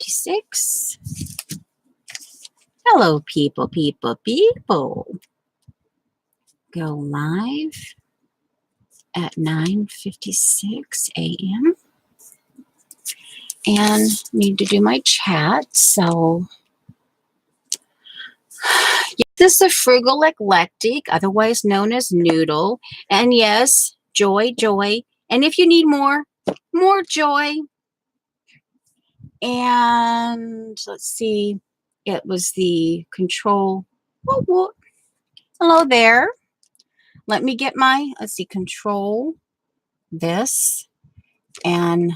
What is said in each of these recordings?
9:56. Hello, people. Go live at 9:56 a.m. and need to do my chat. So, this is a frugal eclectic, otherwise known as Noodle. And yes, joy. And if you need more joy. And let's see, it was the control. Whoa. Hello there. Let me get my, let's see, control this. And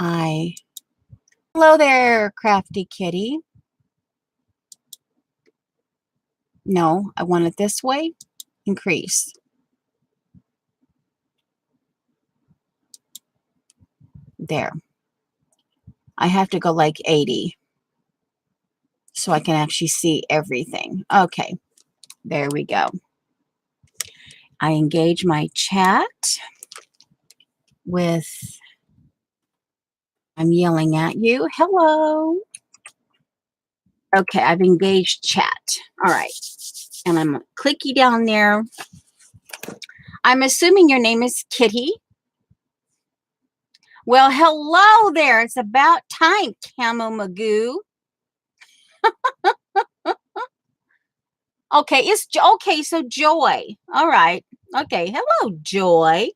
hello there, crafty kitty. No, I want it this way. Increase. There. I have to go like 80 so I can actually see everything. Okay, there we go. I engage my chat with, I'm yelling at you. Hello. Okay, I've engaged chat. All right. And I'm clicky down there. I'm assuming your name is Kitty. Well, hello there. It's about time, Camo Magoo. Okay, okay, so Joy. All right. Okay, hello, Joy.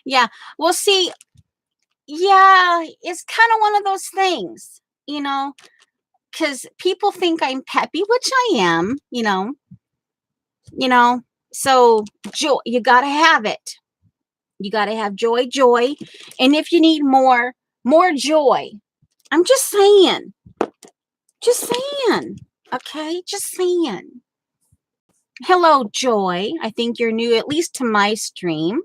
Yeah, well, see, yeah, it's kind of one of those things, because people think I'm peppy, which I am, so joy, you got to have it. You got to have joy. And if you need more joy, I'm just saying, okay, just saying. Hello, Joy. I think you're new, at least to my stream.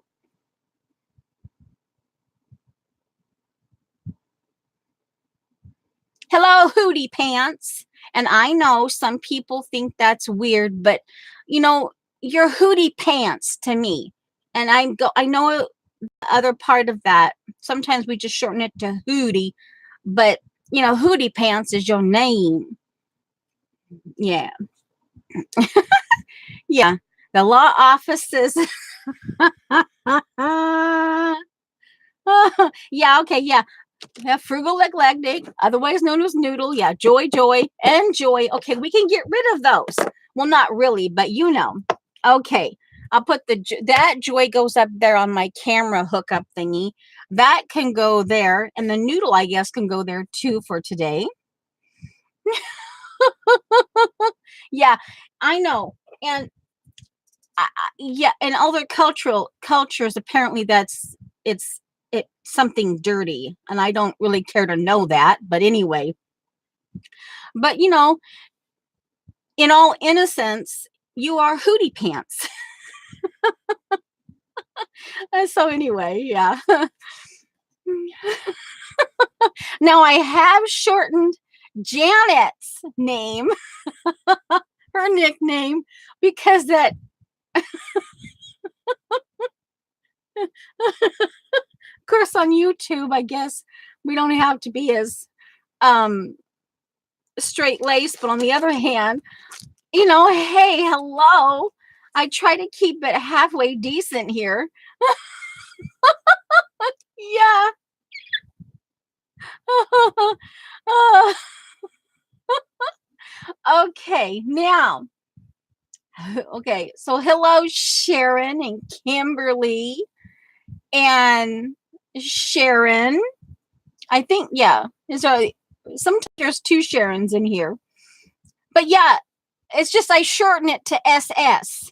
Hello, Hootie Pants. And I know some people think that's weird, but you're Hootie Pants to me. And I know the other part of that. Sometimes we just shorten it to Hootie, but Hootie Pants is your name. Yeah. Yeah. The law offices. Yeah, okay, yeah. Frugal eclectic, otherwise known as Noodle. Yeah, joy, and joy. Okay, we can get rid of those. Well, not really, but Okay, I'll put that joy goes up there on my camera hookup thingy. That can go there, and the Noodle, I guess, can go there too for today. Yeah, I know, and yeah, in other cultures, apparently it's something dirty, and I don't really care to know that, but anyway. But in all innocence, you are Hootie Pants. So anyway, yeah. Now I have shortened Janet's name, her nickname, because that of course on YouTube, I guess we don't have to be as straight-laced, but on the other hand, hey, hello, I try to keep it halfway decent here. Yeah. Okay, now. Okay, so hello, Sharon and Kimberly and Sharon. I think, yeah. Sometimes there's two Sharons in here. But yeah, it's just I shorten it to SS.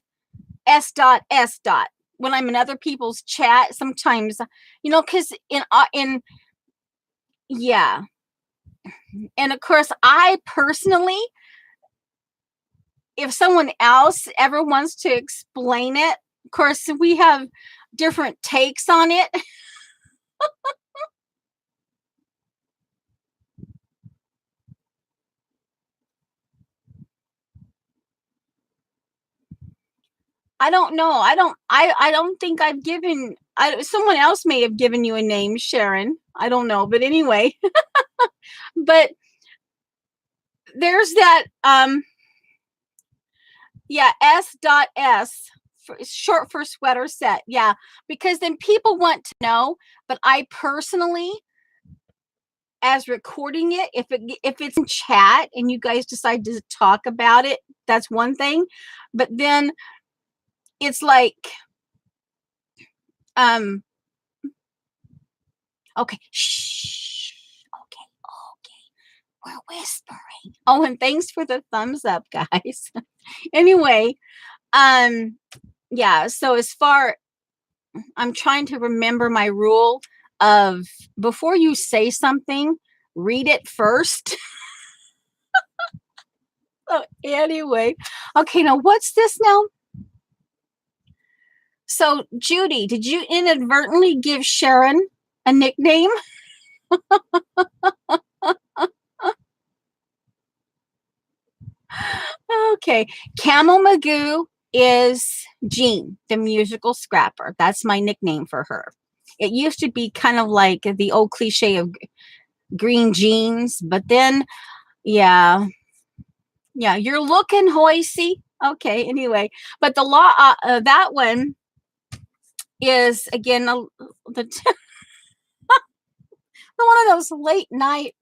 S dot. When I'm in other people's chat, sometimes, because yeah. And of course, I personally, if someone else ever wants to explain it, of course, we have different takes on it. I don't know. I don't think I've given someone else may have given you a name, Sharon. I don't know, but anyway. But there's that yeah, S.S, short for sweater set. Yeah, because then people want to know, but I personally, as recording it, if it's in chat and you guys decide to talk about it, that's one thing. But then it's like okay, shh. Okay. We're whispering. Oh, and thanks for the thumbs up, guys. Anyway, yeah, so as far, I'm trying to remember my rule of before you say something, read it first. So anyway, okay, now what's this now? So Judy, did you inadvertently give Sharon a nickname? Okay, Camel Magoo is Jean, the musical scrapper. That's my nickname for her. It used to be kind of like the old cliche of green jeans, but then, yeah, you're looking hoisey. Okay, anyway, but the law, that one is again the one of those late night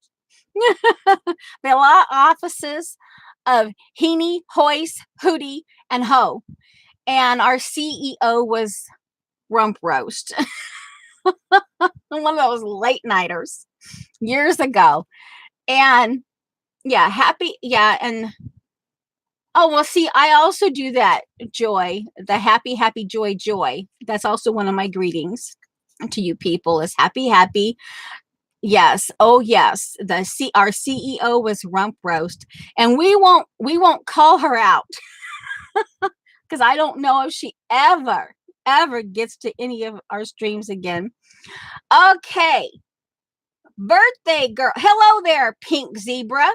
the law offices of Heaney, Hoist, Hootie, and Ho. And our CEO was Rump Roast. One of those late nighters years ago. And yeah, happy. Yeah. And oh, well, see, I also do that. Joy, the happy, joy, joy. That's also one of my greetings to you people is happy. Yes. Oh, yes. Our CEO was Rump Roast, and we won't call her out because I don't know if she ever gets to any of our streams again. Okay. Birthday girl. Hello there, Pink Zebra.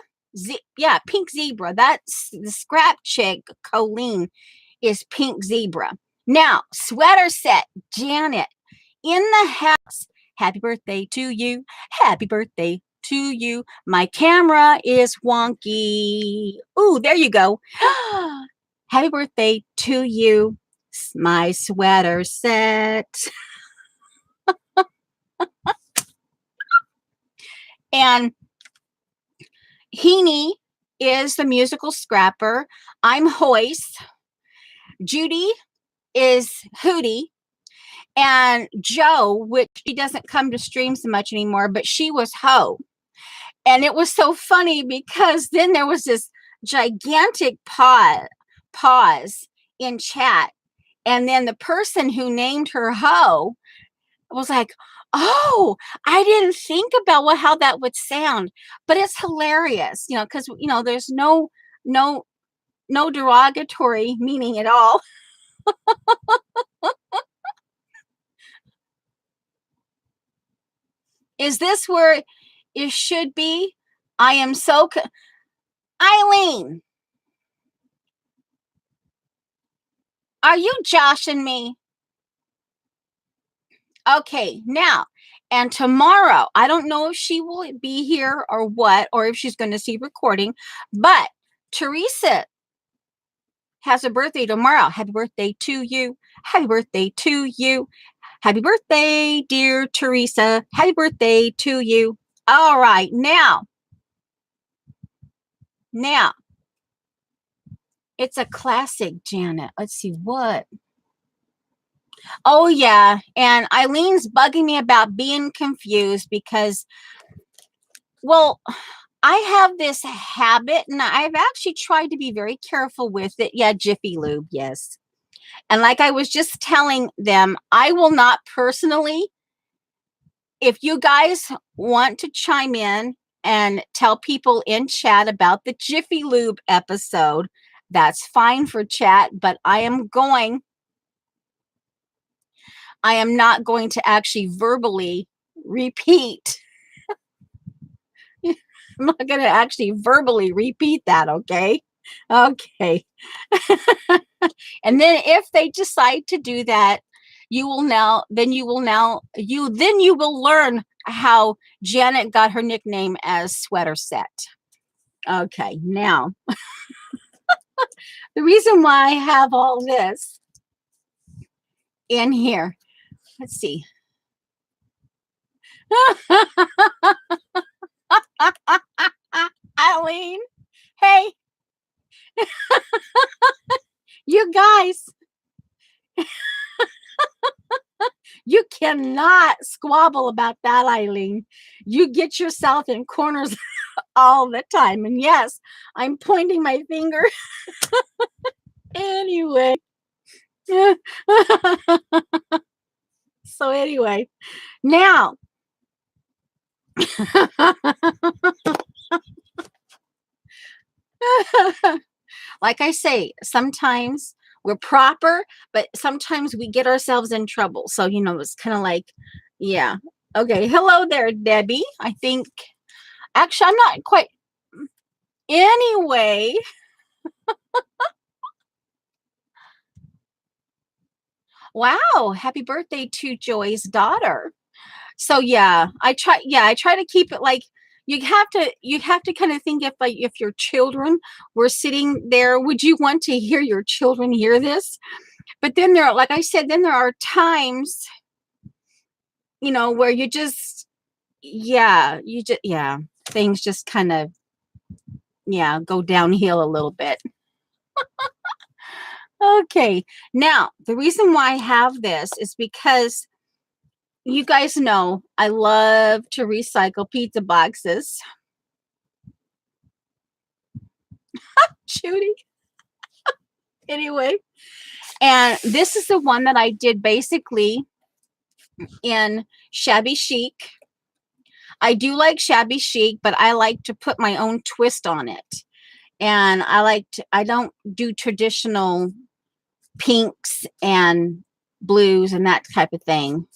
Yeah, Pink Zebra. That's the scrap chick, Colleen, is Pink Zebra. Now, sweater set, Janet, in the house. Happy birthday to you. Happy birthday to you. My camera is wonky. Ooh, there you go. Happy birthday to you. My sweater set. And Heaney is the musical scrapper. I'm Hoist. Judy is Hootie. And Joe, which she doesn't come to stream so much anymore, but she was Ho. And it was so funny because then there was this gigantic pause in chat. And then the person who named her Ho was like, oh, I didn't think about how that would sound, but it's hilarious, because, there's no derogatory meaning at all. Is this where it should be? I am so Eileen, are you joshing me? Okay, now, and tomorrow, I don't know if she will be here or what, or if she's going to see recording, but Teresa has a birthday tomorrow. Happy birthday to you. Happy birthday to you. Happy birthday, dear Teresa. Happy birthday to you. All right, now, it's a classic, Janet. Let's see what. Oh, yeah. And Eileen's bugging me about being confused because, well, I have this habit, and I've actually tried to be very careful with it. Yeah, Jiffy Lube, yes. And like I was just telling them, I will not personally, if you guys want to chime in and tell people in chat about the Jiffy Lube episode, that's fine for chat, but I am not going to actually verbally repeat. I'm not going to actually verbally repeat that, okay? Okay. And then if they decide to do that, you will learn how Janet got her nickname as Sweater Set. Okay, now the reason why I have all this in here, let's see. Eileen, hey, you guys, you cannot squabble about that, Eileen. You get yourself in corners all the time. And yes, I'm pointing my finger. Anyway. So anyway, now like I say, sometimes we're proper, but sometimes we get ourselves in trouble. So, it's kind of like, yeah. Okay. Hello there, Debbie. I think, actually, I'm not quite. Anyway. Wow. Happy birthday to Joy's daughter. So yeah, I try to keep it like, you have to kind of think, if your children were sitting there, would you want to hear your children hear this? But then like I said, then there are times, where you just, things just kind of, go downhill a little bit. Okay. Now, the reason why I have this is because you guys know I love to recycle pizza boxes. Judy. Anyway, and this is the one that I did basically in shabby chic. I do like shabby chic, but I like to put my own twist on it. And I don't do traditional pinks and blues and that type of thing,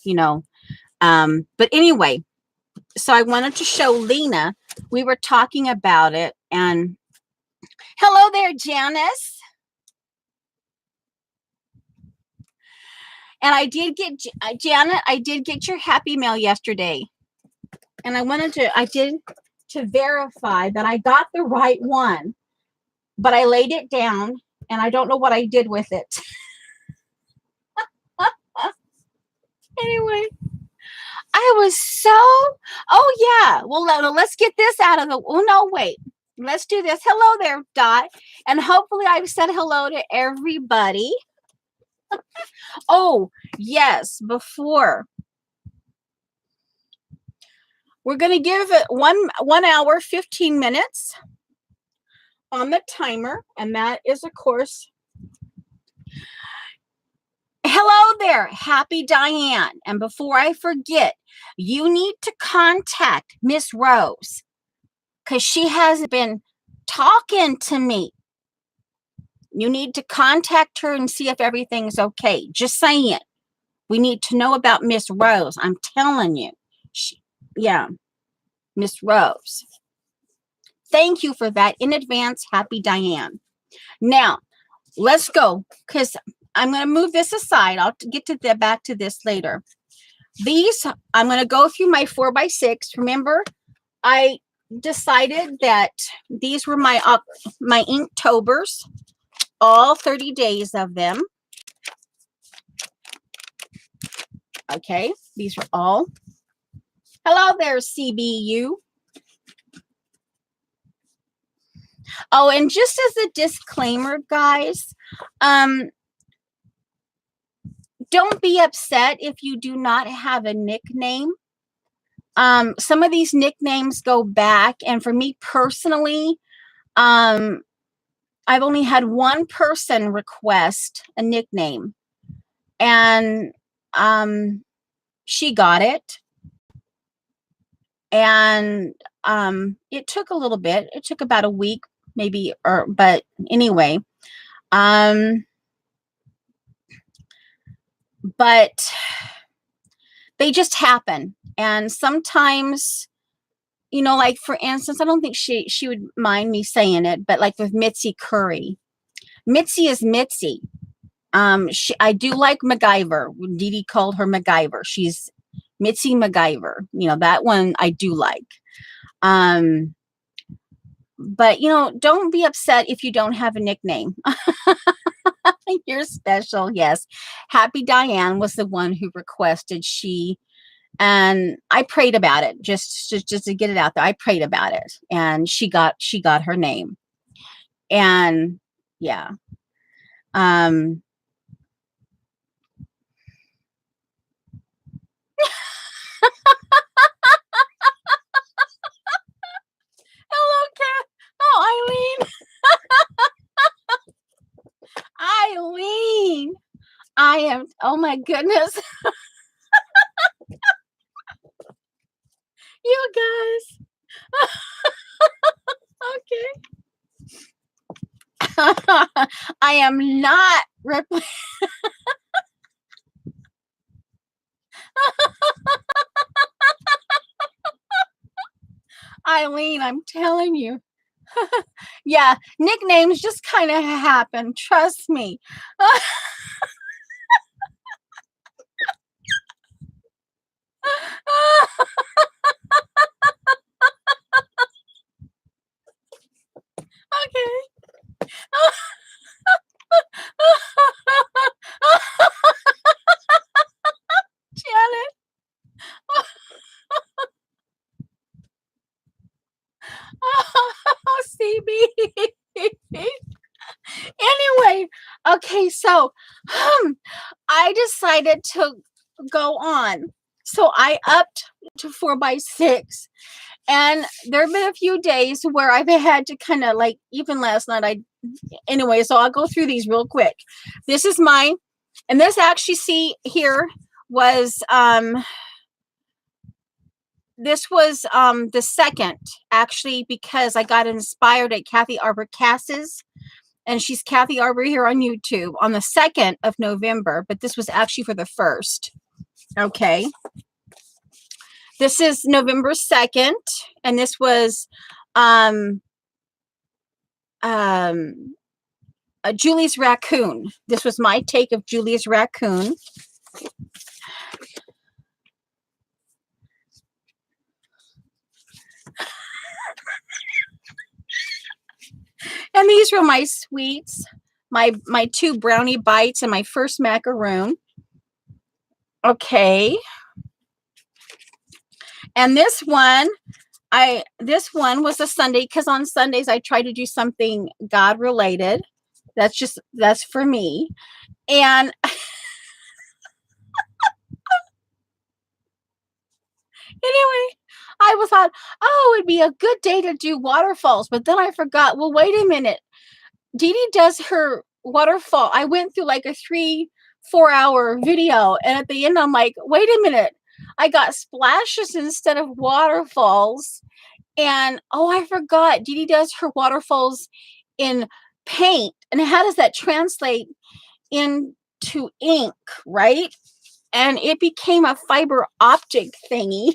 but anyway, so I wanted to show Lena. We were talking about it, and hello there, Janice. And I did get, Janet, I did get your happy mail yesterday. And I did to verify that I got the right one, but I laid it down and I don't know what I did with it. Anyway, I was oh yeah. Well, let's get this out of the, oh no, wait. Let's do this. Hello there, Dot. And hopefully I've said hello to everybody. Oh, yes, before. We're going to give it 1 hour, 15 minutes on the timer. And that is, of course, hello there, Happy Diane. And before I forget, you need to contact Miss Rose because she has been talking to me. You need to contact her and see if everything's okay. Just saying. We need to know about Miss Rose. I'm telling you. Miss Rose. Thank you for that in advance, Happy Diane. Now, let's go because I'm going to move this aside. I'll get to back to this later. These, I'm going to go through my 4x6. Remember, I decided that these were my Inktober's, all 30 days of them. Okay, these are all. Hello there, CBU. Oh, and just as a disclaimer, guys, don't be upset if you do not have a nickname. Some of these nicknames go back, and for me personally, I've only had one person request a nickname, and she got it. And it took a little bit. It took about a week, maybe, but anyway, but they just happen. And sometimes, like for instance, I don't think she would mind me saying it, but like with Mitzi Curry. Mitzi is Mitzi. I do like MacGyver. Dee Dee called her MacGyver. She's Mitzi MacGyver. That one I do like. But don't be upset if you don't have a nickname. You're special. Yes. Happy Diane was the one who requested and I prayed about it just to get it out there. I prayed about it and she got her name. And yeah. Hello, Kat. Oh, Eileen. I am, oh my goodness. You guys. Okay. I am not Eileen, I'm telling you. Yeah, nicknames just kind of happen. Trust me. Okay. Janet. Oh, CB. Anyway, okay, so I decided to go on. So I upped to 4x6. And there have been a few days where I've had to kind of like, even last night, anyway, so I'll go through these real quick. This is mine. And this actually, see here was, this was the second, actually, because I got inspired at Kathy Arbor Cass's. And she's Kathy Arbor here on YouTube on the 2nd of November, but this was actually for the 1st. Okay. This is November 2nd, and this was Julie's raccoon. This was my take of Julie's raccoon. And these were my sweets, my 2 brownie bites and my first macaroon. Okay. And this one was a Sunday, because on Sundays I try to do something God related. That's for me. And anyway, I thought, oh, it'd be a good day to do waterfalls. But then I forgot, well, wait a minute. Dee Dee does her waterfall. I went through like a 3-4 hour video. And at the end, I'm like, wait a minute. I got splashes instead of waterfalls. And oh, I forgot. Dee Dee does her waterfalls in paint. And how does that translate into ink, right? And it became a fiber optic thingy.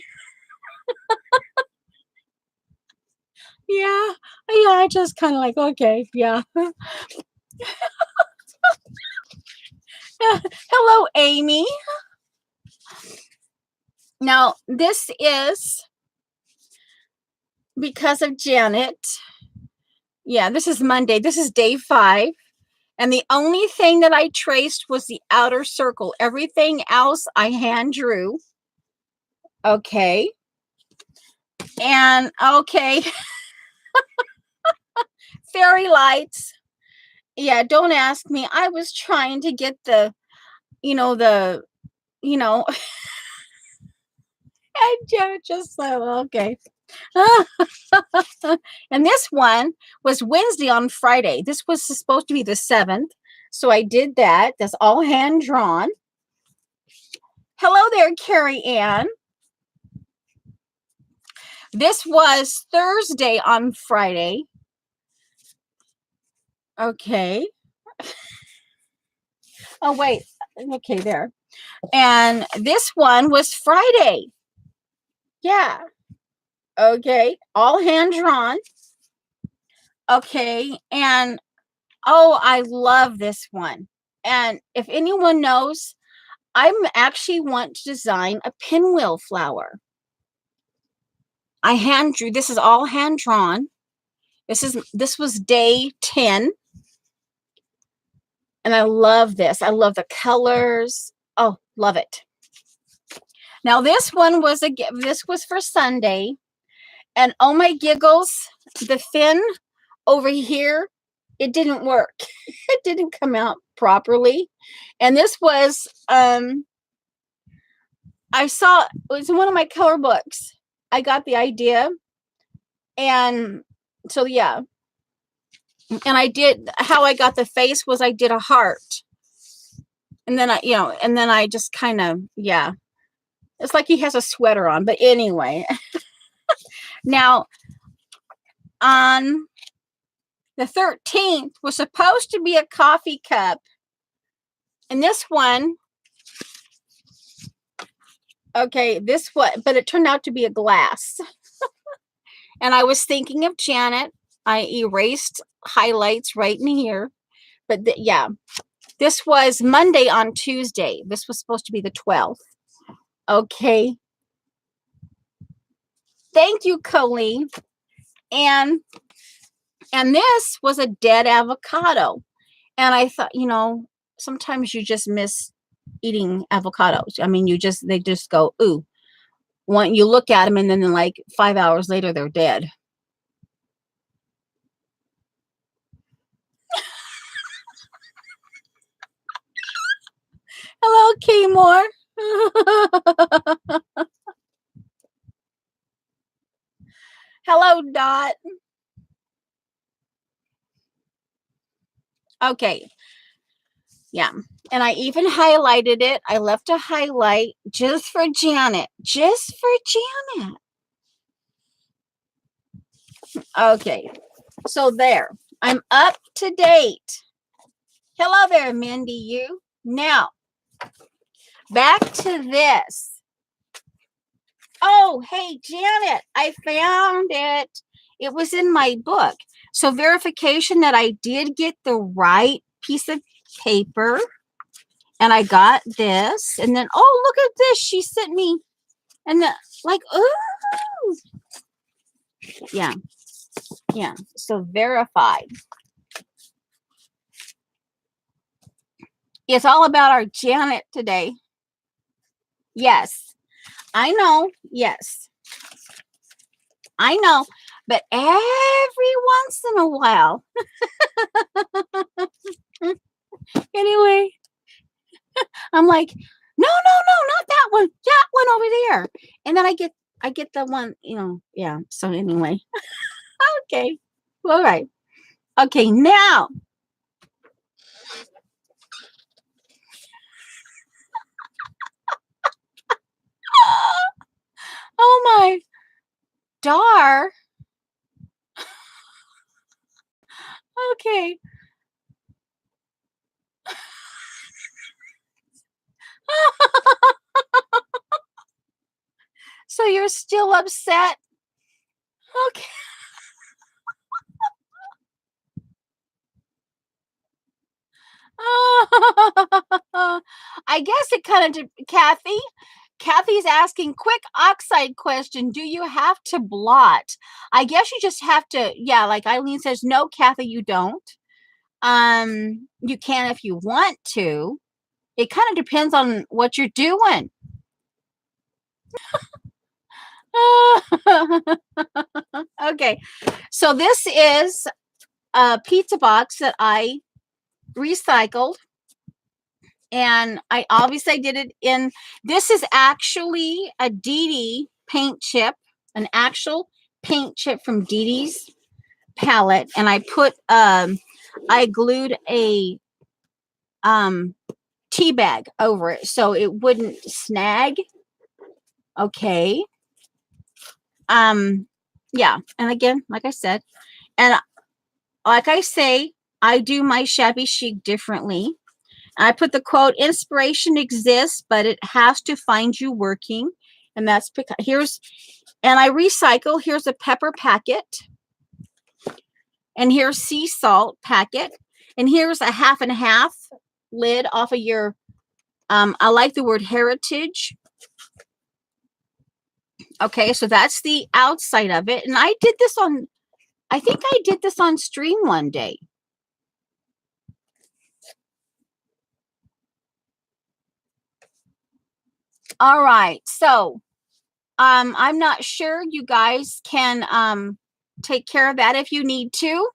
Yeah, I just kind of like, okay, yeah. Hello, Amy. Now, this is because of Janet. Yeah, this is Monday. This is day 5. And the only thing that I traced was the outer circle. Everything else I hand drew. Okay. And okay. Fairy lights. Yeah, don't ask me. I was trying to get the and just so okay. And this one was Wednesday on Friday. This was supposed to be the 7th. So I did that. That's all hand drawn. Hello there, Carrie Ann. This was Thursday on Friday. Okay. Oh, wait. Okay, there. And this one was Friday. Yeah. Okay. All hand drawn. Okay. And oh, I love this one. And if anyone knows, I'm actually want to design a pinwheel flower. I hand drew, this is all hand drawn. This was day 10. And I love this. I love the colors. Oh, love it. Now this was for Sunday. And oh my giggles, the fin over here, it didn't work. It didn't come out properly. And this was I saw, it was in one of my color books. I got the idea. And so yeah. And I did, how I got the face was I did a heart. And then I just kind of, yeah. It's like he has a sweater on. But anyway. Now, on the 13th was supposed to be a coffee cup. And this one, okay, but it turned out to be a glass. And I was thinking of Janet. I erased highlights right in here. But yeah, this was Monday on Tuesday. This was supposed to be the 12th. Okay. Thank you, Colleen. And this was a dead avocado. And I thought, sometimes you just miss eating avocados. I mean, they just go, ooh. You look at them and then like 5 hours later, they're dead. Hello, Keymore. Hello, Dot. Okay. Yeah. And I even highlighted it. I left a highlight just for Janet. Just for Janet. Okay. So there. I'm up to date. Hello there, Mindy. You. Now, back to this. Oh, hey, Janet. I found it. It was in my book. So verification that I did get the right piece of paper. And I got this. And then, oh, look at this. She sent me. And ooh. Yeah. Yeah. So verified. It's all about our Janet today. Yes. I know. Yes. I know. But every once in a while. Anyway. I'm like, no, not that one. That one over there. And then I get the one, yeah. So anyway. Okay. All right. Okay, now. Oh my. Dar. Okay. So you're still upset? Okay. I guess it kind of, Kathy's asking, quick oxide question. Do you have to blot? I guess you just have to, yeah, like Eileen says, no, Kathy, you don't. You can if you want to. It kind of depends on what you're doing. Okay. So this is a pizza box that I recycled. And I obviously did it in, this is actually a Dee Dee paint chip, an actual paint chip from Dee Dee's palette. And I put, I glued a tea bag over it so it wouldn't snag. Okay. Yeah. And again, like I said, and like I say, I do my shabby chic differently. I put the quote, inspiration exists, but it has to find you working. And that's because and I recycle. Here's a pepper packet. And here's sea salt packet. And here's a half and half lid off of your, I like the word heritage. Okay, so that's the outside of it. And I did this on, I think I did this on stream one day. All right, so I'm not sure. You guys can take care of that if you need to.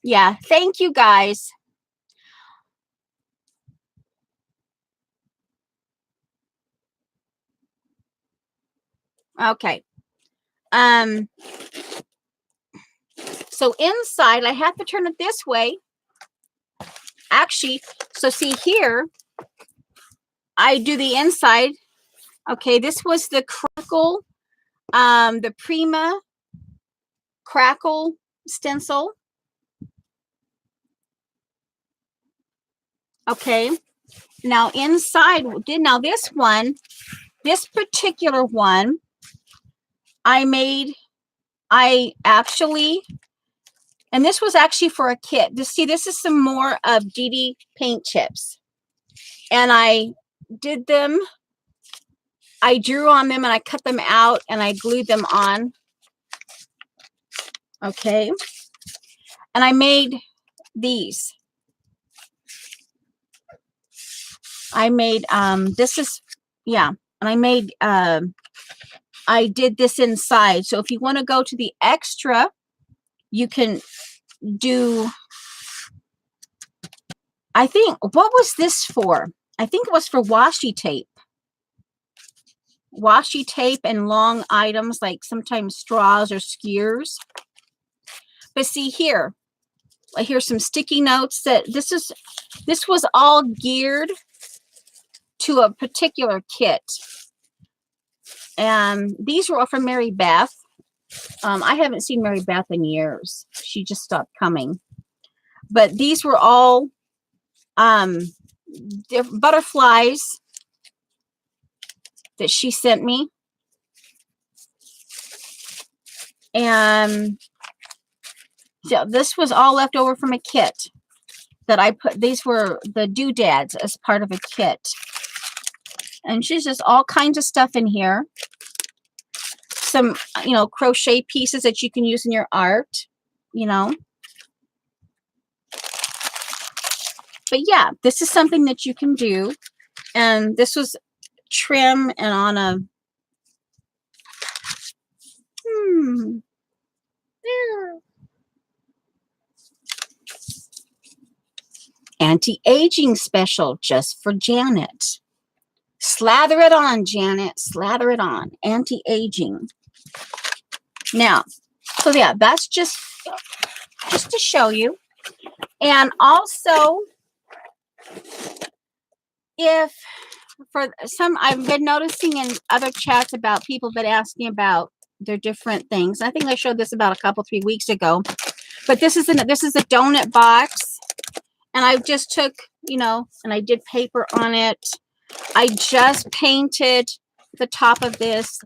Yeah, thank you guys. Okay. So inside, I have to turn it this way. Actually, so see here, I do the inside. Okay, this was the Crackle, the Prima Crackle stencil. Okay, now inside, now this particular one, I actually, and this was actually for a kit. See, this is some more of Dee Dee paint chips. And I did them, I drew on them and I cut them out and I glued them on. Okay. And I made these. I made, this is, yeah. And I made, I did this inside. So if you want to go to the extra, you can do, I think, what was this for? I think it was for washi tape. Washi tape and long items like sometimes straws or skewers. But see here, here's some sticky notes that this was all geared to a particular kit. And these were all from Mary Beth. I haven't seen Mary Beth in years. She just stopped coming. But these were all butterflies that she sent me. And so this was all left over from a kit that I put. These were the doodads as part of a kit. And she's just all kinds of stuff in here. Some, you know, crochet pieces that you can use in your art, you know. But yeah, this is something that you can do. And this was trim and on a, anti-aging special just for Janet. Slather it on, Janet. Slather it on. Anti-aging. Now, so yeah, that's just to show you. And also, if for some, I've been noticing in other chats about people been asking about their different things. I think I showed this about a 3 weeks ago. But this is a donut box. And I just took, you know, and I did paper on it. I just painted the top of this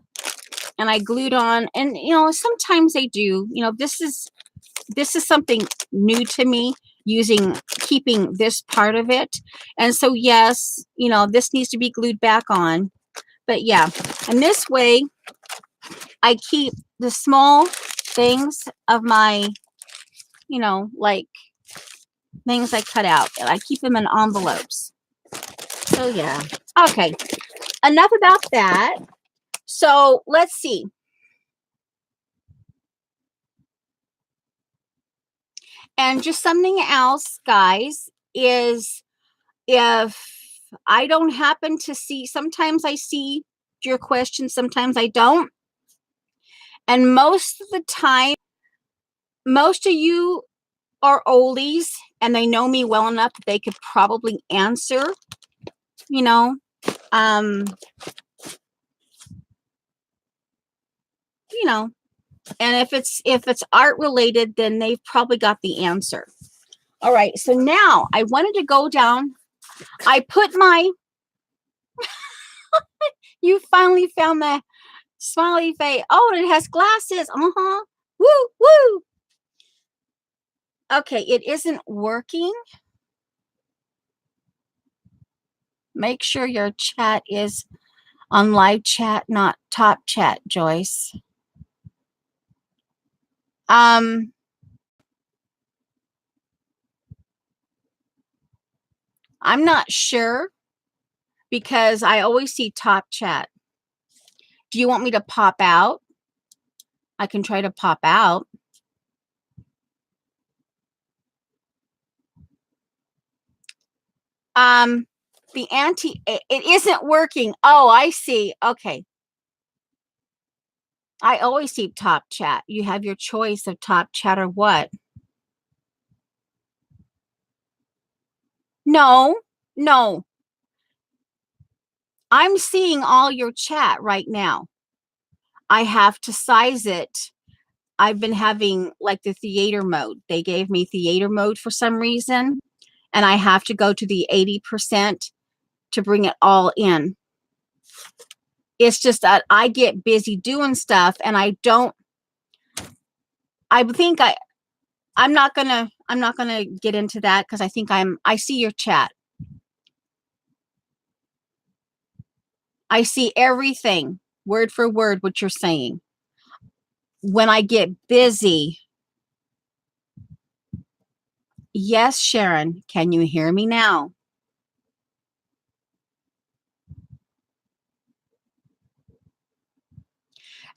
and I glued on. And, you know, sometimes they do, you know, this is something new to me, keeping this part of it. And so, yes, you know, this needs to be glued back on. But yeah, and this way I keep the small things of my, you know, like things I cut out, and I keep them in envelopes. So yeah. Okay. Enough about that. So let's see. And just something else, guys, is if I don't happen to see, sometimes I see your questions, sometimes I don't. And most of the time, most of you are oldies and they know me well enough that they could probably answer, you know. You know, and if it's art related, then they've probably got the answer. All right, so now I wanted to go down. I put my you finally found the smiley face. Oh, it has glasses. Woo woo. Okay, it isn't working. Make sure your chat is on live chat, not top chat, Joyce. I'm not sure because I always see top chat. Do you want me to pop out? I can try to pop out. The it isn't working. Oh, I see. Okay. I always see top chat. You have your choice of top chat or what? No, no. I'm seeing all your chat right now. I have to size it. I've been having like the theater mode. They gave me theater mode for some reason, and I have to go to the 80% to bring it all in. It's just that I get busy doing stuff and I think I'm not gonna get into that because I think I see your chat. I see everything word for word what you're saying. When I get busy, yes, Sharon, can you hear me now?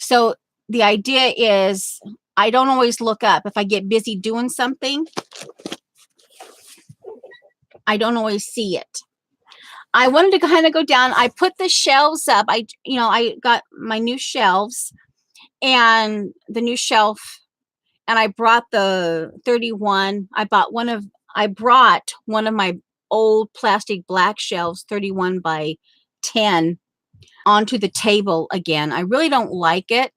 So the idea is I don't always look up. If I get busy doing something, I don't always see it. I wanted to kind of go down. I put the shelves up. I got my new shelves and the new shelf, and I brought the 31. I brought one of my old plastic black shelves, 31 by 10, onto the table again. I really don't like it,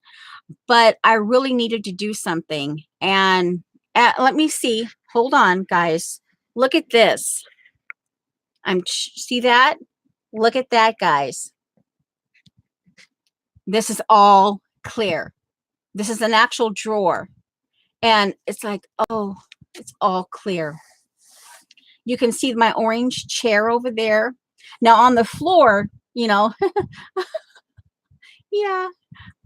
but I really needed to do something. And let me see. Hold on, guys. Look at this. See that? Look at that, guys. This is all clear. This is an actual drawer. And it's like, oh, it's all clear. You can see my orange chair over there. Now on the floor, yeah.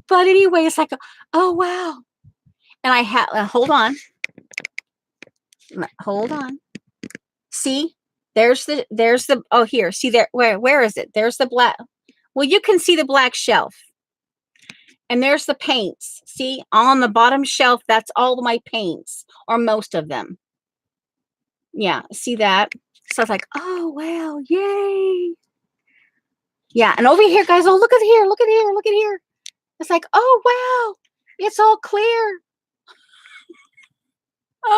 But anyway, it's like, oh, wow. And I have, hold on. See, there's the, oh, here, see there, where is it? There's the black. Well, you can see the black shelf. And there's the paints. See, on the bottom shelf, that's all my paints, or most of them. Yeah, see that? So it's like, oh, wow, yay. Yeah, and over here, guys, oh, look at here, look at here, look at here. It's like, oh, wow, it's all clear.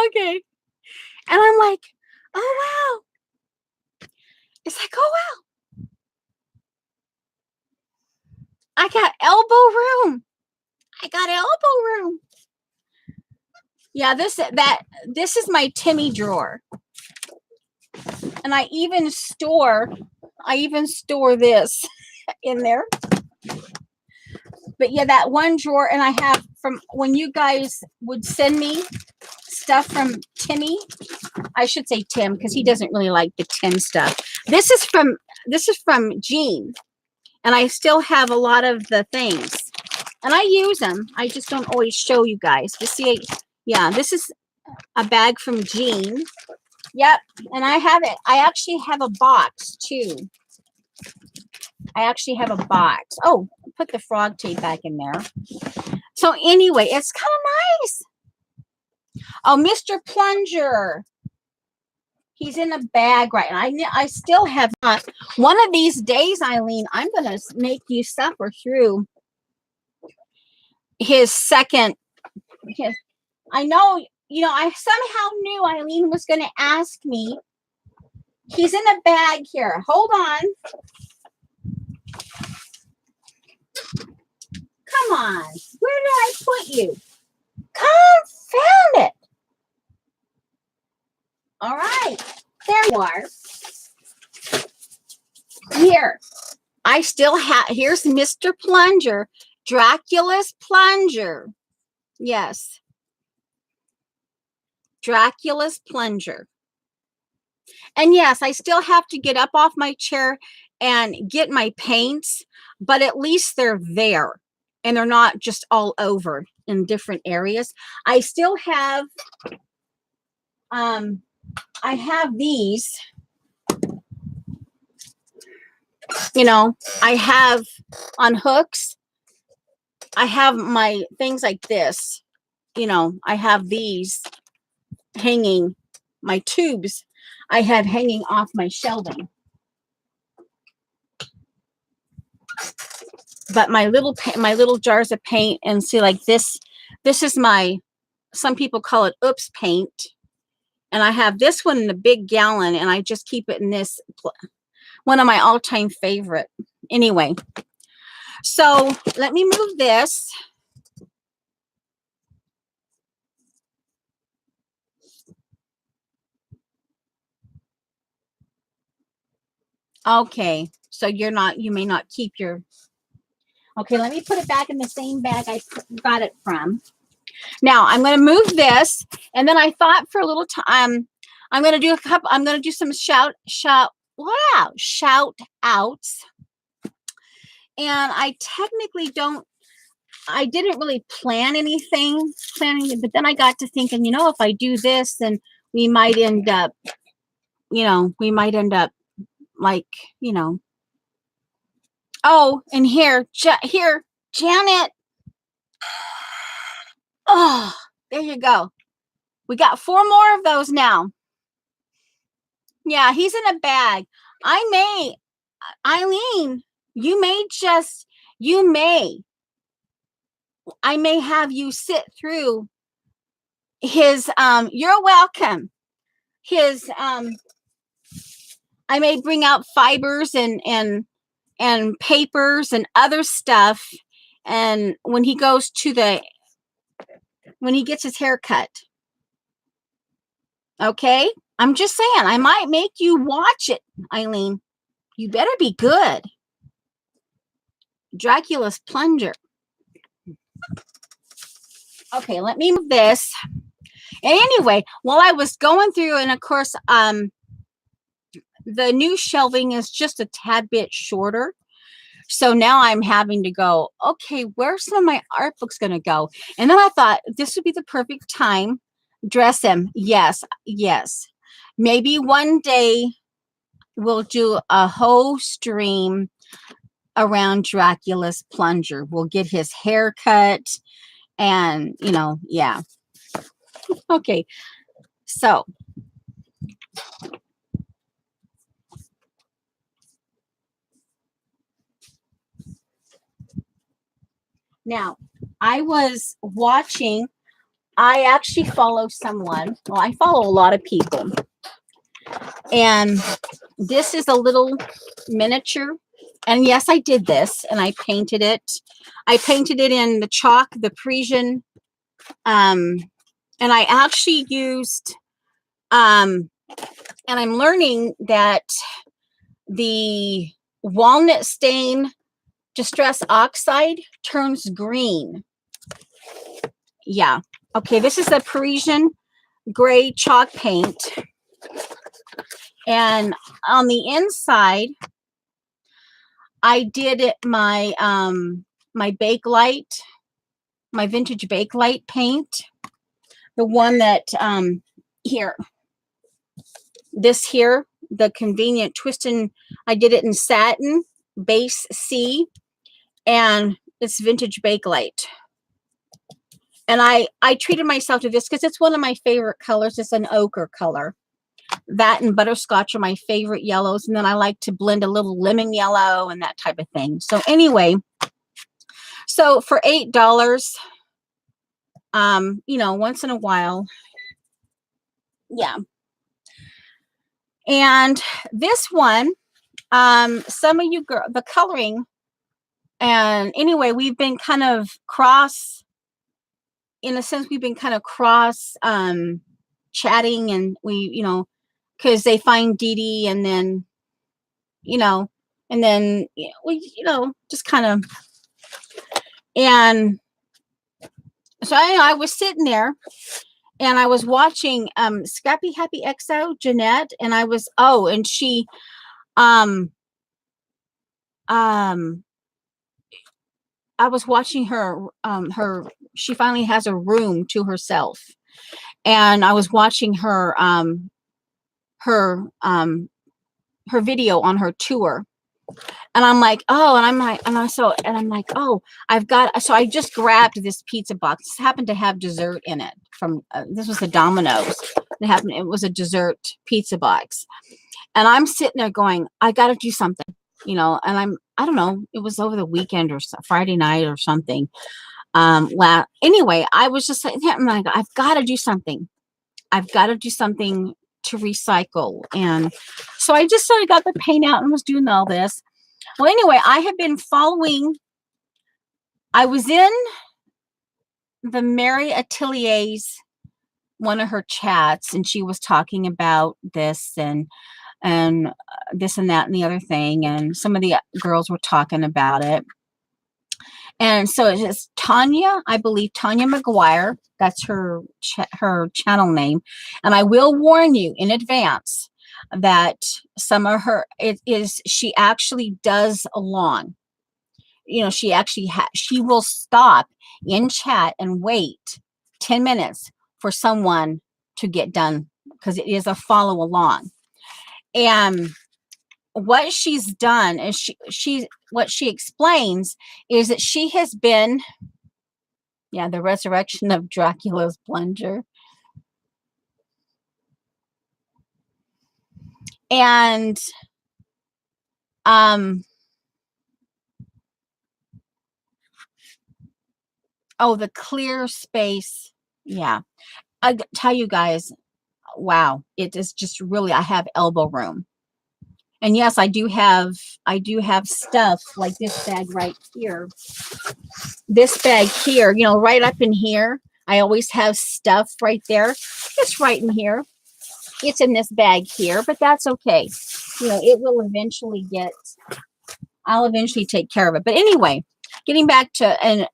Okay. And I'm like, oh, wow. It's like, oh, wow. I got elbow room. I got elbow room. Yeah, this is my Timmy drawer. And I even store this in there. But yeah, that one drawer, and I have from when you guys would send me stuff from Timmy. I should say Tim because he doesn't really like the Tim stuff. This is from Gene, and I still have a lot of the things, and I use them. I just don't always show you guys. You see, yeah, this is a bag from Gene. Yep, and I have it. I actually have a box too. I actually have a box. Oh, put the frog tape back in there. So anyway, it's kind of nice. Oh, Mr. Plunger. He's in a bag right now. I still have not. One of these days, Eileen, I'm going to make you suffer through his second. I know, I somehow knew Eileen was going to ask me. He's in a bag here. Hold on. Come on. Where did I put you? Confound it. All right. There you are. Here. I still have, here's Mr. Plunger. Dracula's Plunger. Yes. Dracula's Plunger. And yes, I still have to get up off my chair and get my paints, but at least they're there and they're not just all over in different areas. I still have, I have these, you know, I have on hooks, I have my things like this, you know, I have these hanging, my tubes I have hanging off my shelving. But my little jars of paint, and see, like this is my, some people call it oops paint, and I have this one in a big gallon, and I just keep it in this, one of my all-time favorite. Anyway, so let me move this. Okay, so you may not keep your, okay, let me put it back in the same bag I got it from. Now I'm going to move this, and then I thought for a little time, I'm going to do I'm going to do some shout outs. And I technically I didn't really plan anything, but then I got to thinking, you know, if I do this, then we might end up, you know, like, you know, oh, and here, Janet. Oh, there you go. We got 4 more of those now. Yeah, he's in a bag. Eileen, I may have you sit through his, you're welcome. His, I may bring out fibers and papers and other stuff. And when he goes to when he gets his hair cut. Okay. I'm just saying, I might make you watch it, Eileen. You better be good. Dracula's plunger. Okay, let me move this. And anyway, while I was going through, and of course, the new shelving is just a tad bit shorter. So now I'm having to go, okay, where's some of my art books going to go? And then I thought this would be the perfect time. Dress him. Yes, yes. Maybe one day we'll do a whole stream around Dracula's plunger. We'll get his hair cut and, you know, yeah. Okay. So now I was watching, I actually follow someone. Well, I follow a lot of people. And this is a little miniature. And yes, I did this and I painted it. I painted it in the chalk, the Parisian. And I actually used, and I'm learning that the walnut stain distress oxide turns green. Yeah. Okay, this is the Parisian gray chalk paint. And on the inside, I did it my my Bakelite, my vintage Bakelite paint. The one that here. This here, the convenient twisting, I did it in satin, base C, and it's vintage Bakelite. And I treated myself to this because it's one of my favorite colors. It's an ochre color. That and butterscotch are my favorite yellows. And then I like to blend a little lemon yellow and that type of thing. So anyway, so for $8, you know, once in a while. Yeah. And this one, some of you girls, the coloring, and anyway, we've been kind of cross, in a sense, we've been kind of cross chatting, and we, you know, because they find Dee Dee, and then, you know, and then we, you know, just kind of, and so I was sitting there and I was watching Scrappy Happy XO, Jeanette, and I was, oh, and she um I was watching her, she finally has a room to herself. And I was watching her her video on her tour. And I'm like, oh, and I'm like, I'm like, oh, so I just grabbed this pizza box. This happened to have dessert in it from, this was the Domino's. It was a dessert pizza box. And I'm sitting there going, I got to do something, and I don't know, it was over the weekend or Friday night or something. Anyway, I was just like, I'm like, I've got to do something. I've got to do something to recycle. And so I just sort of got the paint out and was doing all this. Well, anyway, I was in the Mary Atelier's, one of her chats, and she was talking about this and this and that and the other thing. And some of the girls were talking about it. And so it's Tanya, I believe Tanya McGuire. That's her channel name. And I will warn you in advance that she actually does along. She will stop in chat and wait 10 minutes for someone to get done, because it is a follow along. And what she's done is what she explains is that she has been, the resurrection of Dracula's plunger. And the clear space. Yeah. I tell you guys, wow, it is just really, I have elbow room. And yes, I do have stuff like this bag right here. This bag here, right up in here. I always have stuff right there. It's right in here. It's in this bag here, but that's okay. It will eventually I'll eventually take care of it. But anyway, getting back to,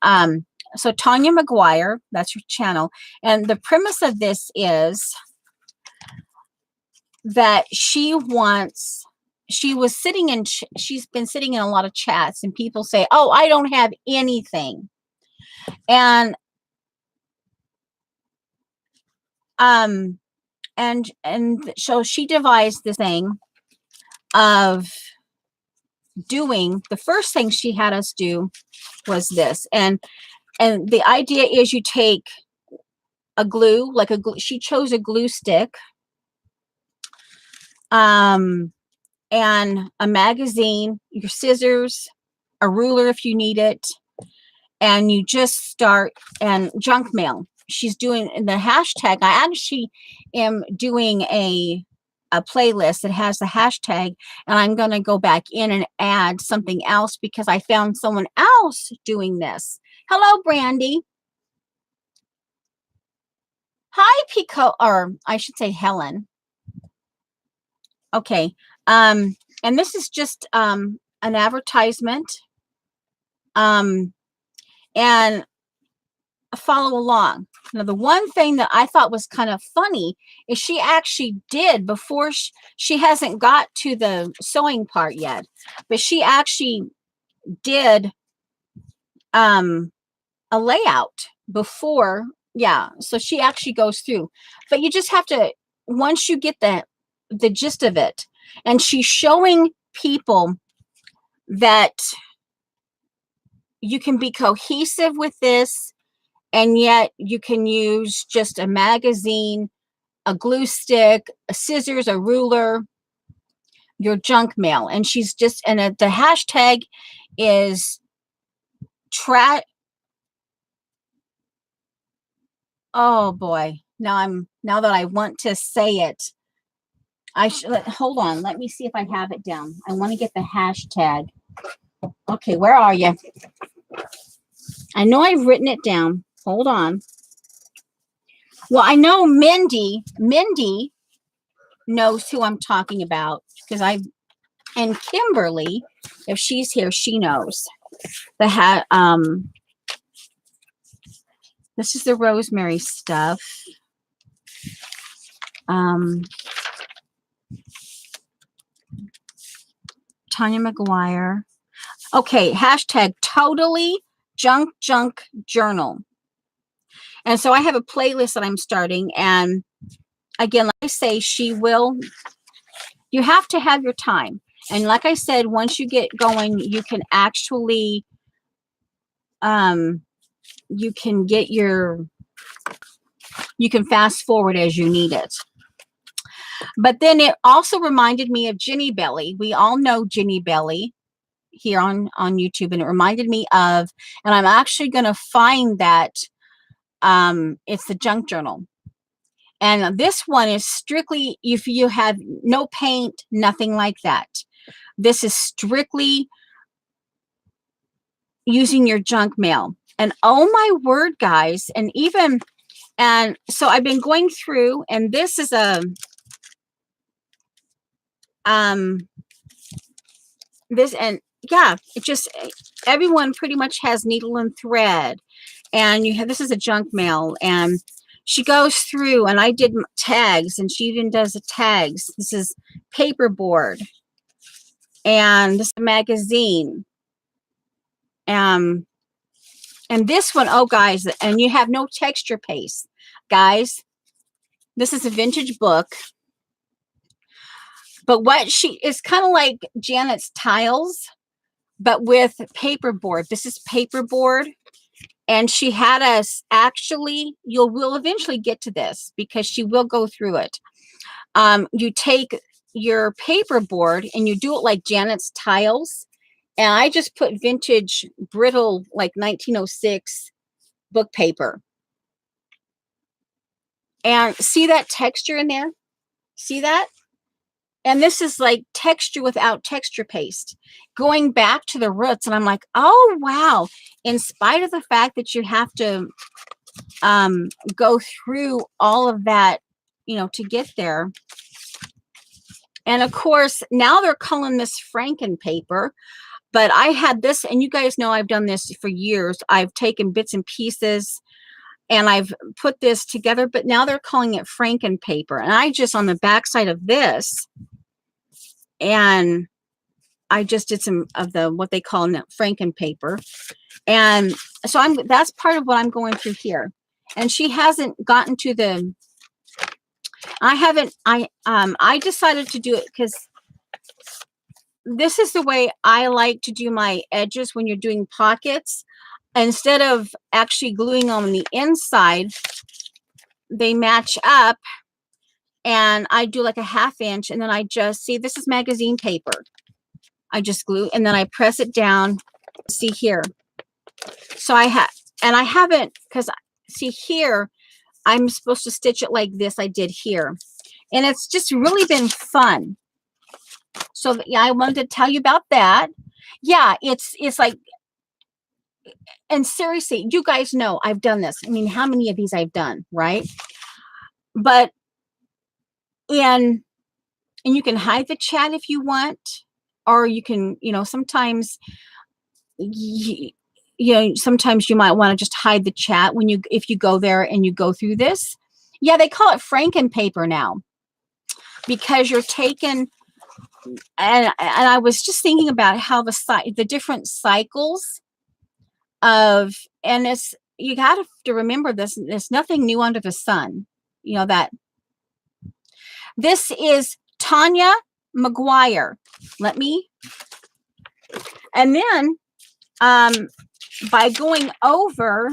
so Tanya McGuire, that's her channel. And the premise of this is that she's been sitting in a lot of chats, and people say, oh, I don't have anything. And so she devised this thing of doing, the first thing she had us do was this. And the idea is you take a glue, she chose a glue stick, and a magazine, your scissors, a ruler if you need it, and you just start, and junk mail. She's doing the hashtag. I actually am doing a playlist that has the hashtag, and I'm going to go back in and add something else because I found someone else doing this. Hello, Brandy. Hi, Pico, or I should say Helen. Okay. And this is just an advertisement. And follow along. Now, the one thing that I thought was kind of funny is she actually did, before she hasn't got to the sewing part yet, but she actually did a layout before. Yeah, so she actually goes through, but you just have to, once you get the gist of it, and she's showing people that you can be cohesive with this, and yet you can use just a magazine, a glue stick, a scissors, a ruler, your junk mail. And she's just, and the hashtag is oh boy. Now that I want to say it, hold on. Let me see if I have it down. I want to get the hashtag. Okay, where are you? I know I've written it down. Hold on. Well, I know Mindy knows who I'm talking about, because and Kimberly, if she's here, she knows. This is the rosemary stuff. Tanya McGuire. Okay, hashtag totally junk journal. And so I have a playlist that I'm starting. And again, like I say, you have to have your time. And like I said, once you get going, you can actually, you can fast forward as you need it. But then it also reminded me of Ginny Belly. We all know Ginny Belly here on YouTube, and it reminded me of, and I'm actually going to find that, it's the junk journal. And this one is strictly if you have no paint, nothing like that. This is strictly using your junk mail. And oh my word, guys, and so I've been going through, and this is this, and yeah, it just, everyone pretty much has needle and thread. And this is a junk mail, and she goes through, and I did tags, and she even does the tags. This is paperboard, and this is a magazine. And this one, oh guys, and you have no texture paste. Guys, this is a vintage book. But what she is kind of like Janet's tiles, but with paperboard. This is paperboard. And she had us actually, we'll eventually get to this because she will go through it. You take your paperboard and you do it like Janet's tiles. And I just put vintage brittle, like 1906 book paper. And see that texture in there? See that? And this is like texture without texture paste. Going back to the roots, and I'm like, oh, wow. In spite of the fact that you have to go through all of that, to get there. And of course, now they're calling this Franken paper. But I had this, and you guys know I've done this for years. I've taken bits and pieces, and I've put this together. But now they're calling it Franken paper. And I just, on the backside of this, and I just did some of the what they call Franken paper. And so that's part of what I'm going through here. And she hasn't gotten to I decided to do it because this is the way I like to do my edges when you're doing pockets. Instead of actually gluing on the inside, they match up, and I do like a 1/2 inch, and then I just, see, this is magazine paper. I just glue, and then I press it down. See here. So I haven't, because see here, I'm supposed to stitch it like this. I did here. And it's just really been fun. So yeah, I wanted to tell you about that. Yeah, it's like, and seriously, you guys know I've done this. I mean, how many of these I've done, right? But, and you can hide the chat if you want, or you can, sometimes, sometimes you might want to just hide the chat if you go there and you go through this. Yeah, they call it Franken paper now, because you're taking, and I was just thinking about how the different cycles of, and you got to remember this, there's nothing new under the sun. That this is Tanya McGuire. And then by going over,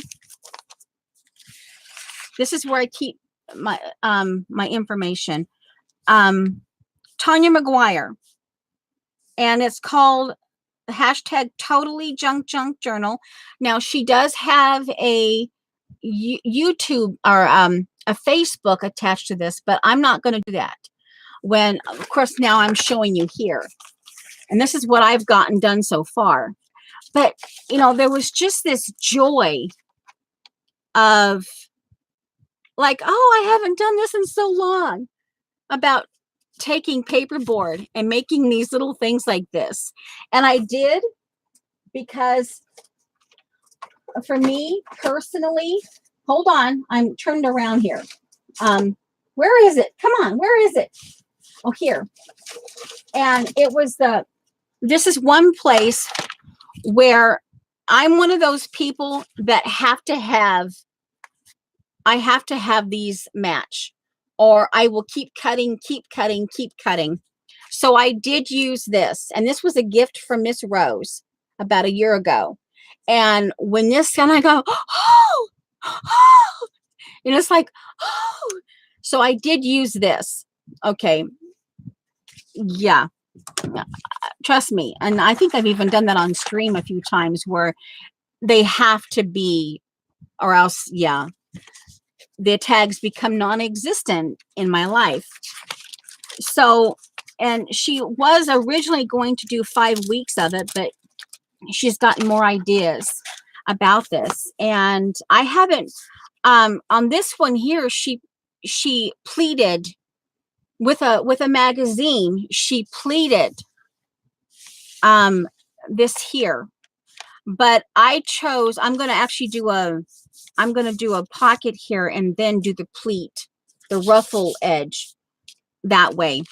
this is where I keep my my information. Tanya McGuire, and it's called hashtag totally junk journal. Now she does have a YouTube or a Facebook attached to this, but I'm not going to do that. When, of course, now I'm showing you here, and this is what I've gotten done so far. But there was just this joy of like, oh, I haven't done this in so long, about taking paperboard and making these little things like this. And I did, because for me personally, hold on, I'm turned around here. Where is it? Come on, where is it? Oh, here. And it was this is one place where I'm one of those people that I have to have these match, or I will keep cutting, keep cutting, keep cutting. So I did use this, and this was a gift from Miss Rose about a year ago. And when this, and I go, oh, oh, and it's like, oh, so I did use this. Okay. Yeah. Trust me. And I think I've even done that on stream a few times where they have to be, or else, yeah, the tags become non-existent in my life. So, and she was originally going to do 5 weeks of it, but she's gotten more ideas about this. And I haven't, on this one here, she pleaded with a magazine. She pleaded this here, but I chose, I'm going to actually do a pocket here and then do the pleat, the ruffle edge that way.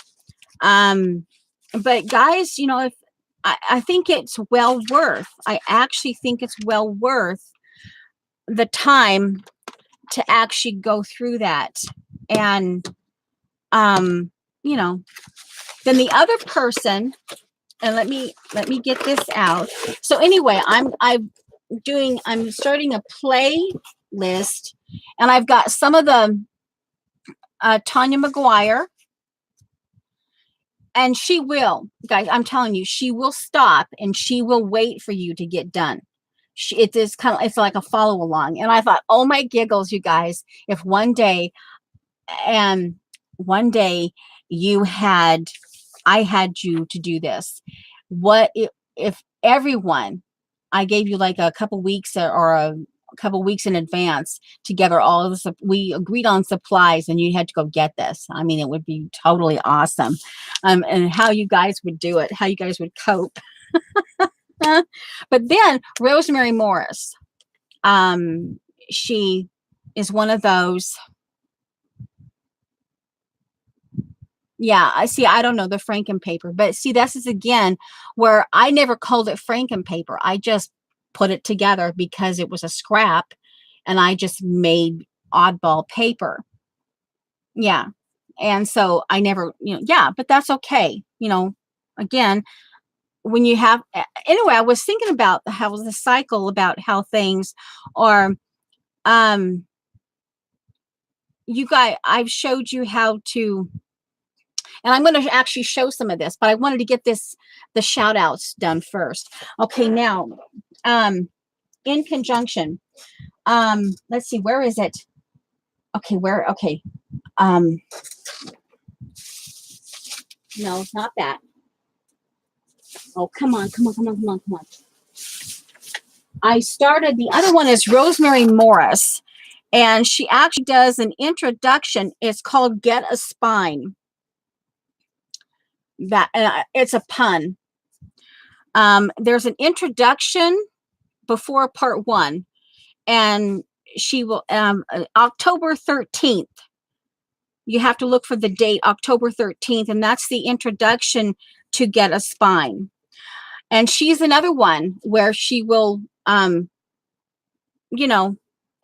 But guys, if I think it's well worth, I actually think it's well worth the time to actually go through that. And, then the other person, and let me get this out. So anyway, I'm starting a playlist, and I've got some of the Tanya McGuire, and she will, guys, I'm telling you, she will stop and she will wait for you to get done. It is it's like a follow along. And I thought, oh my giggles, you guys, if one day I had you to do this, what if everyone, I gave you like a couple weeks or a couple weeks in advance to gather all of this, we agreed on supplies and you had to go get this. I mean, it would be totally awesome. And how you guys would do it, how you guys would cope. But then Rosemary Morris, she is one of those. Yeah, I see. I don't know the Frankenpaper, but see, this is again where I never called it Frankenpaper. I just put it together because it was a scrap, and I just made oddball paper. Yeah, and so I never, yeah, but that's okay. Again, when you have, anyway, I was thinking about how the cycle, about how things are. You guys, I've showed you how to. And I'm going to actually show some of this, but I wanted to get the shout outs done first. Okay, now, in conjunction, let's see, where is it? Okay, okay. No, not that. Oh, come on. I started, the other one is Rosemary Morris, and she actually does an introduction. It's called Get a Spine. That it's a pun. There's an introduction before part 1, and she will October 13th. You have to look for the date, October 13th, and that's the introduction to Get a Spine. And she's another one where she will and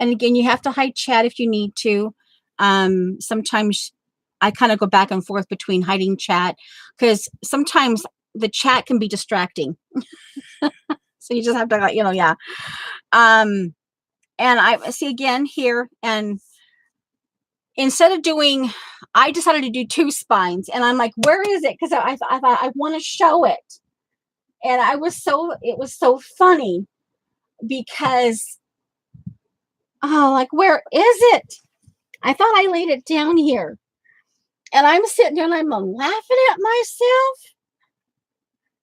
again, you have to hide chat if you need to. Sometimes I kind of go back and forth between hiding chat, because sometimes the chat can be distracting. So you just have to, yeah. And I see again here, and instead of doing, I decided to do 2 spines, and I'm like, where is it? Because I thought I want to show it. And it was so funny because, oh, like, where is it? I thought I laid it down here. And I'm sitting there and I'm laughing at myself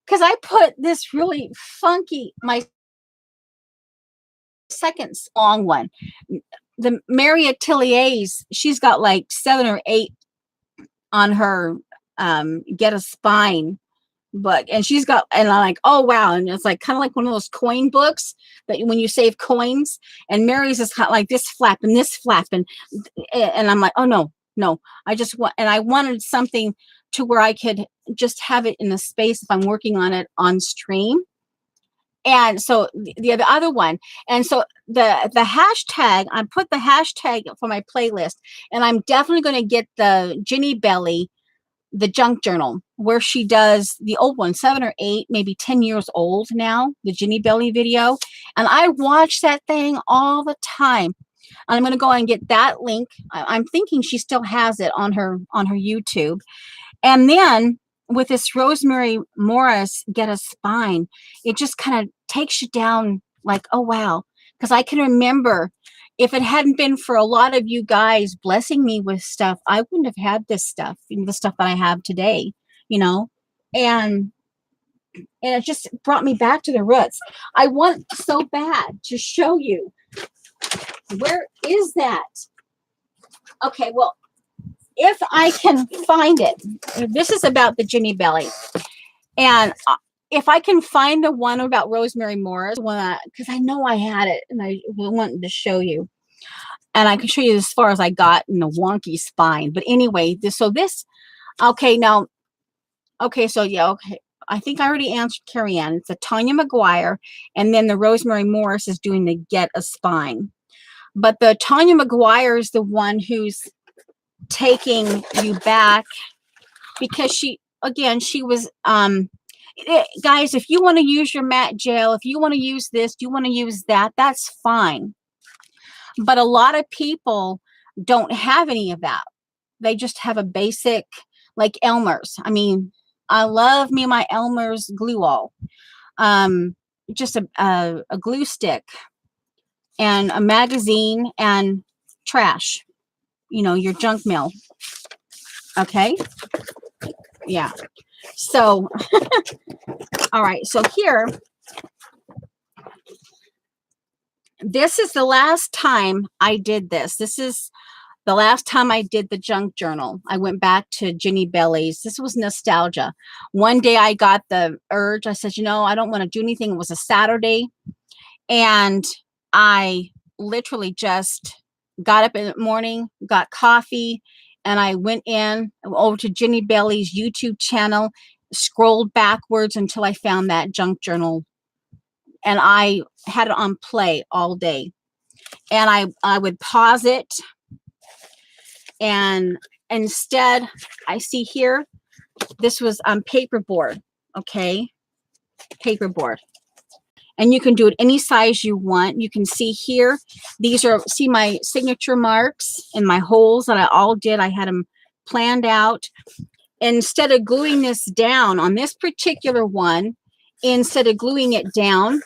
because I put this really funky, my second long one. The Mary Ateliers, she's got like 7 or 8 on her Get a Spine book, and she's got, and I'm like, oh wow, and it's like kind of like one of those coin books that when you save coins, and Mary's is kind of like this flap and this flap, and I'm like, oh no, I just want, and I wanted something to where I could just have it in the space if I'm working on it on stream. And so the other one, and so the hashtag, I put the hashtag for my playlist, and I'm definitely going to get the Ginny Belly, the junk journal, where she does the old one, 7 or 8, maybe 10 years old now, the Ginny Belly video. And I watch that thing all the time. And I'm going to go and get that link. I'm thinking she still has it on her YouTube. And then with this Rosemary Morris Get a Spine, it just kind of takes you down like, oh, wow. Because I can remember, if it hadn't been for a lot of you guys blessing me with stuff, I wouldn't have had this stuff, the stuff that I have today, and it just brought me back to the roots. I want so bad to show you. Where is that? Okay, well, if I can find it, this is about the Ginny Belly. And if I can find the one about Rosemary Morris, because I know I had it and I wanted to show you. And I can show you as far as I got in the wonky spine. But anyway, okay, now, okay, so yeah, okay. I think I already answered Carrie Ann. It's a Tanya McGuire, and then the Rosemary Morris is doing the Get a Spine. But the Tanya McGuire is the one who's taking you back, because she was guys, if you want to use your mat gel, if you want to use this, you want to use that, that's fine. But a lot of people don't have any of that. They just have a basic, like Elmer's. I mean, I love me my Elmer's glue all. Just a glue stick and a magazine and trash, your junk mail. Okay. Yeah. So, all right. So here, this is the last time I did this. This is the last time I did the junk journal. I went back to Ginny Belly's. This was nostalgia. One day I got the urge. I said, I don't want to do anything. It was a Saturday. And I literally just got up in the morning, got coffee, and I went over to Ginny Belly's YouTube channel, scrolled backwards until I found that junk journal. And I had it on play all day. And I would pause it. And instead, I see here, this was on paperboard. Okay. Paperboard. And you can do it any size you want. You can see here, see my signature marks and my holes that I all did. I had them planned out. Instead of gluing this down on this particular one, instead of gluing it down,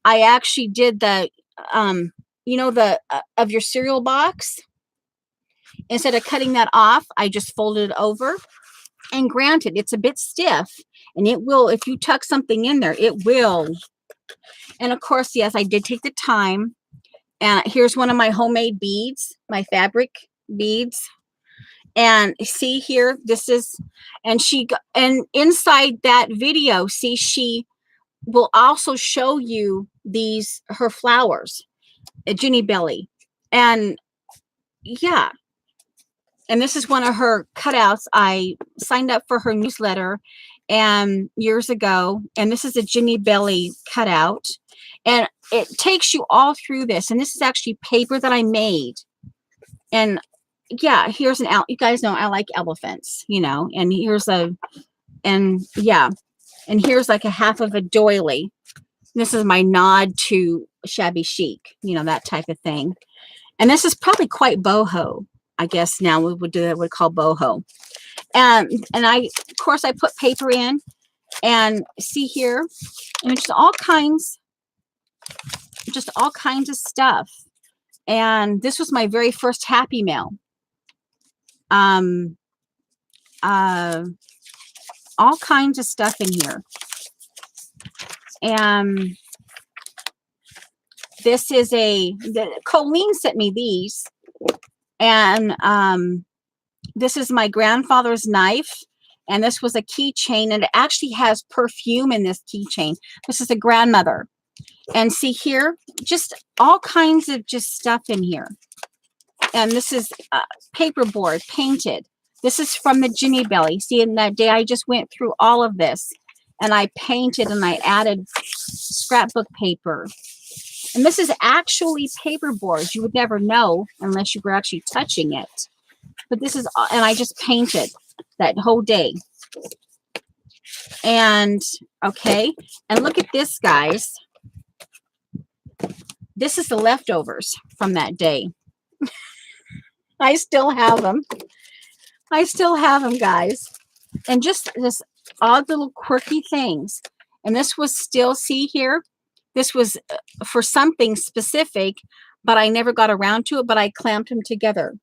I actually did the, of your cereal box. Instead of cutting that off, I just folded it over. And granted, it's a bit stiff, and it will, if you tuck something in there, it will. And of course, yes, I did take the time. And here's one of my homemade beads, my fabric beads. And see here, this is, and inside that video, see, she will also show you her flowers, a Ginny Belly. And yeah. And this is one of her cutouts. I signed up for her newsletter years ago. And this is a Ginny Belly cutout. And it takes you all through this. And this is actually paper that I made. And yeah, here's you guys know I like elephants, and here's and here's like a half of a doily. This is my nod to shabby chic, that type of thing. And this is probably quite boho, I guess now we would call boho. And of course I put paper in, and see here, and just all kinds of stuff. And this was my very first Happy Mail. All kinds of stuff in here. And this is Colleen sent me these. And this is my grandfather's knife. And this was a keychain, and it actually has perfume in this keychain. This is a grandmother. And see here, just all kinds of just stuff in here. And this is paperboard painted. This is from the Ginny Belly. See, in that day, I just went through all of this, and I painted and I added scrapbook paper. And this is actually paperboard. You would never know unless you were actually touching it. But this is, and I just painted that whole day. And, okay, and look at this, guys. This is the leftovers from that day. I still have them. I still have them, guys. And just this odd little quirky things. And this was still, see here, this was for something specific, but I never got around to it, but I clamped them together.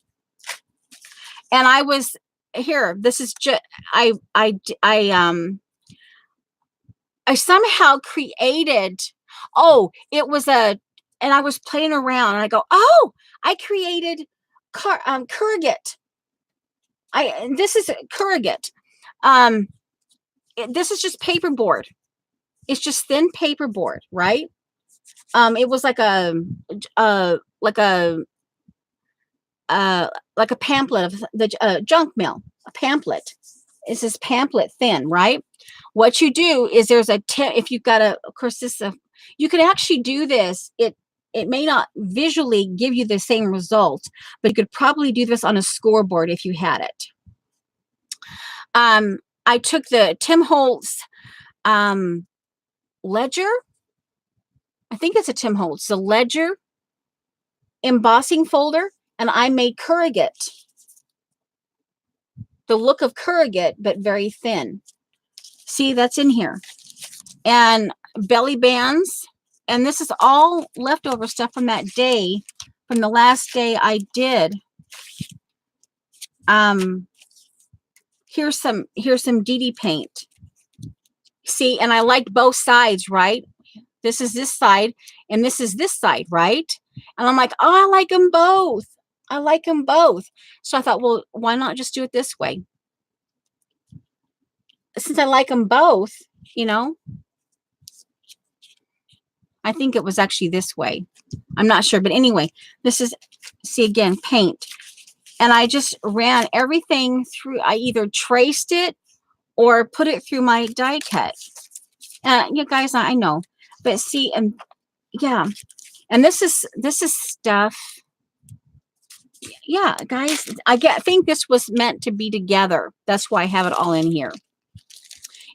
And I was here, this is just, I somehow created, oh, it was and I was playing around and I go, oh, I created corrugate. This is corrugate. This is just paperboard. It's just thin paperboard, right? It was like a pamphlet of the junk mail. A pamphlet. It's this pamphlet thin, right? What you do is there's a tip. If you've got of course, this you can actually do this. It may not visually give you the same result, but you could probably do this on a scoreboard if you had it. I took the Tim Holtz ledger. I think it's a Tim Holtz, the ledger embossing folder, and I made corrugate. The look of corrugate, but very thin. See, that's in here. And belly bands. And this is all leftover stuff from that day, from the last day I did. Here's some DD paint. See, and I liked both sides, right? This is this side, and this is this side, right? And I'm like, oh, I like them both. I like them both. So I thought, well, why not just do it this way? Since I like them both, you know, I think it was actually this way. I'm not sure. But anyway, this is, see again, paint. And I just ran everything through. I either traced it or put it through my die cut. You guys, I know. But see, and yeah. And this is stuff. Yeah, guys, I think this was meant to be together. That's why I have it all in here.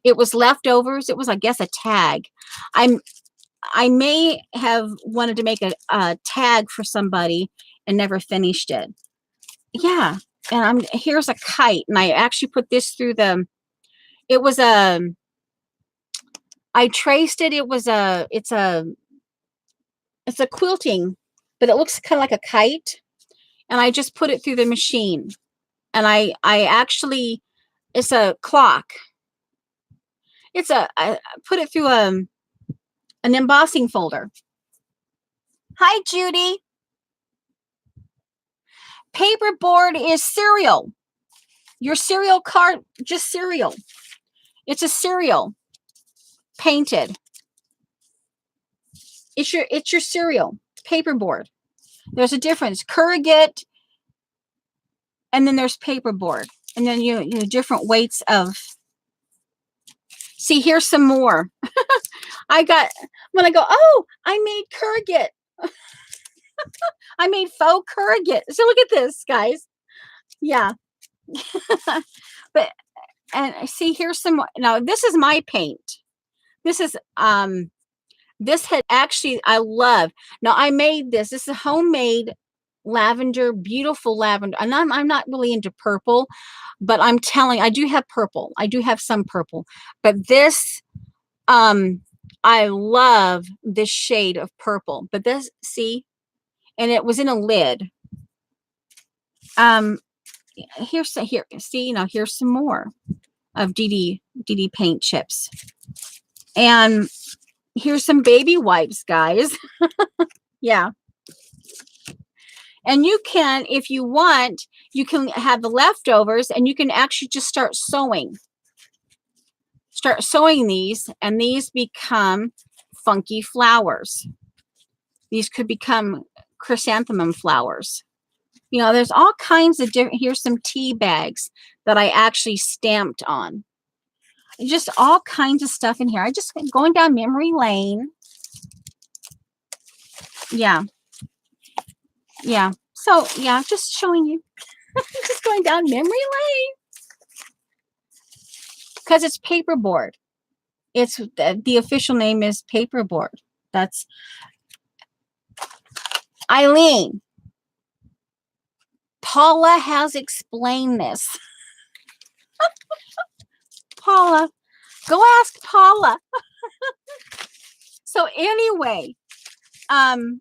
It was leftovers. It was, I guess, a tag. I may have wanted to make a tag for somebody and never finished it. Yeah, and here's a kite, and I actually put this through the. It was a. I traced it. It was a. It's a quilting, but it looks kind of like a kite, and I just put it through the machine, and I actually, it's a clock. I put it through an embossing folder. Hi, Judy. Paperboard is cereal. Your cereal card, just cereal. It's a cereal painted. It's your cereal paperboard. There's a difference. Corrugate, and then there's paperboard, and then you different weights of. See, here's some more. When I go, oh, I made corrugate. I made faux corrugate. So look at this, guys. Yeah. But, and see, here's some more. Now, this is my paint. This is, this had actually, I love. Now, I made this. This is homemade lavender, beautiful lavender. And I'm not really into purple, but I'm telling, I do have purple. I do have some purple. But this, I love this shade of purple. But this, see, and it was in a lid. Here, see, now here's some more of DD paint chips. And here's some baby wipes, guys. Yeah. And you can, if you want, you can have the leftovers and you can actually just start sewing. Start sewing these, and these become funky flowers. These could become chrysanthemum flowers. You know, there's all kinds of different, here's some tea bags that I actually stamped on. just all kinds of stuff in here. I just going down memory lane. Yeah. Yeah. So yeah, just showing you. Just going down memory lane. Because it's paperboard. It's the official name is paperboard. That's Eileen. Paula has explained this. Paula, go ask Paula. So anyway, and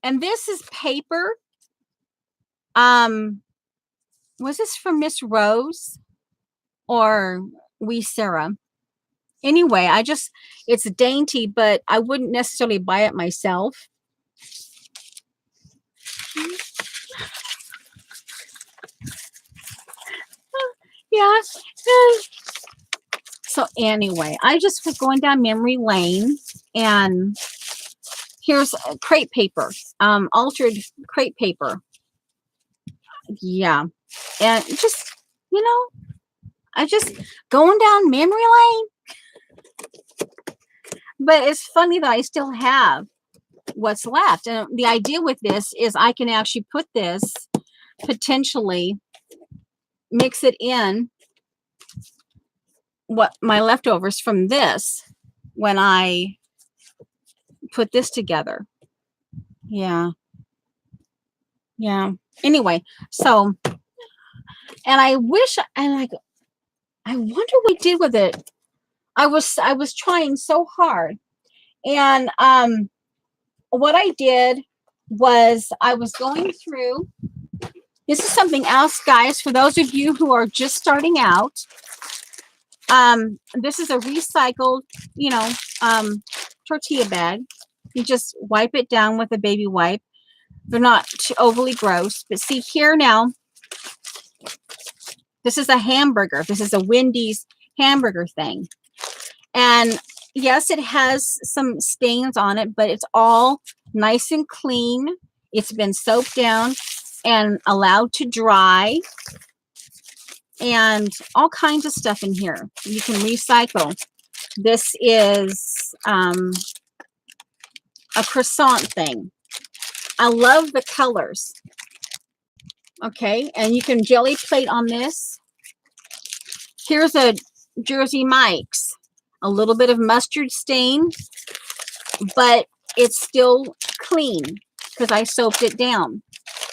this is paper. Was this from Miss Rose or Wee Sarah? Anyway, it's dainty, but I wouldn't necessarily buy it myself. Yeah. So anyway, I just was going down memory lane, and here's crepe paper, altered crepe paper. Yeah. And just, I just going down memory lane. But it's funny that I still have what's left. And the idea with this is I can actually put this, potentially mix it in what my leftovers from this when I put this together. Yeah. Yeah. Anyway, so, and I wish, and I wonder what I did with it. I was trying so hard. And what I did was I was going through, this is something else, guys, for those of you who are just starting out. This is a recycled, tortilla bag. You just wipe it down with a baby wipe. They're not too overly gross, but see here now, this is a hamburger. This is a Wendy's hamburger thing. And yes, it has some stains on it, but it's all nice and clean. It's been soaked down and allowed to dry. And all kinds of stuff in here you can recycle. This is a croissant thing. I love the colors. Okay, and you can jelly plate on this. Here's a Jersey Mike's. A little bit of mustard stain, but it's still clean because I soaked it down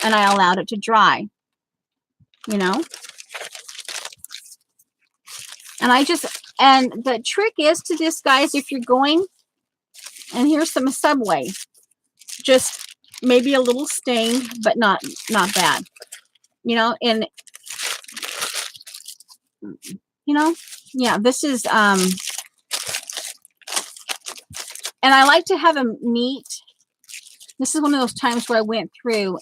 and I allowed it to dry. And and the trick is to this, guys, if you're going, and here's some Subway, just maybe a little stained, but not bad, and yeah, this is and I like to have them neat. This is one of those times where I went through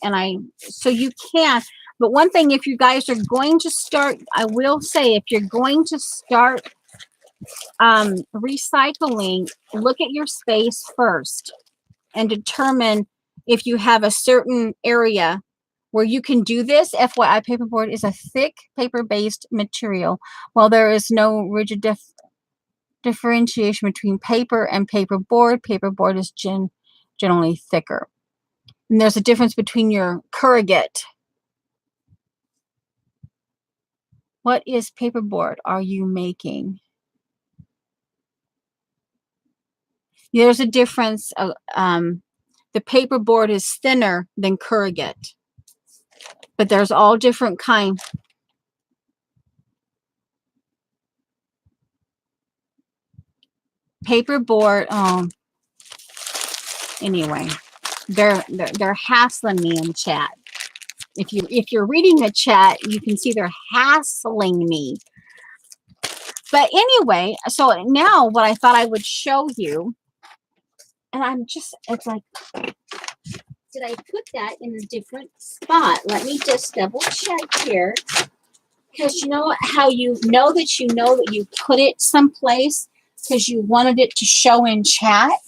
so you can. But one thing, if you guys are going to start, I will say, if you're going to start recycling, look at your space first and determine if you have a certain area where you can do this. FYI, paperboard is a thick paper-based material. While there is no rigid differentiation between paper and paperboard, paperboard is generally thicker. And there's a difference between your corrugate. What is paperboard are you making? There's a difference. The paperboard is thinner than corrugate, but there's all different kinds. Paperboard. Anyway, they're hassling me in chat. If you're reading the chat, you can see they're hassling me. But anyway, so now what I thought I would show you, and it's like, did I put that in a different spot? Let me just double check here. Because you know how you know that you put it someplace because you wanted it to show in chat.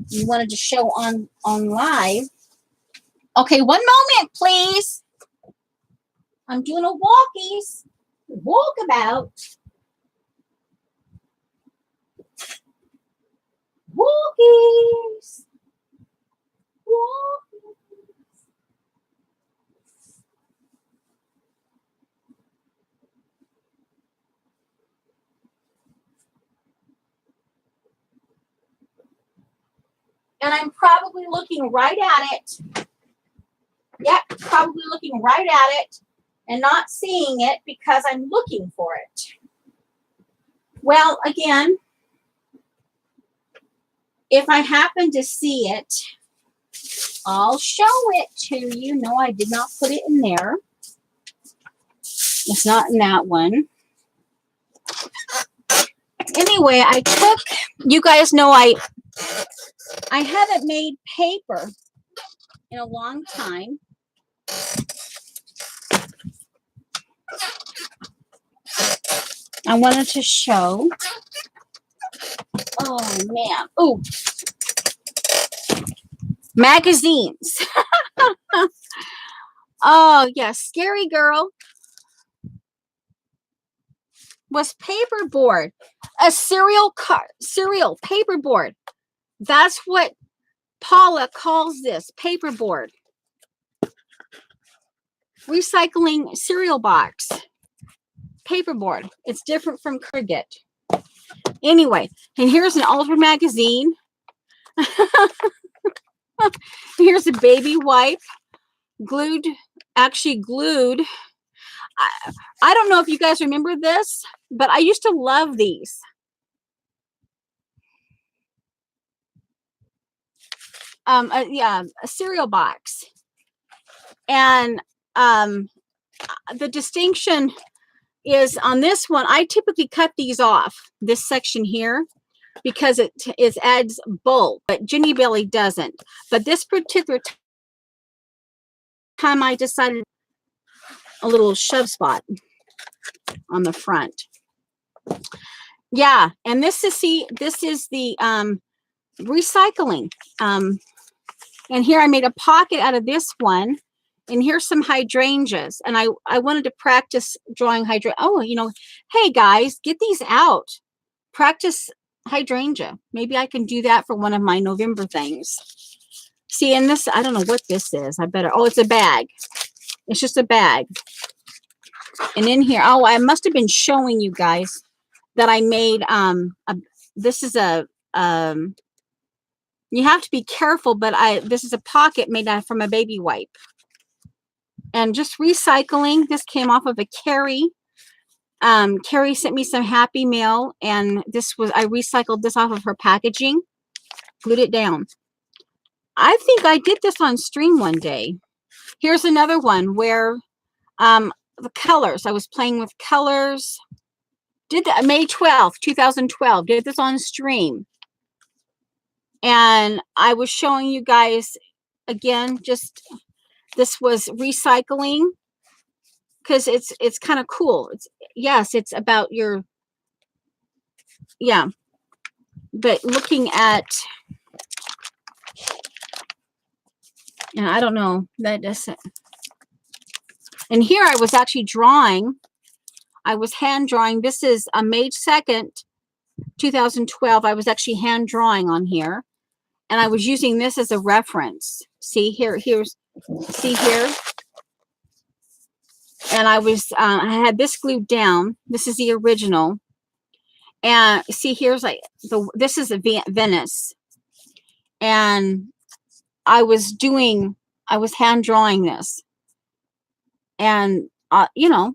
You wanted to show on live. Okay, one moment, please. I'm doing a walkabout. Walkies. Walkies. And I'm probably looking right at it. Yep, probably looking right at it and not seeing it because I'm looking for it. Well, again, if I happen to see it, I'll show it to you. No, I did not put it in there. It's not in that one. Anyway, I took, you guys know I haven't made paper in a long time. I wanted to show. Oh, man. Oh, magazines. Oh, yeah. Scary Girl was paperboard. A cereal paperboard. That's what Paula calls this, paperboard. Recycling cereal box. Paperboard. It's different from cricket. Anyway, and here's an older magazine. Here's a baby wipe. Glued. I don't know if you guys remember this, but I used to love these. Yeah, a cereal box. And the distinction is on this one, I typically cut these off, this section here, because it adds bulk, but Ginny Belly doesn't. But this particular time I decided a little shove spot on the front. Yeah, and this is the recycling. And here I made a pocket out of this one. And here's some hydrangeas. And I wanted to practice drawing hydrangea. Oh, you know, hey guys, get these out. Practice hydrangea. Maybe I can do that for one of my November things. See, in this, I don't know what this is. Oh, it's a bag. It's just a bag. And in here, oh, I must have been showing you guys that I made, this is a, you have to be careful, but this is a pocket made from a baby wipe. And just recycling. This came off of a Carrie. Carrie sent me some Happy Mail, and I recycled this off of her packaging, glued it down. I think I did this on stream one day. Here's another one where the colors. I was playing with colors. Did that May 12th, 2012. Did this on stream. And I was showing you guys again, this was recycling because it's kind of cool. It's about your, yeah. But looking at, and I don't know, that doesn't. And here I was actually drawing. I was hand drawing. This is May 2nd, 2012. I was actually hand drawing on here. And I was using this as a reference. See here, see here. And I had this glued down. This is the original. And see, here's this is a Venice. And I was hand drawing this. And, you know,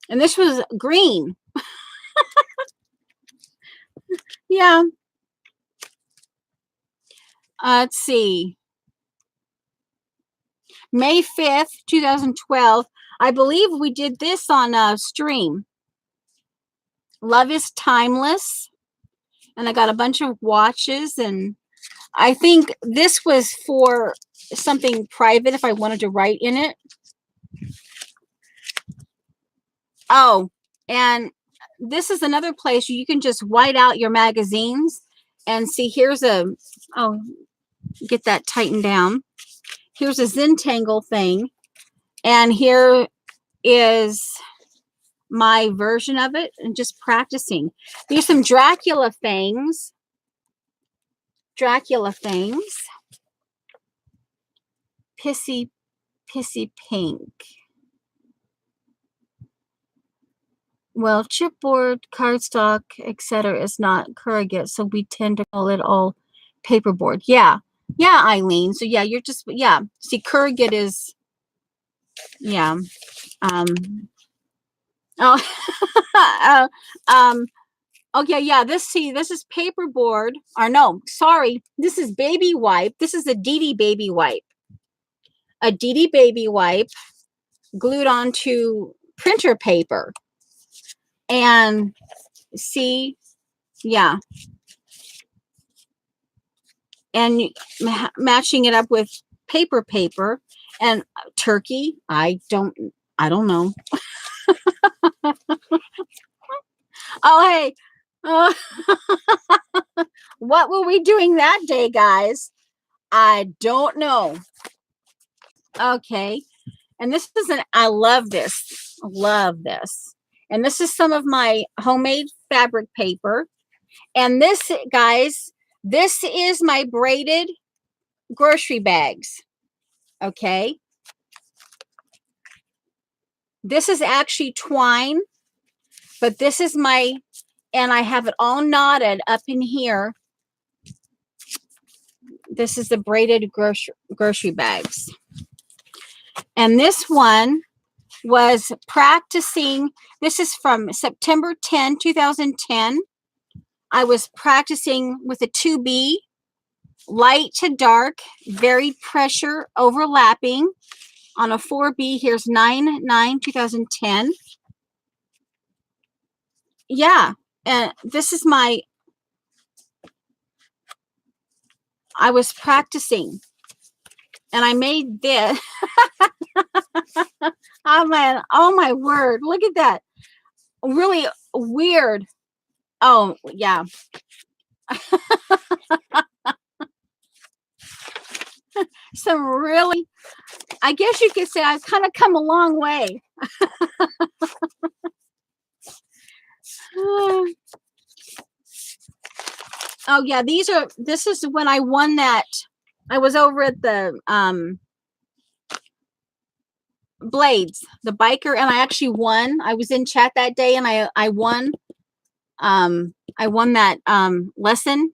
and this was green. Yeah. Let's see. May 5th, 2012. I believe we did this on stream. Love is Timeless. And I got a bunch of watches. And I think this was for something private if I wanted to write in it. Oh, and this is another place you can just white out your magazines. And see, here's get that tightened down. Here's a Zentangle thing. And here is my version of it and just practicing. There's some Dracula fangs. Dracula fangs. Pissy pink. Well, chipboard, cardstock, etc. is not corrugate, so we tend to call it all paperboard. Yeah. Yeah, Eileen. So yeah, you're just, yeah. See, corrugate is, yeah. Oh, okay, yeah, this is paperboard, or no, sorry, this is baby wipe. This is a DD baby wipe. A DD baby wipe glued onto printer paper. And see, yeah. And matching it up with paper and turkey. I don't know. Oh, hey. What were we doing that day, guys? I don't know. Okay. And this is I love this. Love this. And this is some of my homemade fabric paper. And this, guys, this is my braided grocery bags. Okay. This is actually twine, but this is my, and I have it all knotted up in here. This is the braided grocery bags. And this one was practicing. This is from September 10, 2010. I was practicing with a 2B, light to dark, varied pressure, overlapping on a 4B. Here's 9/9/2010. Yeah. And this is my, I was practicing and I made this. Oh man, oh my word, look at that. Really weird. Oh yeah. Some really, I guess you could say I've kind of come a long way. Oh yeah, this is when I won that. I was over at the Blades, the biker, and I actually won. I was in chat that day and I won. I won that lesson.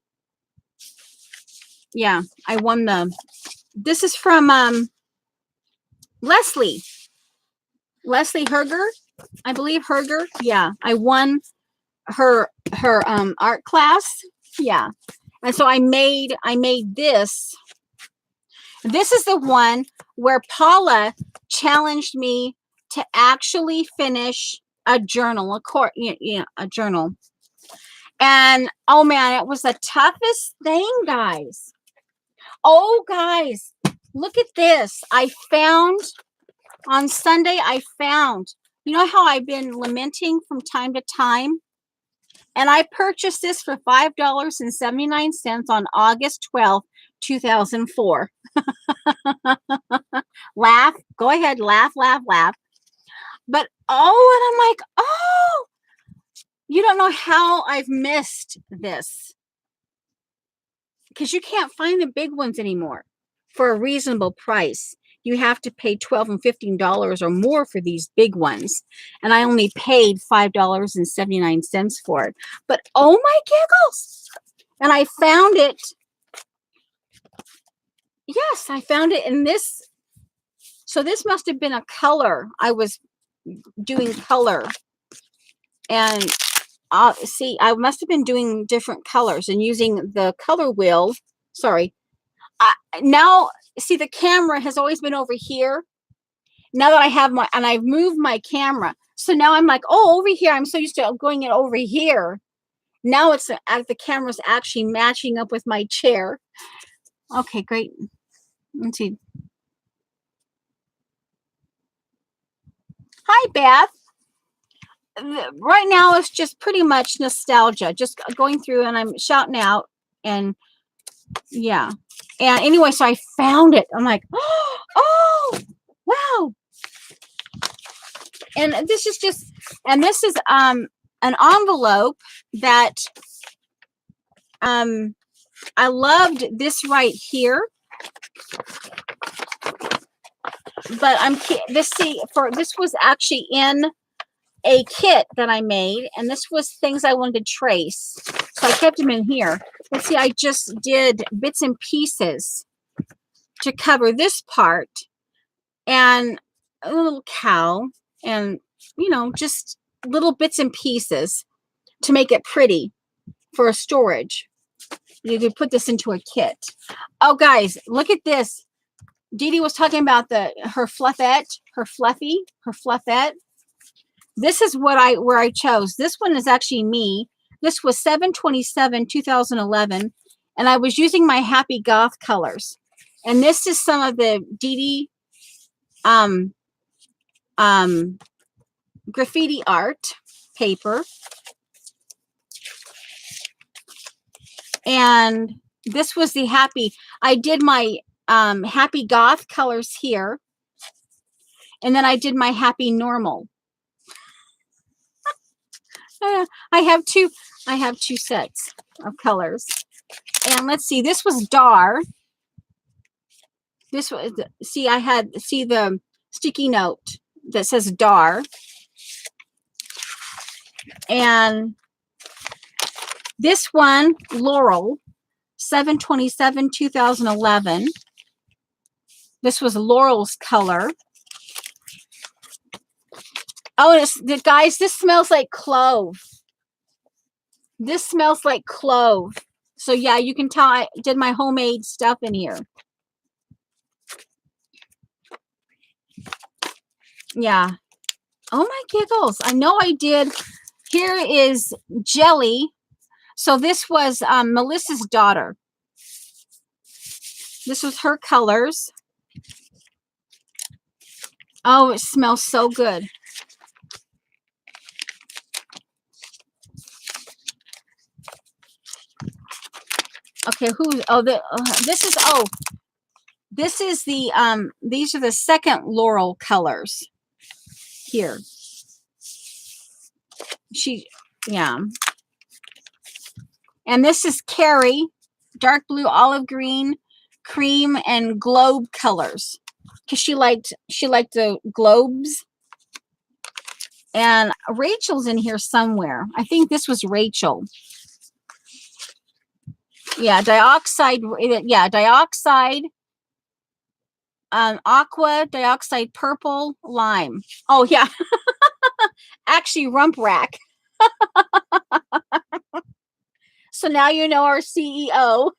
Yeah, I won this is from Leslie Herger, I believe. Herger. Yeah, I won her art class. Yeah. And so I made this. This is the one where Paula challenged me to actually finish a journal, a journal. And oh man, it was the toughest thing, guys. Oh guys, look at this. I found on Sunday, you know how I've been lamenting from time to time? And I purchased this for $5.79 on August 12th, 2004. Laugh. Go ahead. Laugh. But, oh, and I'm like, oh, you don't know how I've missed this. Because you can't find the big ones anymore for a reasonable price. You have to pay $12 and $15 or more for these big ones. And I only paid $5.79 for it. But oh my giggles. And I found it. Yes, I found it in this. So this must have been a color. I was doing color. And see, I must have been doing different colors and using the color wheel. Sorry. Now, see, the camera has always been over here. Now that I have and I've moved my camera. So now I'm like, oh, over here. I'm so used to going it over here. Now it's the camera's actually matching up with my chair. Okay, great. Let's see. Hi, Beth. Right now it's just pretty much nostalgia. Just going through and I'm shouting out and yeah. And anyway, so I found it. I'm like, oh, wow. And this is just, and this is an envelope that I loved this right here. But this was actually in a kit that I made, and this was things I wanted to trace, so I kept them in here. Let's see, I just did bits and pieces to cover this part, and a little cow, and just little bits and pieces to make it pretty for a storage. You could put this into a kit. Oh guys, look at this. Dee Dee was talking about her fluffette. This is where I chose. This one is actually me. This was 7/27/2011, and I was using my Happy Goth colors. And this is some of the Dee Dee graffiti art paper. And this was the happy. I did my Happy Goth colors here, and then I did my Happy Normal. I have two sets of colors. And let's see, this was Dar. This was, see, the sticky note that says Dar. And this one, Laurel, 7/27/2011. This was Laurel's color. Oh, guys, this smells like clove. This smells like clove. So yeah, you can tell I did my homemade stuff in here. Yeah. Oh my giggles. I know I did. Here is Jelly. So this was Melissa's daughter. This was her colors. Oh, it smells so good. Okay, this is the these are the second Laurel colors here. Yeah. And this is Carrie, dark blue, olive green, cream, and globe colors, because she liked the globes. And Rachel's in here somewhere. I think this was Rachel. Yeah, dioxide. Yeah, dioxide. Aqua, dioxide, purple, lime. Oh yeah, actually rump rack. So now you know our CEO.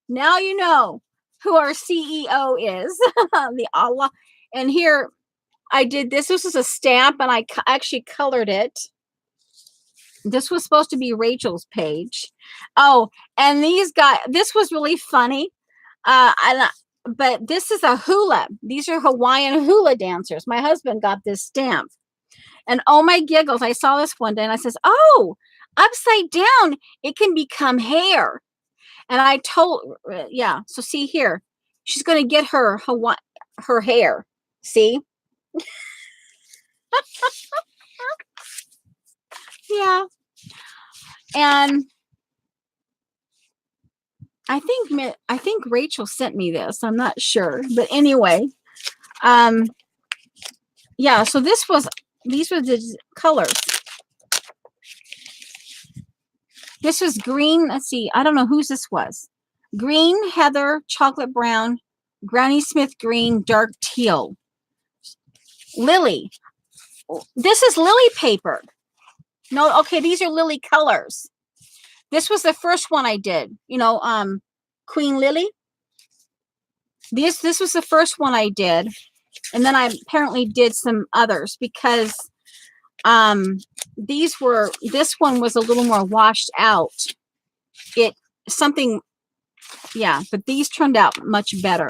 Now you know who our CEO is. The Allah. And here I did this. This was a stamp, and I actually colored it. This was supposed to be Rachel's page. Oh, and these guys, this was really funny. But this is a hula. These are Hawaiian hula dancers. My husband got this stamp. And oh my giggles, I saw this one day and I says, oh, upside down, it can become hair. And I told, yeah, so see here, she's going to get her hair. See? Yeah. And I think Rachel sent me this. I'm not sure. But anyway, yeah, so these were the colors. This was green. Let's see. I don't know whose this was. Green, heather, chocolate brown, Granny Smith green, dark teal. Lily. This is Lily paper. No, okay, these are Lily colors. This was the first one I did. Queen Lily. This was the first one I did. And then I apparently did some others because this one was a little more washed out. Yeah, but these turned out much better.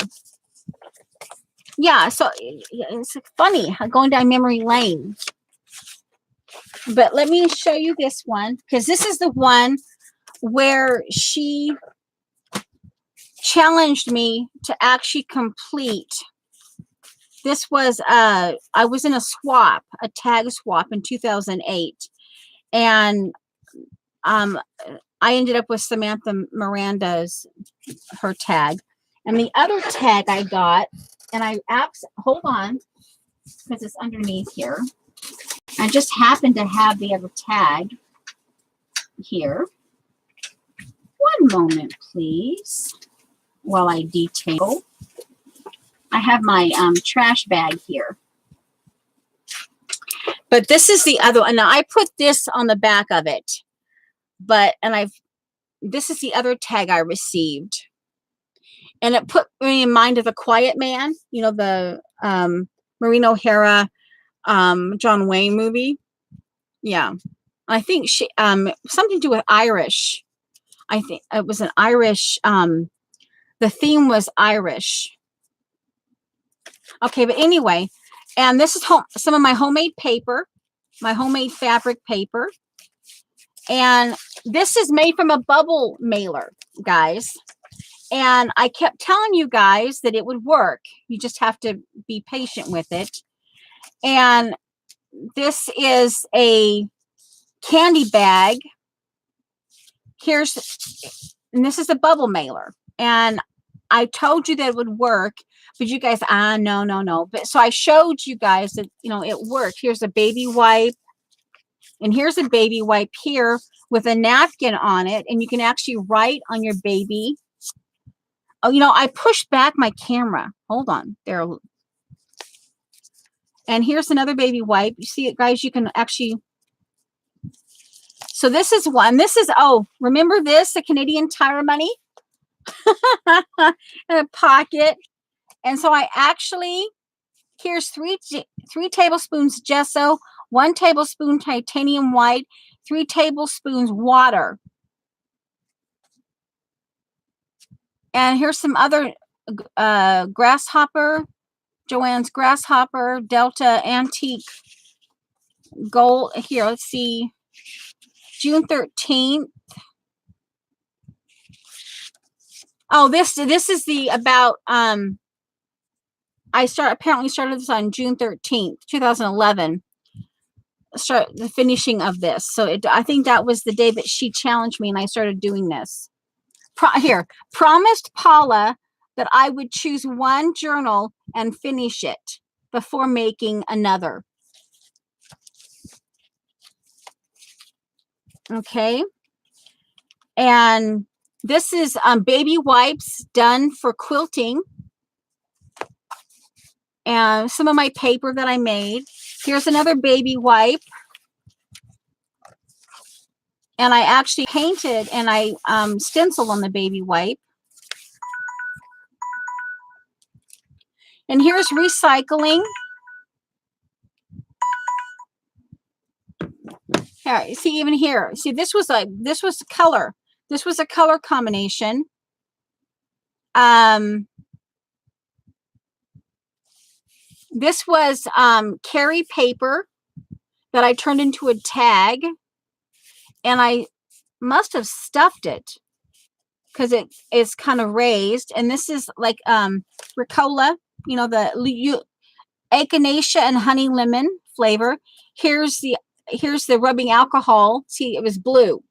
Yeah, so it's funny going down memory lane. But let me show you this one, because this is the one where she challenged me to actually complete This was I was in a tag swap in 2008, and um I ended up with Samantha Miranda's her tag. And the other tag I got, and hold on, because it's underneath here. I just happened to have the other tag here. One moment, please, while I detail. I have my trash bag here. But this is the other one. Now I put this on the back of it. This is the other tag I received. And it put me in mind of The Quiet Man, you know, the Maureen O'Hara, John Wayne movie. Yeah. I think she something to do with Irish. I think it was an Irish the theme was Irish. Okay, but anyway, and this is some of my homemade paper, my homemade fabric paper. And this is made from a bubble mailer, guys. And I kept telling you guys that it would work. You just have to be patient with it. And this is a candy bag. And this is a bubble mailer. And I told you that it would work, but you guys, no. But so I showed you guys that, you know, it worked. Here's a baby wipe. And here's a baby wipe here with a napkin on it. And you can actually write on your baby. Oh, you know, I pushed back my camera. Hold on there. And here's another baby wipe. You see it, guys? You can actually. So this is one. This is, oh, remember this? The Canadian Tire money? In a pocket. And so I actually, here's three tablespoons gesso, 1 tablespoon titanium white, 3 tablespoons water. And here's some other grasshopper, Joann's grasshopper, Delta Antique Gold. Here, let's see, June 13th. Oh, this is the about I apparently started this on June 13th, 2011. Start the finishing of this. So I think that was the day that she challenged me and I started doing this. Promised Paula that I would choose one journal and finish it before making another. Okay. And this is baby wipes done for quilting. And some of my paper that I made. Here's another baby wipe. And I actually painted and I stenciled on the baby wipe. And here's recycling. Here, you see, even here. See, this was color. This was a color combination. This was carry paper that I turned into a tag. And I must have stuffed it because it is kind of raised. And this is like Ricola, you know, the echinacea and honey lemon flavor. Here's the rubbing alcohol. See, it was blue.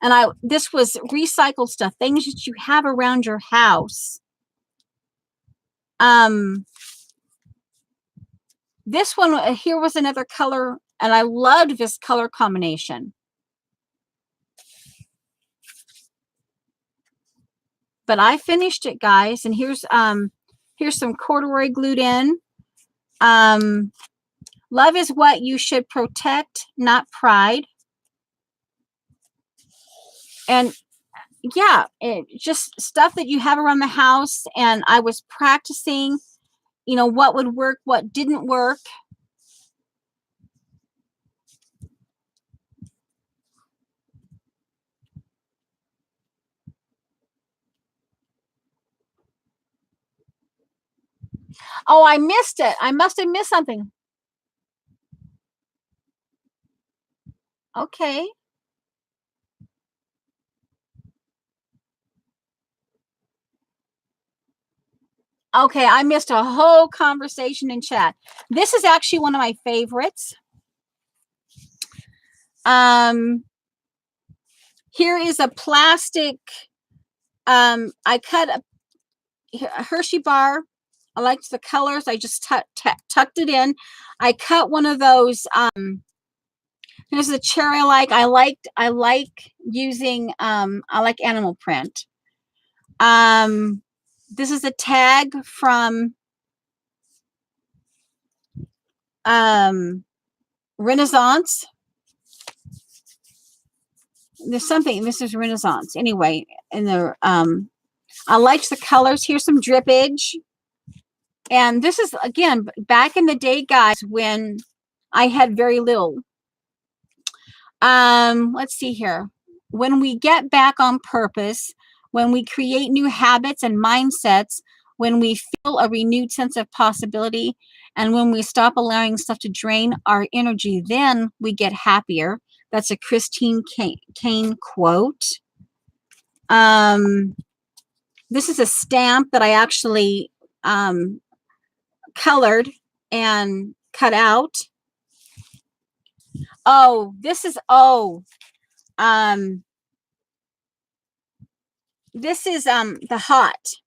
And this was recycled stuff, things that you have around your house. This one here was another color, and I loved this color combination. But I finished it, guys, and here's some corduroy glued in. Love is what you should protect, not pride. And yeah, just stuff that you have around the house. And I was practicing, you know, what would work, what didn't work. Oh, I missed it. I must have missed something. Okay. Okay, I missed a whole conversation in chat. This is actually one of my favorites. Here is a plastic. I cut a Hershey bar. I liked the colors. I just tucked it in. I cut one of those. Here's the cherry I like using. I like animal print. This is a tag from Renaissance. There's something. This is Renaissance. Anyway, and the I liked the colors. Here's some drippage. And this is, again, back in the day, guys, when I had very little. Let's see here. When we get back on purpose, when we create new habits and mindsets, when we feel a renewed sense of possibility, and when we stop allowing stuff to drain our energy, then we get happier. That's a Christine Kane quote. This is a stamp that I actually colored and cut out. Oh, this is this is the hot,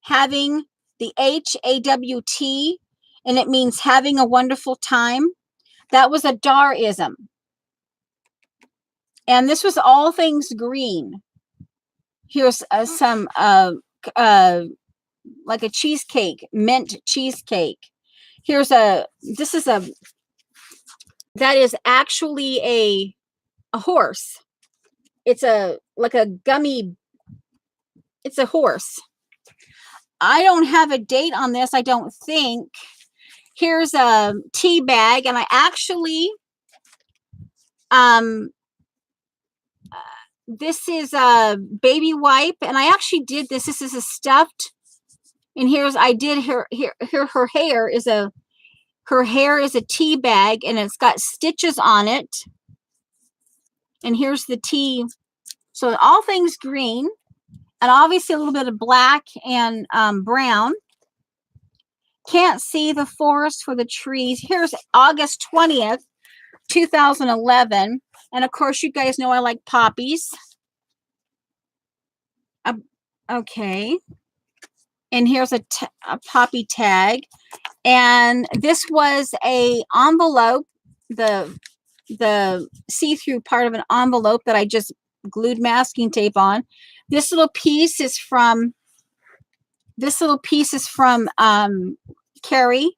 having the HAWT, and it means having a wonderful time. That was a Darism. And this was all things green. Here's some like a cheesecake, mint cheesecake. Here's that is actually a horse. It's like a gummy. It's a horse. I don't have a date on this, I don't think. Here's a tea bag, and I actually this is a baby wipe, and I actually did this. This is a stuffed, and I did her hair is a tea bag, and it's got stitches on it. And here's the tea. So all things green, and obviously a little bit of black and brown. Can't see the forest for the trees. Here's August 20th, 2011. And of course, you guys know I like poppies. Okay. And here's a poppy tag. And this was a envelope, the see-through part of an envelope that I just glued masking tape on. This little piece is from Carrie.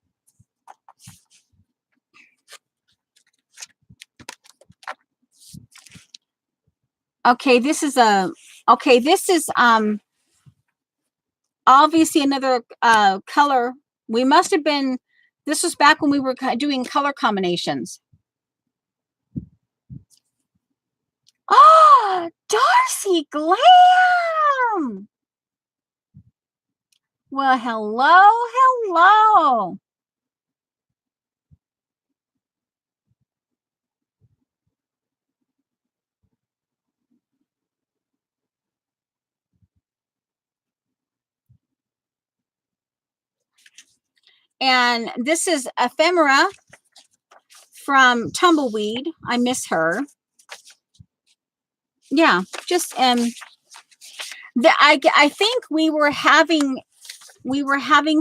Okay, this is obviously another color. We must have been, this was back when we were doing color combinations. Oh, Darcy Glam. Well, hello. And this is Ephemera from Tumbleweed. I miss her. Yeah, just I think we were having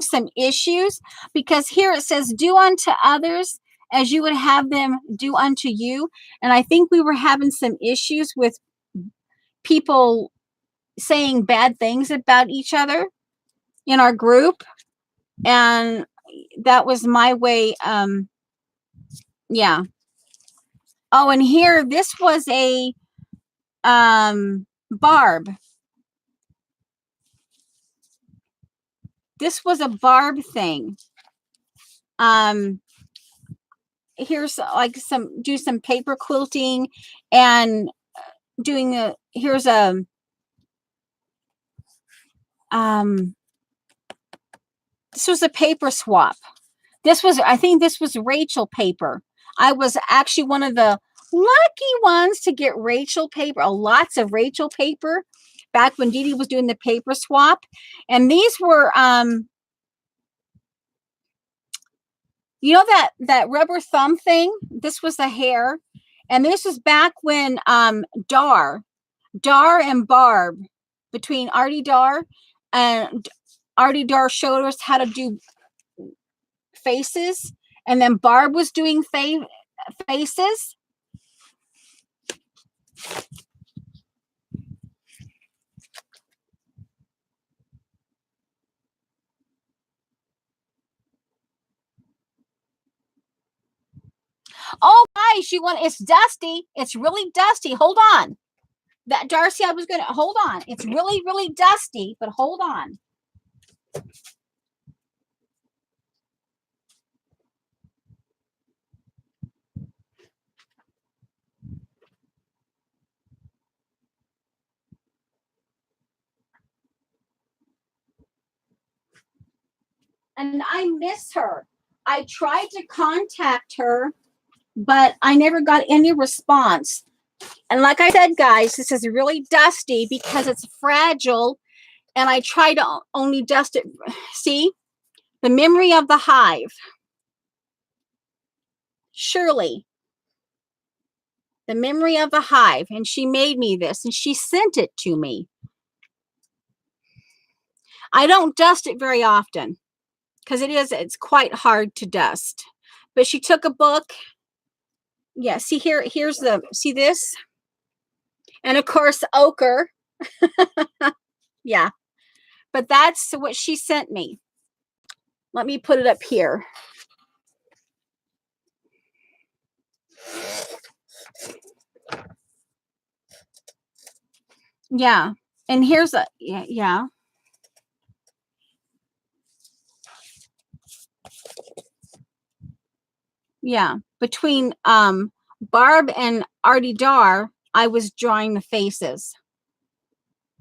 some issues, because here it says, do unto others as you would have them do unto you. And I think we were having some issues with people saying bad things about each other in our group. And that was my way. Yeah. Oh, and here, this was a barb. This was a barb thing. Here's like do some paper quilting and doing here's a this was a paper swap. I think this was Rachel paper. I was actually one of the lucky ones to get Rachel paper, lots of Rachel paper, back when Dee Dee was doing the paper swap. And these were You know that rubber thumb thing? This was the hair. And this was back when Dar and Barb, between Artie Dar and Artie Dar, showed us how to do faces, and then Barb was doing faces. Oh, guys, it's dusty. It's really dusty. Hold on. That Darcy, I was gonna hold on. It's really, really dusty, but hold on. And I miss her. I tried to contact her, but I never got any response. And like I said, guys, this is really dusty because it's fragile. And I try to only dust it. See? The memory of the hive. Shirley. The memory of the hive. And she made me this, and she sent it to me. I don't dust it very often because it's quite hard to dust. But she took a book. Yeah, see here's see this? And of course, ochre. Yeah. But that's what she sent me. Let me put it up here. Yeah. And here's a, yeah. Yeah. Between Barb and Artie Dar, I was drawing the faces.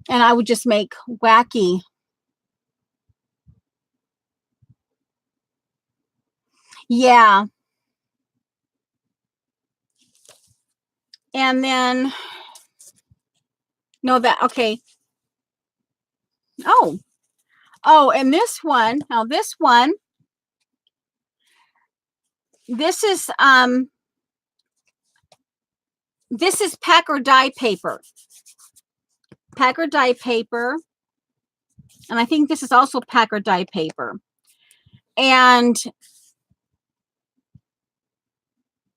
And I would just make wacky. Yeah. And then, no, okay. Oh, and this one, now this one, this is Packer dye paper. Packer dye paper. And I think this is also Packer dye paper. And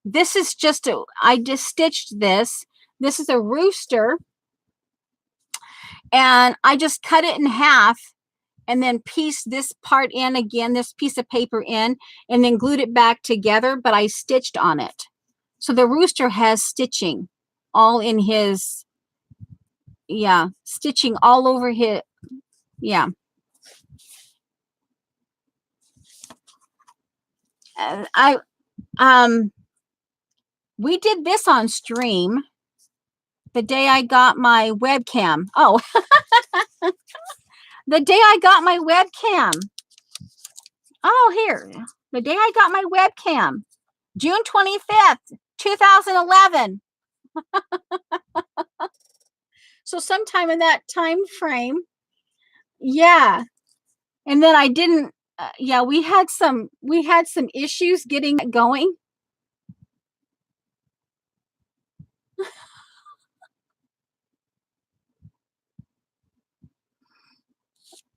this is I just stitched this. This is a rooster. And I just cut it in half and then pieced this part in again, this piece of paper in, and then glued it back together, but I stitched on it. So the rooster has stitching all in his, yeah, stitching all over his, yeah. We did this on stream the day I got my webcam. Oh, the day I got my webcam. Oh, here. The day I got my webcam. June 25th, 2011. So sometime in that time frame. Yeah. And then I didn't, yeah, we had some issues getting it going.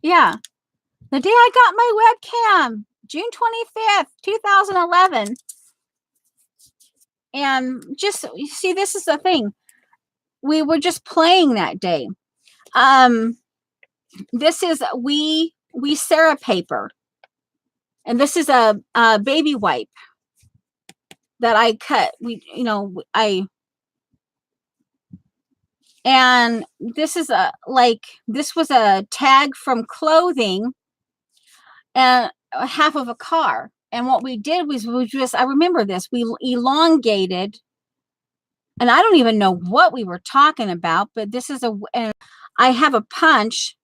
Yeah. The day I got my webcam, June 25th, 2011. And just, you see, this is the thing. We were just playing that day. This is we Sarah paper. And this is a baby wipe that I cut. And this is this was a tag from clothing and half of a car. And what we did was I remember this, we elongated, and I don't even know what we were talking about, but this is and I have a punch.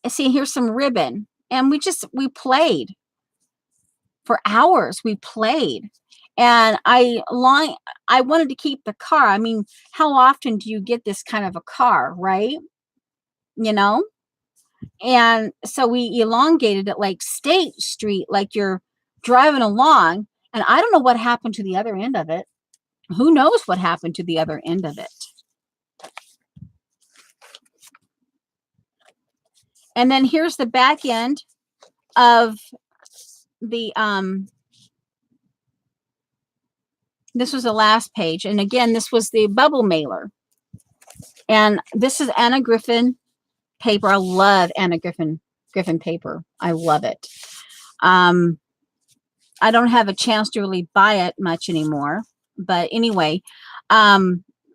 See, here's some ribbon. And we played for hours. We played. And I wanted to keep the car. I mean, how often do you get this kind of a car, right? You know? And so we elongated it like State Street, like you're driving along, and I don't know what happened to the other end of it. Who knows what happened to the other end of it? And then here's the back end of the this was the last page, and again, this was the bubble mailer, and this is Anna Griffin paper. I love Anna Griffin paper. I love it. I don't have a chance to really buy it much anymore, but anyway,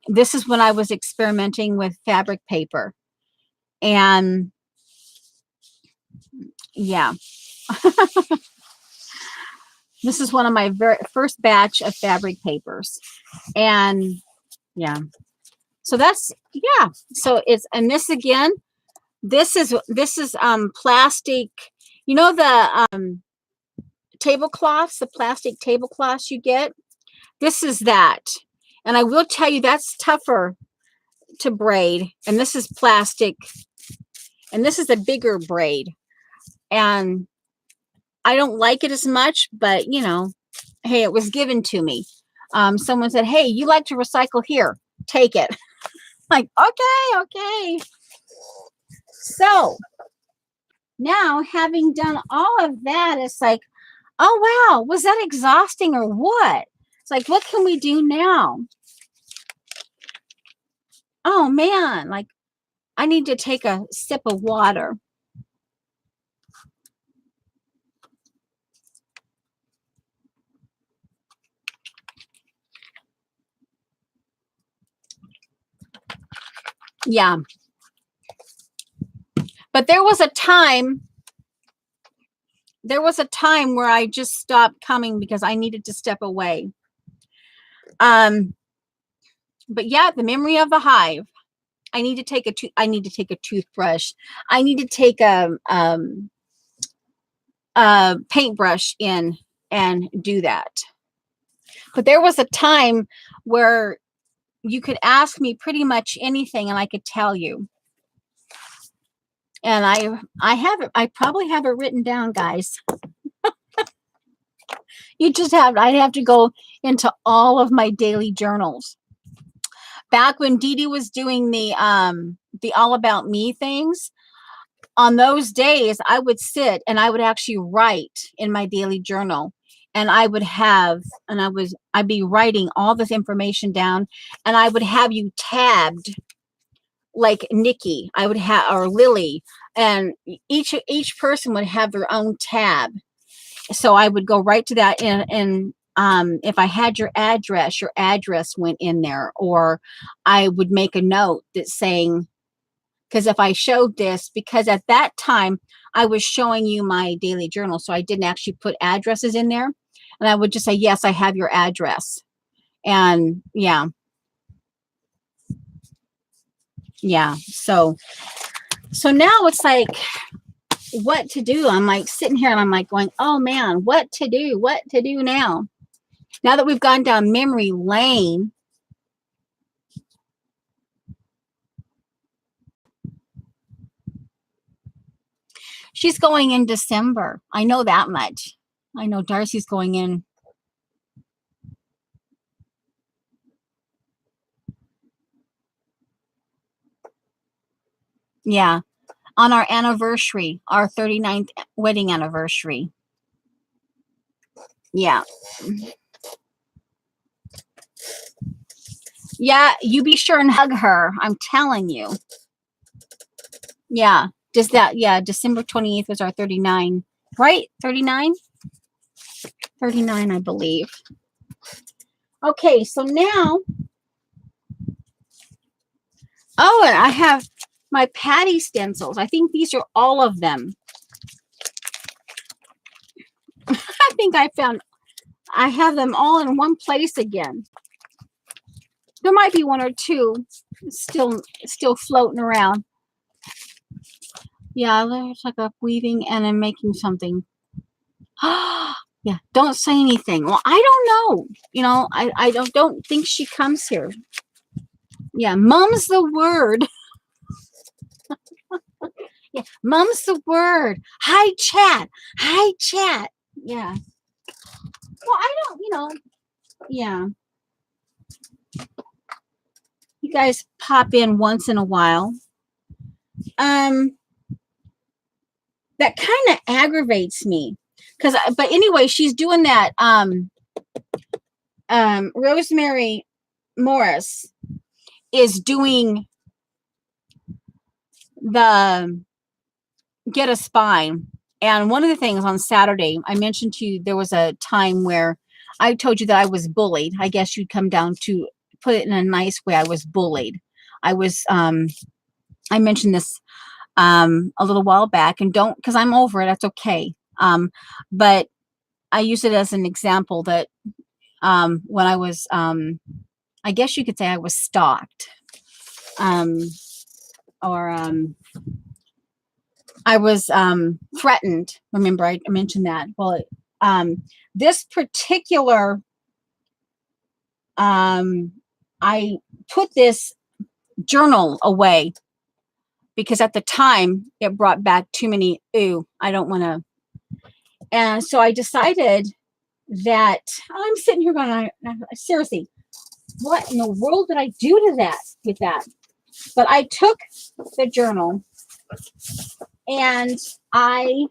this is when I was experimenting with fabric paper, and yeah. This is one of my very first batch of fabric papers, and yeah, so that's, yeah, so it's, and this again, this is plastic, you know, the tablecloths, the plastic tablecloths you get, this is that. And I will tell you, that's tougher to braid, and this is plastic, and this is a bigger braid, and I don't like it as much, but you know, hey, it was given to me. Someone said, hey, you like to recycle, here, take it. Like, okay. So now, having done all of that, it's like, oh wow, was that exhausting or what? It's like, what can we do now? Oh man, like, I need to take a sip of water. Yeah. But there was a time where I just stopped coming because I needed to step away. But yeah, the memory of the hive. I need to take a toothbrush. I need to take a paintbrush in and do that. But there was a time where you could ask me pretty much anything and I could tell you. And I probably have it written down, guys. I'd have to go into all of my daily journals. Back when Dee Dee was doing the All About Me things, on those days, I would sit and I would actually write in my daily journal, and I'd be writing all this information down, and I would have you tabbed, like Nikki, I would have, or Lily, and each person would have their own tab. So I would go right to that, and if I had your address went in there, or I would make a note that's saying, because if I showed this, because at that time I was showing you my daily journal, so I didn't actually put addresses in there, and I would just say, yes, I have your address. And yeah, so now it's like, what to do? I'm like sitting here and I'm like going, oh man, what to do now that we've gone down memory lane. She's going in December. I know that much. I know Darcy's going in. Yeah. On our anniversary, our 39th wedding anniversary. Yeah. Yeah, you be sure and hug her. I'm telling you. Yeah. December 28th was our 39, right? 39? 39, I believe. Okay, so now, oh, and I have my Patty stencils. I think these are all of them. I think I have them all in one place again. There might be one or two still floating around. Yeah, there's like a weaving and I'm making something. Yeah, don't say anything. Well, I don't know. You know, I don't think she comes here. Yeah, mum's the word. Yeah, mum's the word. Hi, chat. Yeah. Well, I don't, yeah. You guys pop in once in a while. That kind of aggravates me but anyway, she's doing that. Rosemary Morris is doing the Get a Spine. And one of the things on Saturday, I mentioned to you, there was a time where I told you that I was bullied. I guess you'd come down to put it in a nice way. I was bullied. I mentioned this a little while back, and don't, because I'm over it. That's okay. But I use it as an example that when I was, I guess you could say I was stalked, or I was threatened. Remember, I mentioned that. Well, this particular, I put this journal away because at the time it brought back too many, I don't want to. And so I decided that I'm sitting here going, seriously, what in the world did I do to that with that? But I took the journal and I'm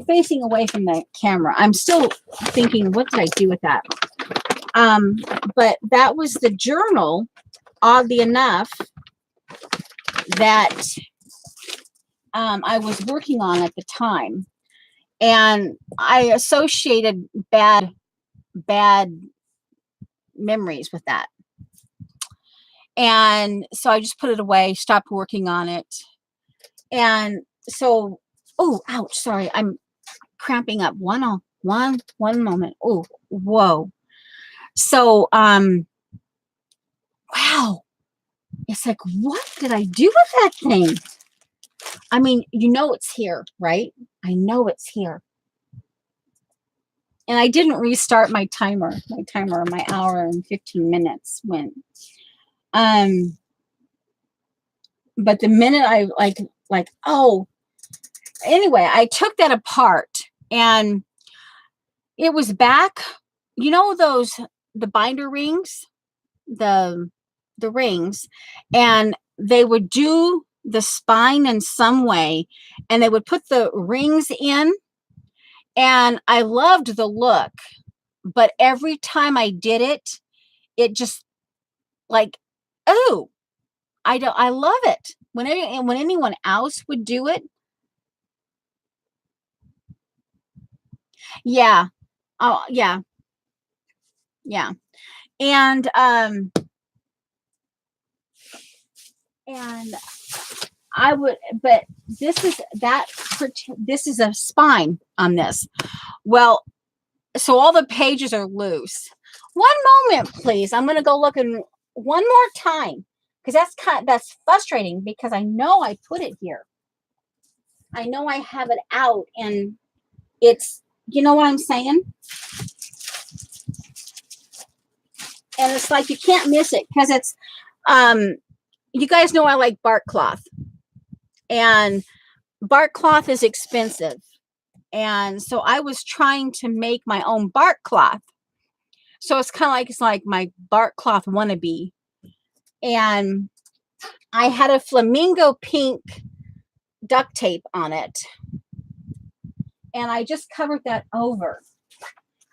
facing away from the camera. I'm still thinking, what did I do with that? But that was the journal, oddly enough, that I was working on at the time. And I associated bad memories with that. And so I just put it away, stopped working on it. And so, oh, ouch, sorry, I'm cramping up. One moment. Oh, whoa. So, wow. It's like, what did I do with that thing? I mean, it's here, right? I know it's here. And I didn't restart my timer. My hour and 15 minutes went. But the minute I oh, anyway, I took that apart and it was back. The binder rings, the rings, and they would do the spine in some way, and they would put the rings in, and I loved the look, but every time I did it, it just like, oh, I love it. When anyone else would do it. Yeah. Oh, yeah. Yeah. And I would, but this is a spine on this. Well, so all the pages are loose. One moment, please. I'm going to go look in one more time, because that's frustrating, because I know I put it here. I know I have it out, and it's, you know what I'm saying? And it's like, you can't miss it, because it's, you guys know I like bark cloth, and bark cloth is expensive. And so I was trying to make my own bark cloth. So it's kind of like, it's like my bark cloth wannabe. And I had a flamingo pink duct tape on it. And I just covered that over.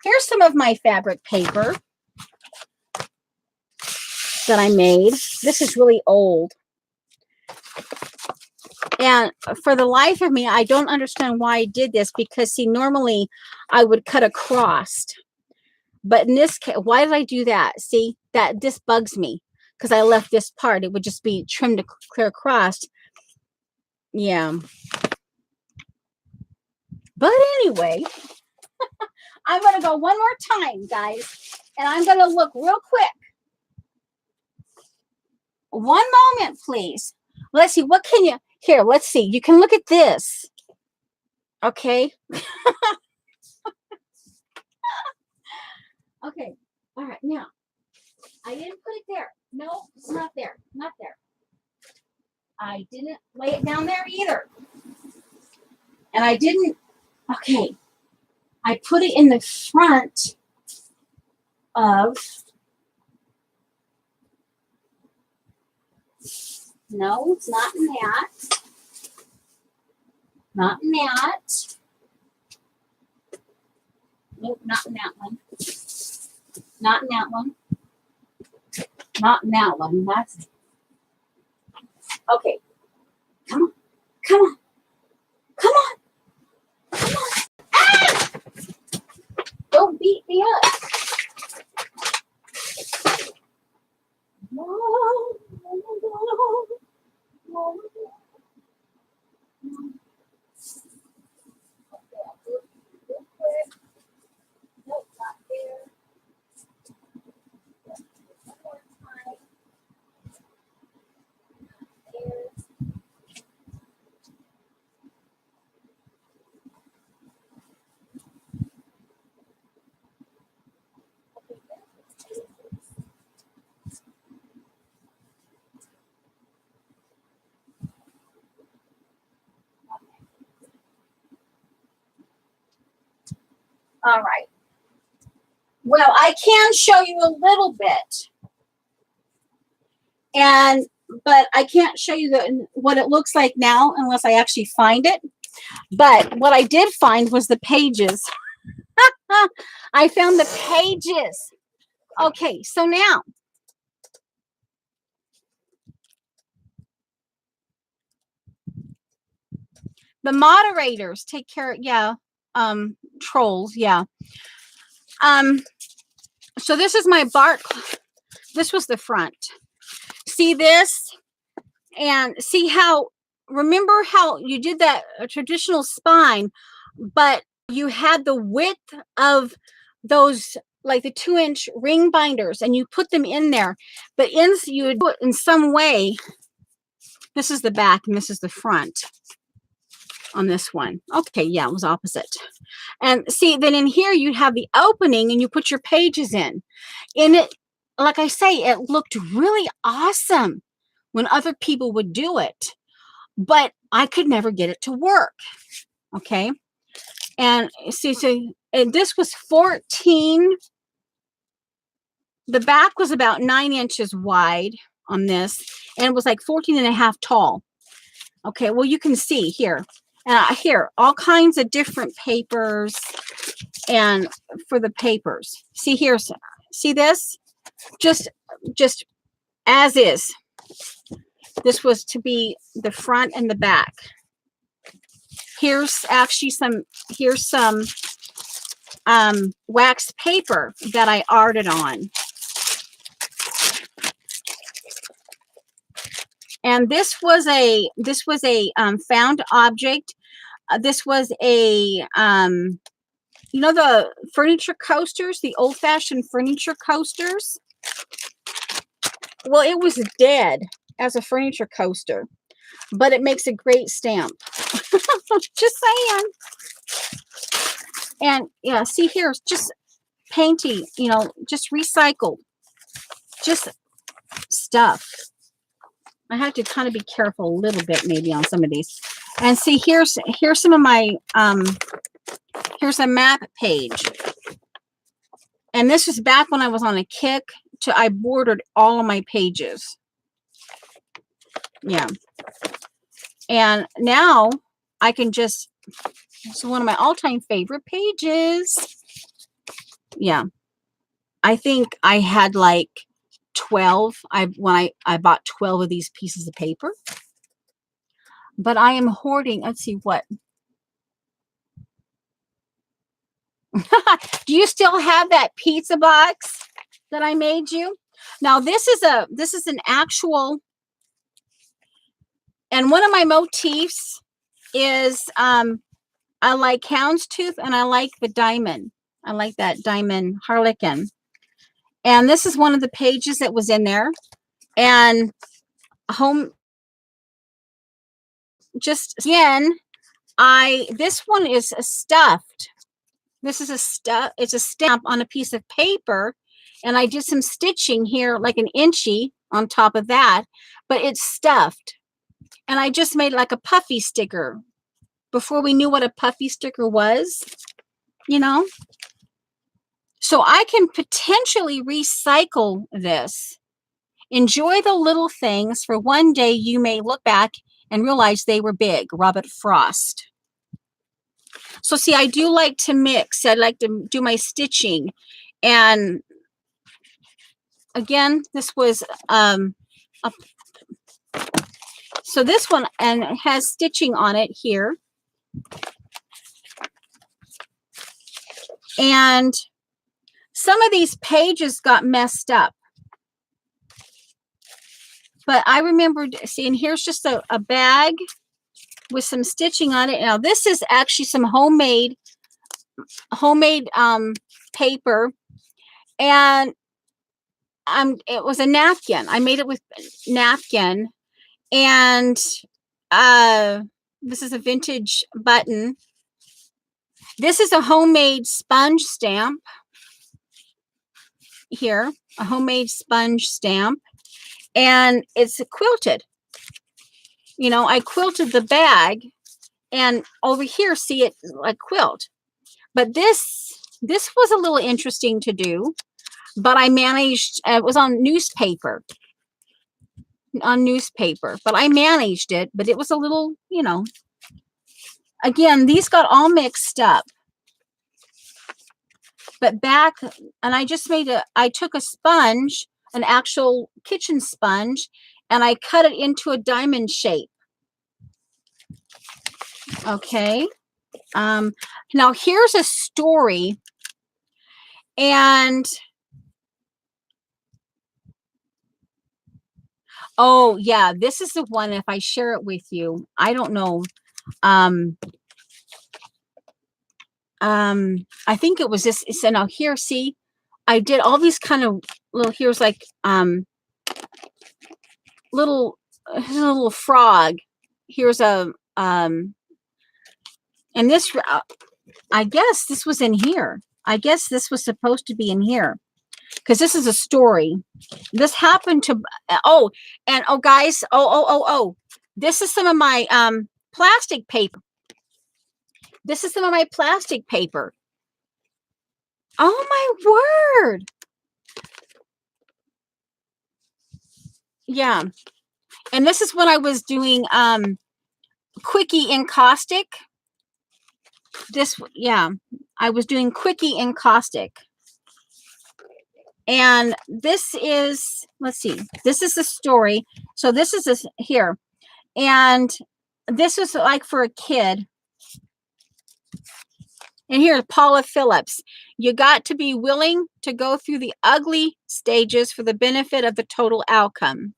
Here's some of my fabric paper that I made. This is really old. And for the life of me, I don't understand why I did this, because see, normally I would cut across. But in this case, why did I do that? See, this bugs me, because I left this part. It would just be trimmed to clear across. Yeah. But anyway, I'm going to go one more time, guys. And I'm going to look real quick. One moment, please. Let's see. What can you... Here, let's see. You can look at this. Okay. Okay. All right. Now, I didn't put it there. No, it's not there. Not there. I didn't lay it down there either. And I didn't... Okay. I put it in the front of, no, it's not in that. Not in that. Nope, not in that one. Not in that one. Not in that one. That's okay. Come on. Come on. Come on. Come on. Ah! Don't beat me up. No, no, no, no, no. Okay, I'll do it real quick. Nope, not there. One more time. There. All right. Well, I can show you a little bit, but I can't show you what it looks like now unless I actually find it. But what I did find was the pages. I found the pages. Okay, so now the moderators take care. Yeah, trolls. Yeah. So this is my bark. This was the front. See this, and see how. Remember how you did that traditional spine, but you had the width of those, like the 2-inch ring binders, and you put them in there, but you would do it in some way. This is the back and this is the front on this one. Okay, yeah, it was opposite. And see, then in here you have the opening and you put your pages in it. Like I say, it looked really awesome when other people would do it, but I could never get it to work. Okay. And see, so and this was 14. The back was about 9 inches wide on this, and it was like 14 and a half tall. Okay, well, you can see here. Here, all kinds of different papers, and for the papers. See here, see this? Just as is. This was to be the front and the back. Here's actually some wax paper that I arted on. And this was a found object. This was a you know, the furniture coasters, the old-fashioned furniture coasters. Well, it was dead as a furniture coaster, but it makes a great stamp. Just saying. And yeah, see here, it's just painty, you know, just recycled, just stuff. I have to kind of be careful a little bit maybe on some of these. And see, here's some of my here's a map page. And this was back when I was on a kick I bordered all of my pages. Yeah. And now I can just, it's one of my all-time favorite pages. Yeah. I think I had like 12. When I bought 12 of these pieces of paper. But I am hoarding, let's see what. Do you still have that pizza box that I made you? Now this is an actual, and one of my motifs is I like houndstooth, and I like the diamond. I like that diamond harlequin. And this is one of the pages that was in there. And just again, this one is a stuffed. This is it's a stamp on a piece of paper, and I did some stitching here, like an inchy on top of that, but it's stuffed. And I just made like a puffy sticker before we knew what a puffy sticker was. you know? So I can potentially recycle this. Enjoy the little things, for one day you may look back and realize they were big. Robert Frost. So see, I do like to mix. I like to do my stitching. And again, this was so this one, and it has stitching on it here. And some of these pages got messed up. But I remembered seeing, here's just a bag with some stitching on it. Now this is actually some homemade paper, and it was a napkin. I made it with napkin, and this is a vintage button. This is a homemade sponge stamp here, a homemade sponge stamp, and it's quilted. You know, I quilted the bag, and over here, see it like quilt. But this was a little interesting to do, but I managed. It was on newspaper, but I managed it. But it was a little, you know. Again, these got all mixed up. But back, and I took a sponge, an actual kitchen sponge, and I cut it into a diamond shape. Okay. Now here's a story, and oh yeah, this is the one. If I share it with you, I don't know. I think it was this. So now here, see, I did all these kind of little. Here's like little frog. Here's a and this. I guess this was in here. I guess this was supposed to be in here, because this is a story. This happened to, oh, and oh guys, oh, this is some of my plastic paper. This is some of my plastic paper. Oh my word. Yeah. And this is when I was doing quickie encaustic. This, yeah, I was doing quickie encaustic. And this is, let's see, this is the story. So this is this here. And this was like for a kid. And here's Paula Phillips. You got to be willing to go through the ugly stages for the benefit of the total outcome.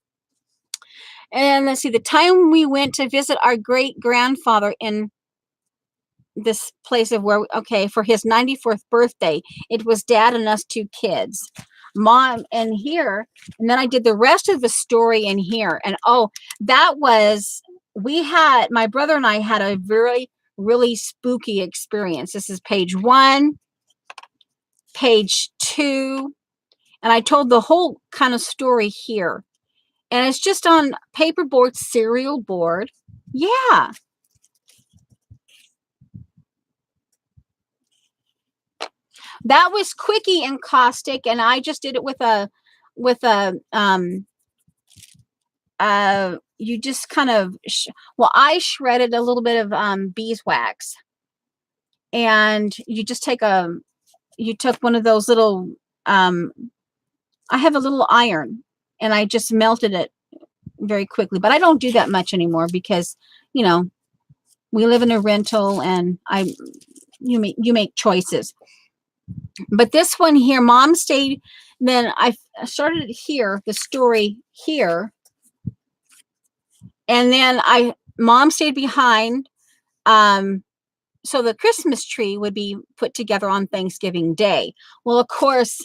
And let's see, the time we went to visit our great grandfather in this place of where, okay, for his 94th birthday, it was Dad and us two kids. Mom and here, and then I did the rest of the story in here. And oh, that was, my brother and I had a really spooky experience. This is page 1, page 2, and I told the whole kind of story here. And it's just on paperboard, cereal board. Yeah. That was quickie encaustic, and I just did it with a you just kind of I shredded a little bit of beeswax, and you just took one of those little I have a little iron, and I just melted it very quickly. But I don't do that much anymore because, you know, we live in a rental, and you make choices. But this one here, Mom stayed. Then I started here, the story here, and then Mom stayed behind. So the Christmas tree would be put together on Thanksgiving Day. Well, of course,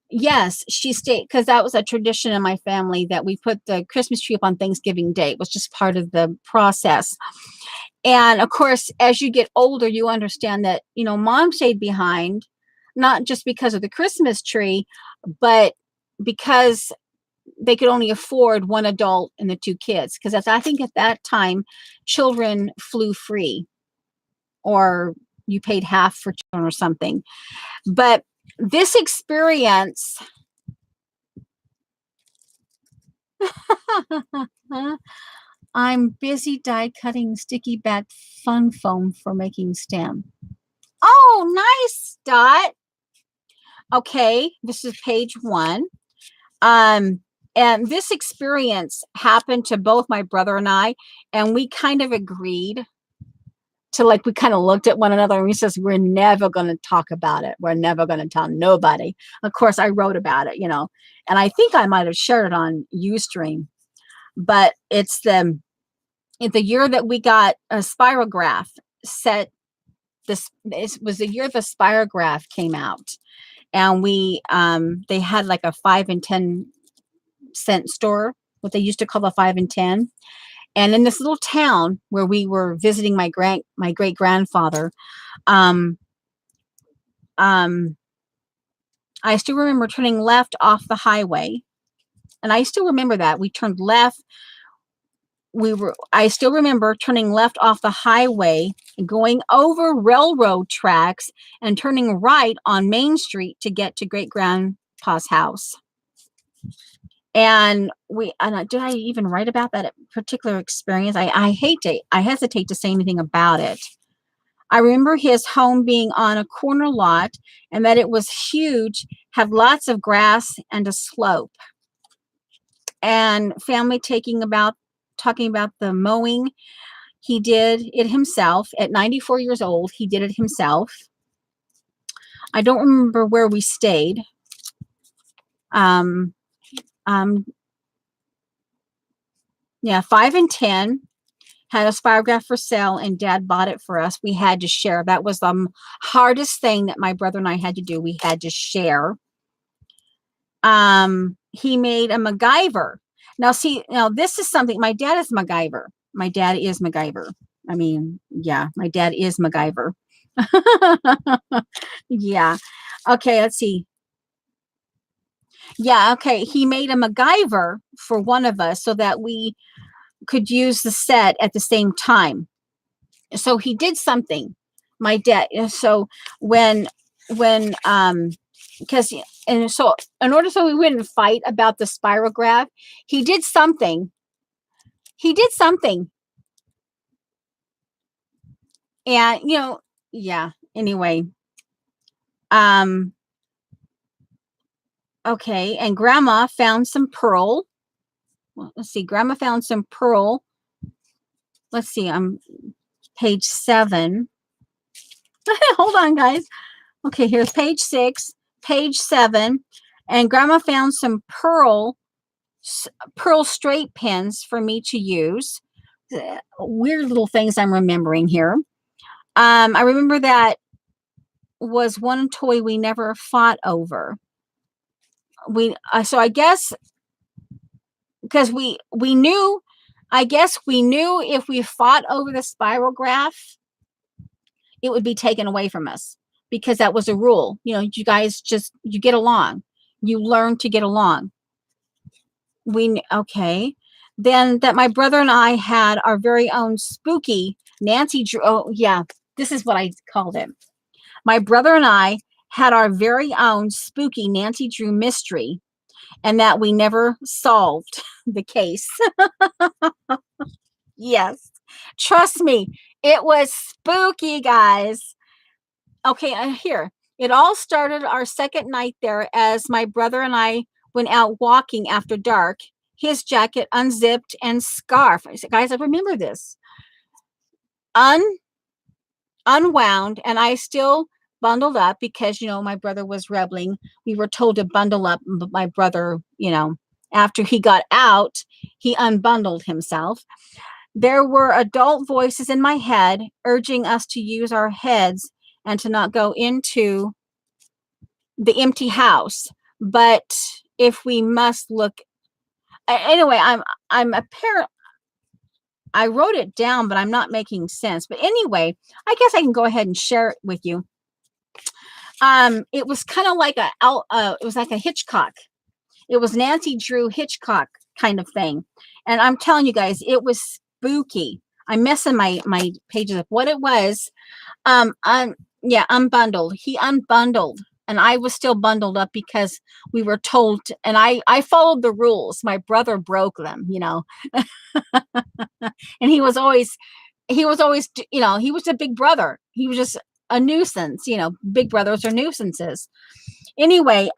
yes, she stayed, because that was a tradition in my family that we put the Christmas tree up on Thanksgiving Day. It was just part of the process. And of course, as you get older, you understand that, you know, Mom stayed behind, not just because of the Christmas tree, but because they could only afford one adult and the two kids. Because I think at that time, children flew free, or you paid half for children or something. But this experience, I'm busy die cutting sticky back fun foam for making stem. Oh, nice, Dot. Okay, this is page 1. And this experience happened to both my brother and I, and we kind of agreed to, like, we kind of looked at one another and we says, we're never going to talk about it. We're never going to tell nobody. Of course, I wrote about it, and I think I might have shared it on Ustream, but it's the year that we got a spirograph set. It was the year the spirograph came out, and they had like a 5 and 10 cent store, what they used to call the 5 and 10. And in this little town where we were visiting my great grandfather, I still remember turning left off the highway, and I still remember that we turned left. I still remember turning left off the highway and going over railroad tracks and turning right on Main Street to get to great grandpa's house. And did I even write about that particular experience? I hesitate to say anything about it. I remember his home being on a corner lot and that it was huge, had lots of grass and a slope. And family talking about the mowing. He did it himself at 94 years old. He did it himself. I don't remember where we stayed. Yeah, 5 and 10 had a spirograph for sale, and Dad bought it for us. We had to share. That was the hardest thing that my brother and I had to do. We had to share. He made a MacGyver. Now, this is something. My dad is MacGyver. My dad is MacGyver. I mean, yeah, my dad is MacGyver. Yeah. Okay, let's see. Yeah, okay. He made a MacGyver for one of us so that we could use the set at the same time. So he did something. My dad. So because in order so we wouldn't fight about the spirograph, he did something. And yeah. Anyway. Okay, and Grandma found some pearl. Well, let's see. Grandma found some pearl. Let's see. I'm page 7. Hold on, guys. Okay, here's page 6, page 7, and Grandma found some pearl straight pins for me to use. Weird little things I'm remembering here. I remember that was one toy we never fought over. So I guess because we knew, if we fought over the spirograph, it would be taken away from us, because that was a rule. You guys you get along. You learn to get along. Okay. Then that my brother and I had our very own spooky Nancy Drew. Oh, yeah. This is what I called it. My brother and I had our very own spooky Nancy Drew mystery, and that we never solved the case. Yes. Trust me, it was spooky, guys. Okay, here. It all started our second night there as my brother and I went out walking after dark, his jacket unzipped and scarf. I said, guys, I remember this. Unwound, and I still bundled up because, my brother was rebelling. We were told to bundle up, but my brother, after he got out, he unbundled himself. There were adult voices in my head urging us to use our heads and to not go into the empty house. But if we must look, anyway, I'm apparent. I wrote it down, but I'm not making sense. But anyway, I guess I can go ahead and share it with you. It was kind of like it was like a Hitchcock. It was Nancy Drew Hitchcock kind of thing. And I'm telling you guys, it was spooky. I'm messing my pages up. What it was, yeah, unbundled. He unbundled, and I was still bundled up because we were told, and I followed the rules. My brother broke them, and he was always, he was a big brother. He was just a nuisance. Big brothers are nuisances. Anyway,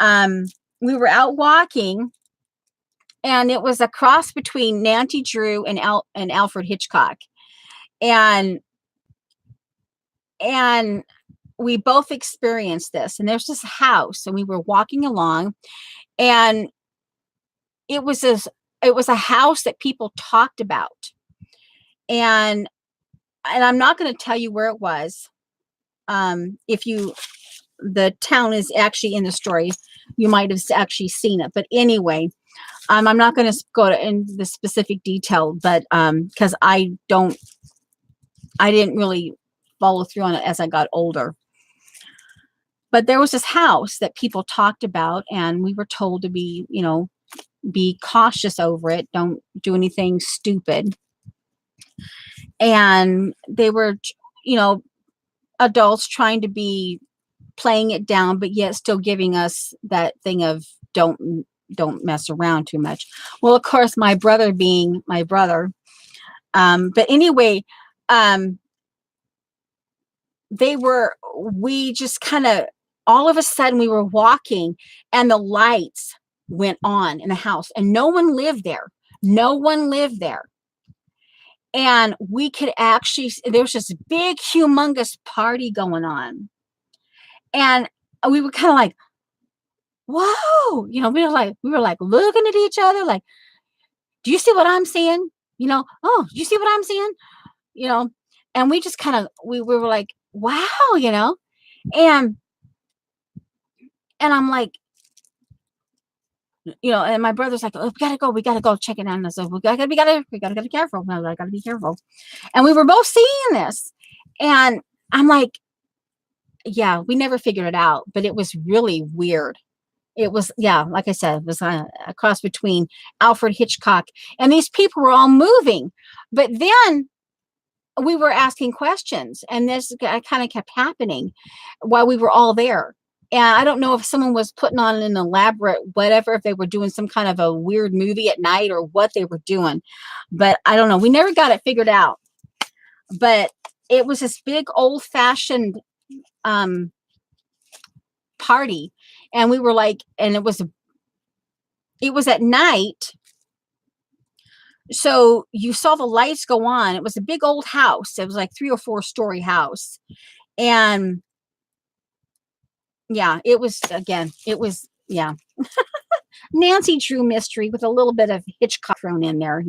we were out walking, and it was a cross between Nancy Drew and Alfred Hitchcock, and and we both experienced this. And there's this house, and we were walking along, and it was a house that people talked about, and I'm not going to tell you where it was. If the town is actually in the story, you might have actually seen it. But anyway, I'm not going to go into the specific detail, but because I didn't really follow through on it as I got older. But there was this house that people talked about, and we were told to be cautious over it. Don't do anything stupid. And they were, adults trying to be playing it down, but yet still giving us that thing of don't mess around too much. Well, of course, my brother being my brother. But anyway, we just kind of, all of a sudden we were walking, and the lights went on in the house, and no one lived there. No one lived there. And we could actually, there was this big, humongous party going on. And we were kind of like, whoa, we were like looking at each other, like, do you see what I'm seeing? Oh, you see what I'm seeing? And we just kind of, we were like, wow, and I'm like, and my brother's like, oh, we gotta go check it out. And I said, we gotta be careful. And I was like, I gotta be careful. And we were both seeing this, and I'm like, yeah, we never figured it out, but it was really weird. It was, yeah, like I said, it was a cross between Alfred Hitchcock, and these people were all moving. But then we were asking questions, and this kind of kept happening while we were all there. And I don't know if someone was putting on an elaborate whatever, if they were doing some kind of a weird movie at night or what they were doing. But I don't know. We never got it figured out. But it was this big old-fashioned party. And we were like, and it was at night. So you saw the lights go on. It was a big old house. It was like 3 or 4 story house. And yeah, it was, yeah. Nancy Drew mystery with a little bit of Hitchcock thrown in there,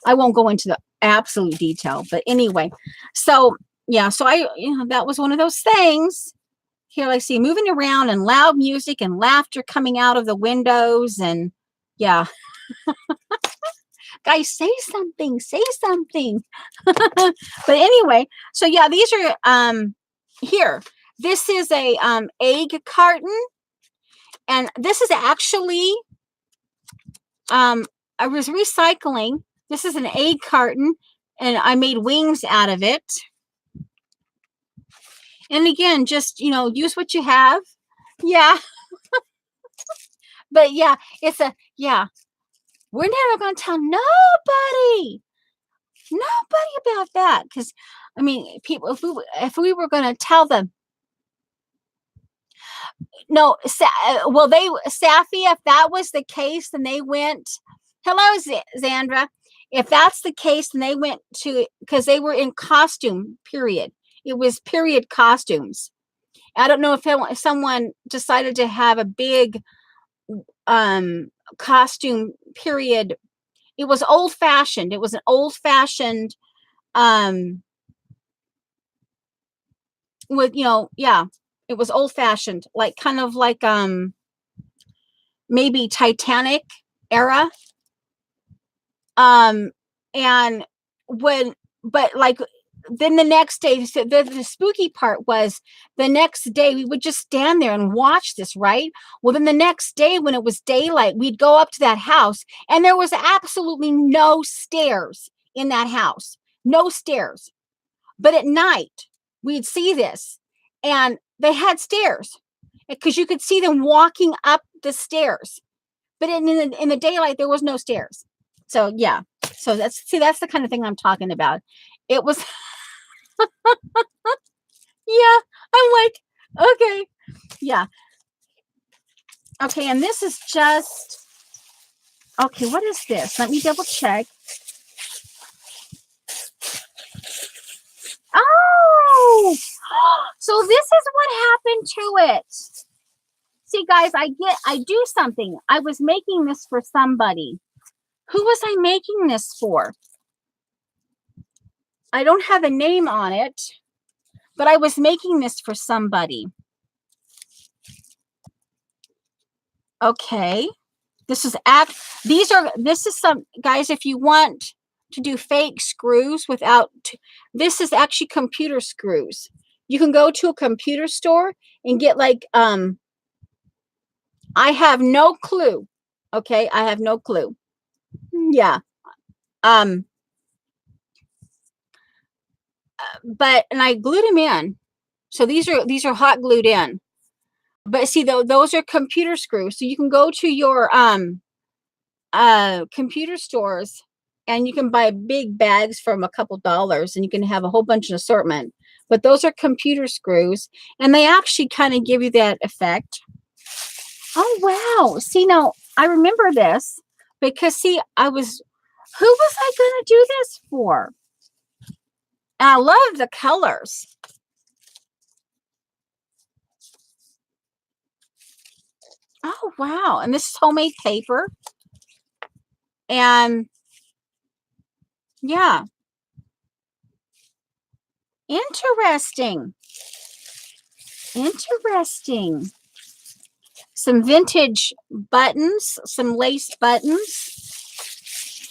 I won't go into the absolute detail, but anyway. So, yeah, so that was one of those things. Here, I see moving around, and loud music and laughter coming out of the windows, and yeah. Guys, say something. But anyway, so yeah, these are here. This is a egg carton, and this is actually I was recycling. This is an egg carton, and I made wings out of it. And again, just use what you have. Yeah. But yeah, we're never going to tell nobody about that, because I mean, people, if we were going to tell them, no, well, Safi, if that was the case, then they went, hello, Zandra. If that's the case, then they went to, because they were in costume, period. It was period costumes. I don't know if someone decided to have a big costume period. It was old fashioned. It was an old fashioned with, yeah, it was old fashioned, like kind of like maybe Titanic era. And but like, then the next day, so the spooky part was the next day we would just stand there and watch this, right? Well, then the next day when it was daylight, we'd go up to that house, and there was absolutely no stairs in that house. no stairs. But at night, we'd see this, and they had stairs because you could see them walking up the stairs. But in the daylight, there was no stairs. So yeah, so that's the kind of thing I'm talking about. It was yeah. I'm like, okay, yeah, okay, and this is just okay. What is this? Let me double check. Oh, so this is what happened to it. See, guys, I do something. I was making this for somebody. Who was I making this for? I don't have a name on it, but I was making this for somebody. Okay. This is some guys, if you want to do fake screws without, this is actually computer screws. You can go to a computer store and get like, I have no clue. Okay. I have no clue. Yeah. But, and I glued them in. So these are hot glued in. But see, though, those are computer screws. So you can go to your computer stores and you can buy big bags from a couple dollars and you can have a whole bunch of assortment. But those are computer screws and they actually kind of give you that effect. Oh, wow. See, now I remember this because see, who was I going to do this for? And I love the colors. Oh, wow. And this is homemade paper. And yeah. Interesting. Interesting. Some vintage buttons, some lace buttons.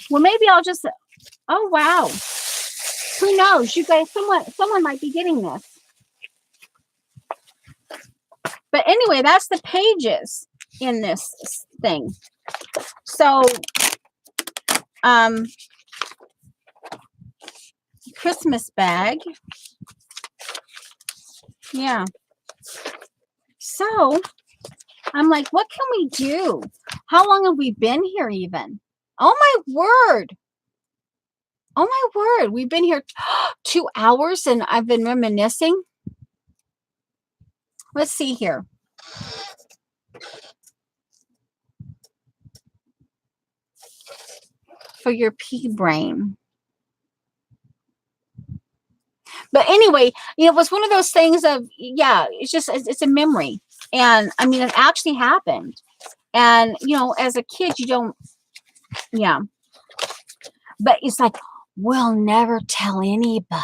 Well, maybe I'll just, oh, wow. Who knows? You guys, someone might be getting this. But anyway, that's the pages in this thing. So, Christmas bag. Yeah. So, I'm like, what can we do? How long have we been here even? Oh, my word. Oh, my word. We've been here 2 hours and I've been reminiscing. Let's see here. For your pea brain. But anyway, it was one of those things of, yeah, it's a memory. And I mean, it actually happened. And, as a kid, you don't, yeah. But it's like, we'll never tell anybody.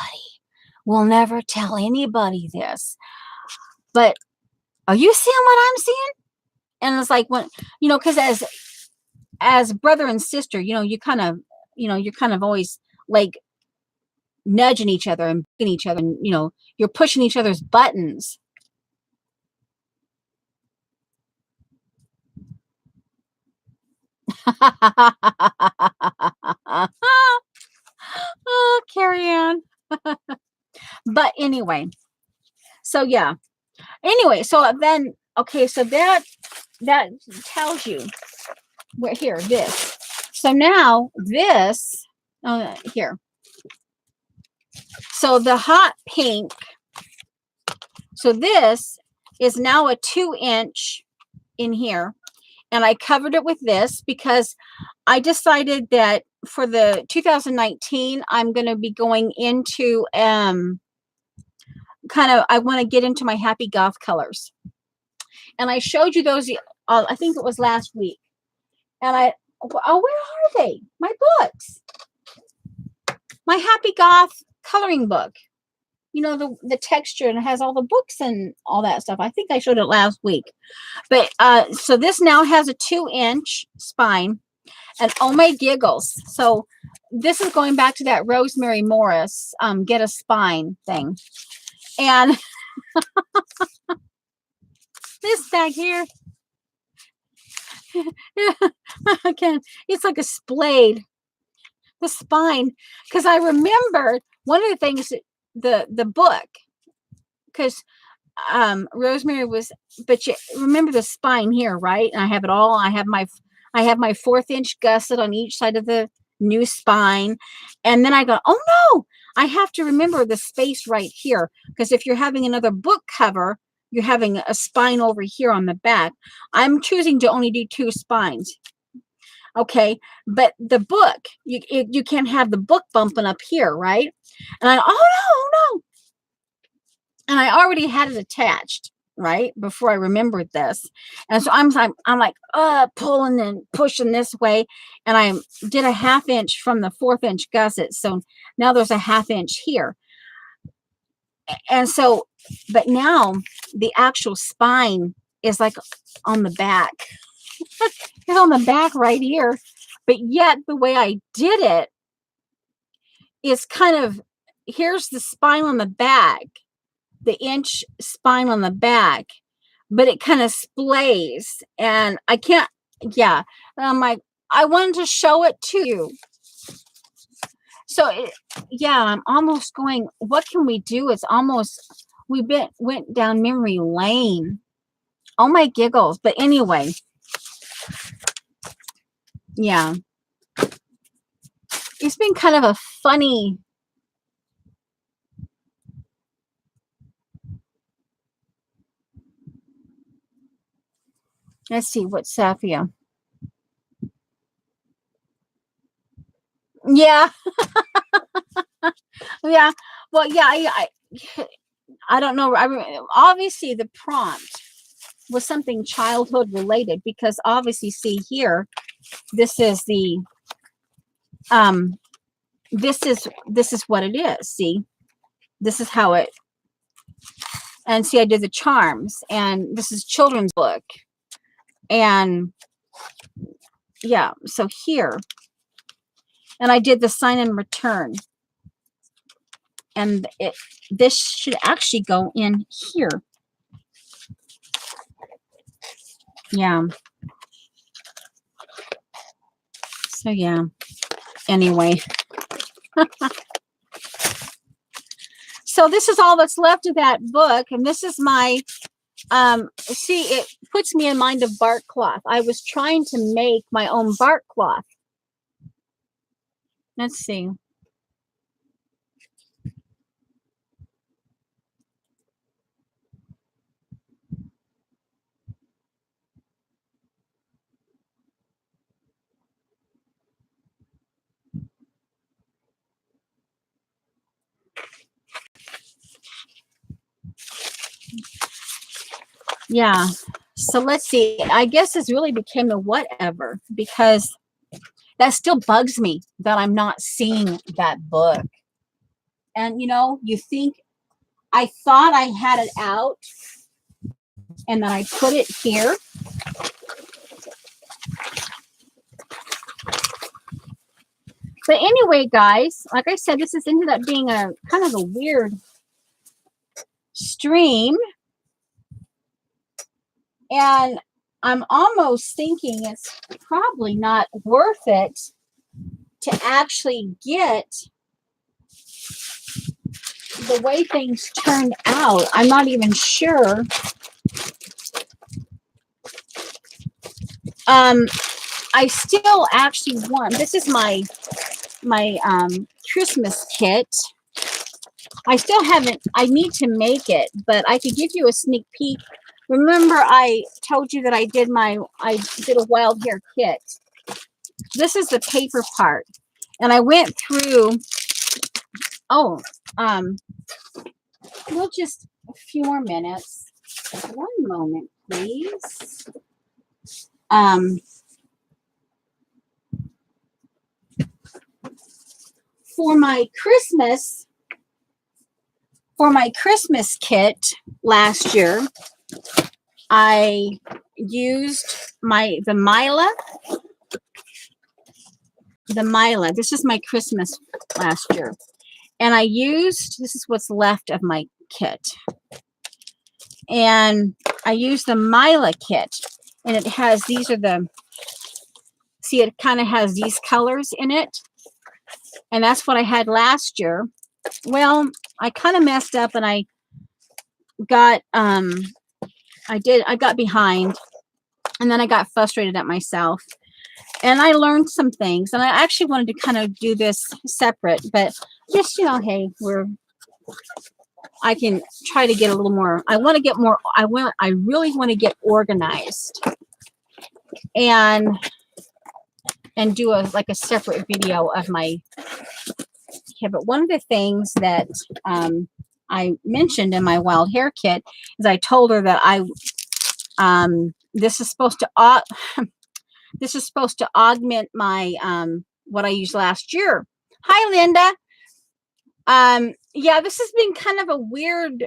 We'll never tell anybody this. But are you seeing what I'm seeing? And it's like, when, because as brother and sister, you kind of, you're kind of always like nudging each other and bugging each other, and you're pushing each other's buttons. Oh, Carrie Ann. But anyway, so yeah. Anyway, so then, okay, so that tells you where here, this. So now this, here. So the hot pink, so this is now a 2-inch in here. And I covered it with this because I decided that for the 2019, I'm going to be going into I want to get into my happy goth colors. And I showed you those, I think it was last week. And where are they? My books. My happy goth coloring book. The texture, and it has all the books and all that stuff. I think I showed it last week. But so this now has a 2-inch spine. And oh my giggles. So this is going back to that Rosemary Morris get a spine thing. And this bag here, again, it's like a splayed. the spine, because I remember one of the things that the book, because Rosemary was, but you remember the spine here, right? And I have it all. I have my 1/4-inch gusset on each side of the new spine. And then I go, oh no, I have to remember the space right here. Because if you're having another book cover, you're having a spine over here on the back. I'm choosing to only do 2 spines. Okay. But the book, you can't have the book bumping up here, right? And I, oh no. And I already had it attached, right, before I remembered this. And so I'm like pulling and pushing this way, and I did a 1/2 inch from the 1/4-inch gusset. So now there's a 1/2 inch here. And so, but now the actual spine is like on the back. It's on the back right here. But yet the way I did it is kind of, here's the spine on the back, the inch spine on the back, but it kind of splays, and I can't, yeah. And I'm like, I wanted to show it to you. So yeah, I'm almost going, what can we do? It's almost, went down memory lane. Oh my giggles. But anyway, yeah, it's been kind of a funny, let's see, what's Safia? Yeah. Yeah. Well, yeah, I don't know. Obviously the prompt was something childhood related, because obviously, see here, this is the, this is what it is. See, this is how it, and see, I did the charms, and this is children's book. And yeah, so here, and I did the sign and return, and this should actually go in here. Yeah. So yeah, anyway. So this is all that's left of that book, and this is my, see, it puts me in mind of bark cloth. I was trying to make my own bark cloth. Let's see. Yeah. So let's see. I guess this really became a whatever, because that still bugs me that I'm not seeing that book. And you think, I thought I had it out, and then I put it here. But anyway, guys, like I said, this has ended up being a kind of a weird stream. And I'm almost thinking it's probably not worth it to actually get the way things turned out. I'm not even sure. I still actually want, this is my Christmas kit. I still haven't, I need to make it, but I could give you a sneak peek. Remember, I told you that I did a wild hair kit. This is the paper part. And I went through, well, just a few more minutes. One moment, please. For my Christmas kit last year, I used the Mila. This is my Christmas last year. And this is what's left of my kit. And I used the Mila kit. And it has, see, it kind of has these colors in it. And that's what I had last year. Well, I kind of messed up and I got I got behind, and then I got frustrated at myself, and I learned some things, and I actually wanted to kind of do this separate, but just, you know, hey, I can try to get a little more. I want to get more. I really want to get organized and do a separate video of my. Okay, but one of the things that I mentioned in my wild hair kit is I told her that this is supposed to this is supposed to augment my what I used last year. Hi, Linda. Yeah, this has been kind of a weird.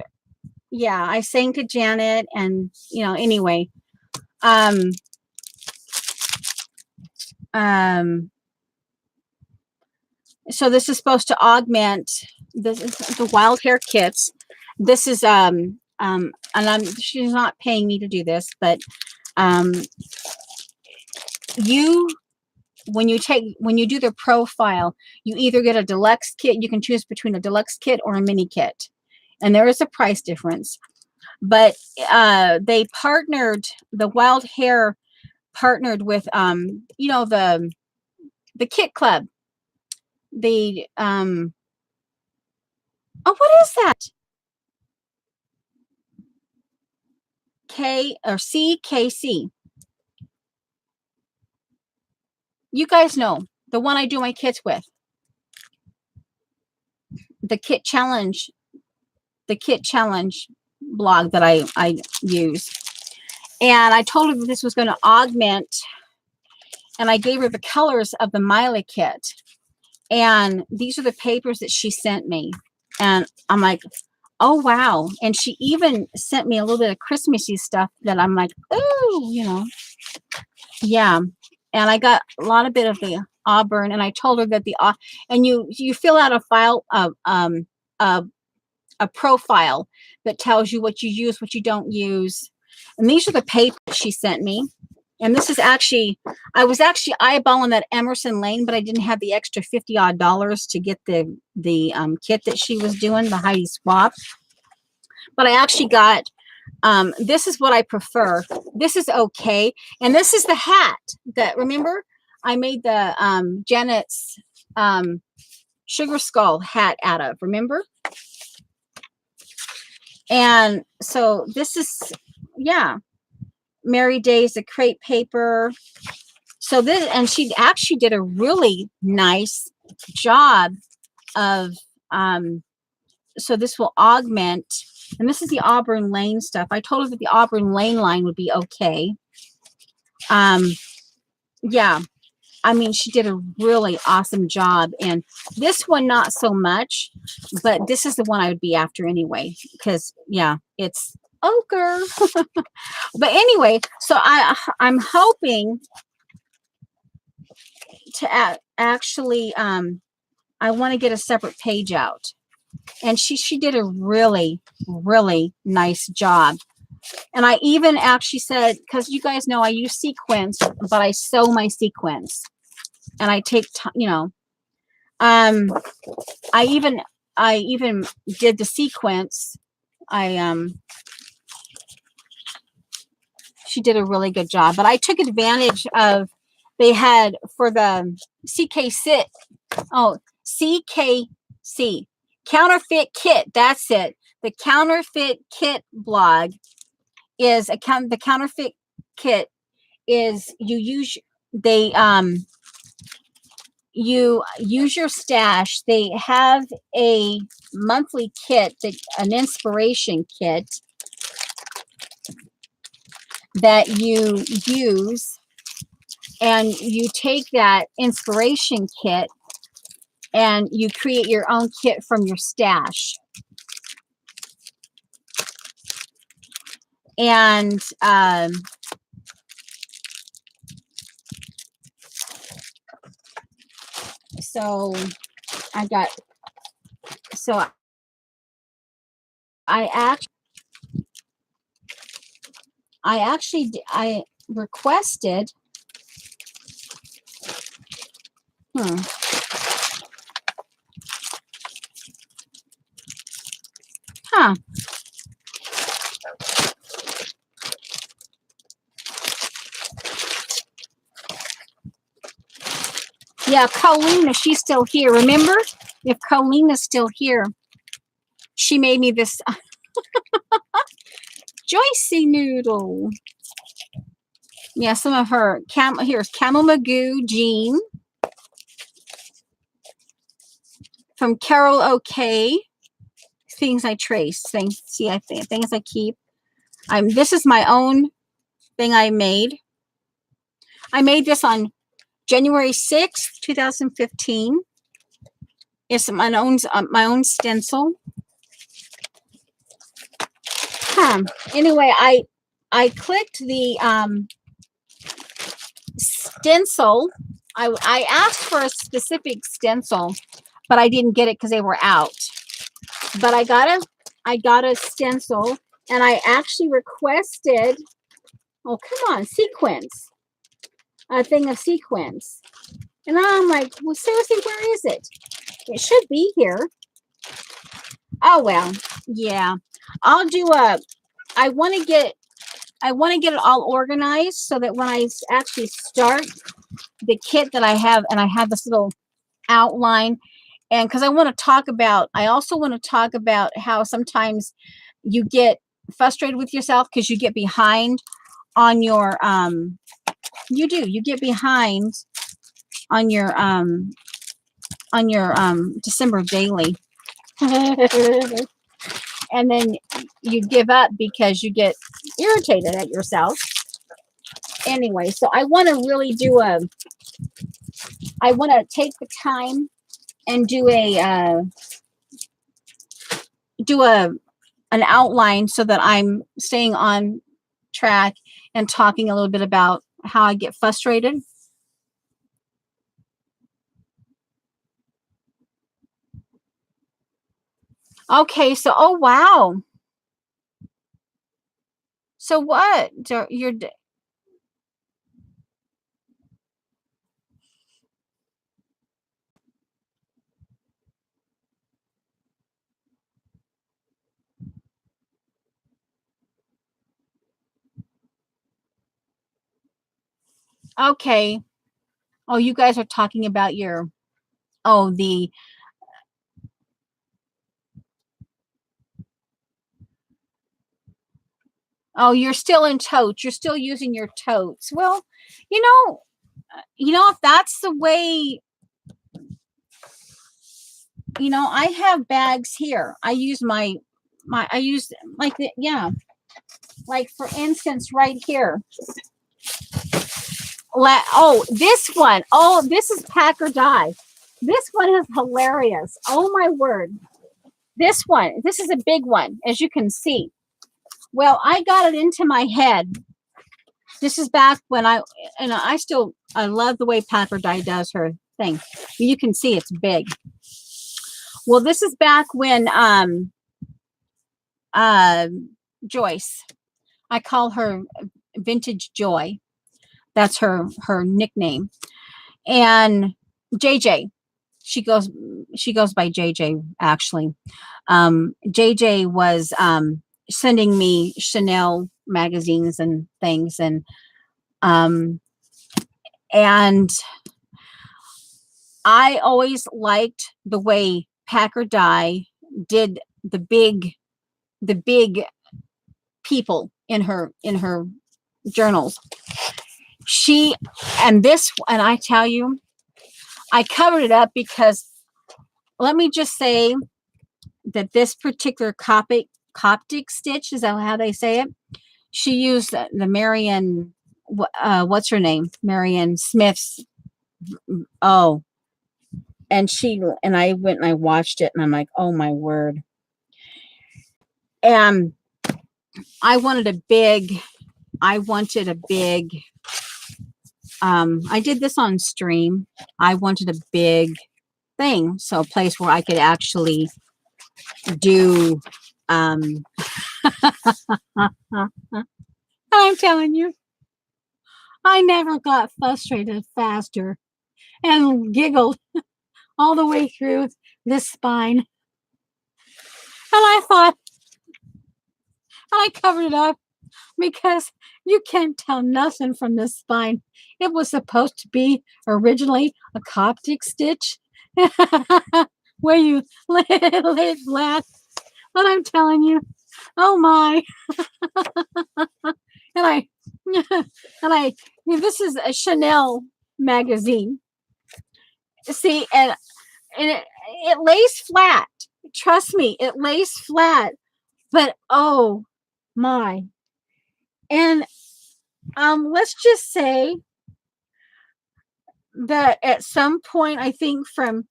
Yeah, I sang to Janet, and you know, anyway. So this is supposed to augment the wild hair kits. This is and she's not paying me to do this, but when you do the profile, you either get a deluxe kit. You can choose between a deluxe kit or a mini kit, and there is a price difference. But they partnered, the wild hair partnered with you know, the kit club. The oh, what is that? K or CKC. You guys know the one I do my kits with. The kit challenge blog that I use. And I told her that this was going to augment, and I gave her the colors of the Miley kit. And these are the papers that she sent me. And I'm like, oh, wow. And she even sent me a little bit of Christmassy stuff that I'm like, oh, you know. Yeah. And I got a lot of bit of the auburn, and I told her that and you fill out a file of a profile that tells you what you use, what you don't use. And these are the papers she sent me. And this is actually, I was actually eyeballing that Emerson Lane, but I didn't have the extra $50 to get the kit that she was doing, the Heidi Swap. But I actually got, this is what I prefer. This is okay. And this is the hat that, remember, I made the Janet's Sugar Skull hat out of, remember? And so this is, yeah, Mary Days, the crepe paper. So this, and she actually did a really nice job of, so this will augment, and this is the Auburn Lane stuff. I told her that the Auburn Lane line would be okay. Yeah, I mean, she did a really awesome job. And this one, not so much, but this is the one I would be after anyway, because yeah, it's ochre. But anyway, so I'm hoping to actually, I want to get a separate page out. And she did a really, really nice job. And I even actually said, because you guys know I use sequins, but I sew my sequins. And I take, you know, I even did the sequence. She did a really good job, but I took advantage of, they had for the CKC, counterfeit kit. That's it. The counterfeit kit blog is the counterfeit kit is you use your stash. They have a monthly kit, an inspiration kit that you use, and you take that inspiration kit and you create your own kit from your stash. And so I requested, Yeah. Yeah, Colleen, if she's still here. Remember? If Colleen is still here, she made me this Joycey noodle. Yeah, some of her here's Camel Magoo Jean from Carol OK. Things I trace, things things I keep. This is my own thing I made. I made this on January 6th, 2015. It's my own stencil. Anyway, I clicked the stencil. I asked for a specific stencil, but I didn't get it because they were out. But I got a stencil, and I actually requested, oh come on, sequins. A thing of sequins. And I'm like, well, seriously, where is it? It should be here. Oh well, yeah. I'll do I want to get it all organized so that when I actually start the kit that I have, and I have this little outline, and because I also want to talk about how sometimes you get frustrated with yourself because you get behind on your you get behind on your December daily. And then you give up because you get irritated at yourself. Anyway, so I want to really I want to take the time and do an outline so that I'm staying on track and talking a little bit about how I get frustrated. Okay, so oh wow. So what? You're okay. Oh, you guys are talking about your you're still in totes. You're still using your totes. Well, you know, if that's the way, I have bags here. I use I use like like for instance, right here. This one. Oh, this is Pack or Die. This one is hilarious. Oh my word. This is a big one, as you can see. Well, I got it into my head. This is back when I love the way Pack or Die does her thing. You can see it's big. Well, this is back when Joyce, I call her Vintage Joy. That's her nickname. And JJ, she goes by JJ actually. JJ was sending me Chanel magazines and things, and I always liked the way Pack or Die did the big people in her journals. And I tell you, I covered it up because let me just say that this particular Coptic stitch, is that how they say it? She used the Marion, what's her name? Marion Smith's. Oh, and I went and I watched it, and I'm like, oh my word. And I wanted a big, I did this on stream. I wanted a big thing. So a place where I could actually do, I'm telling you, I never got frustrated faster and giggled all the way through this spine. And I thought, I covered it up because you can't tell nothing from the spine. It was supposed to be originally a Coptic stitch where you lay it flat. But I'm telling you, oh my. And I, and I, this is a Chanel magazine. See, and it lays flat. Trust me, it lays flat. But oh my. And let's just say that at some point, I think from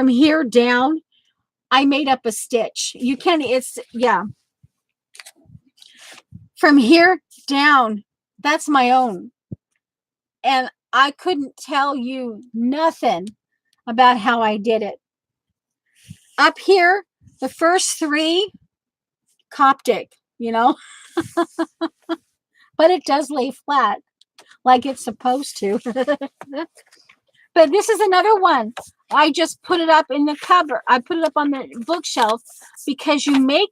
here down, I made up a stitch. You can, it's, yeah. From here down, that's my own. And I couldn't tell you nothing about how I did it. Up here, the first three, Coptic, you know, but it does lay flat like it's supposed to. But this is another one. I just put it up in the cupboard. I put it up on the bookshelf because you make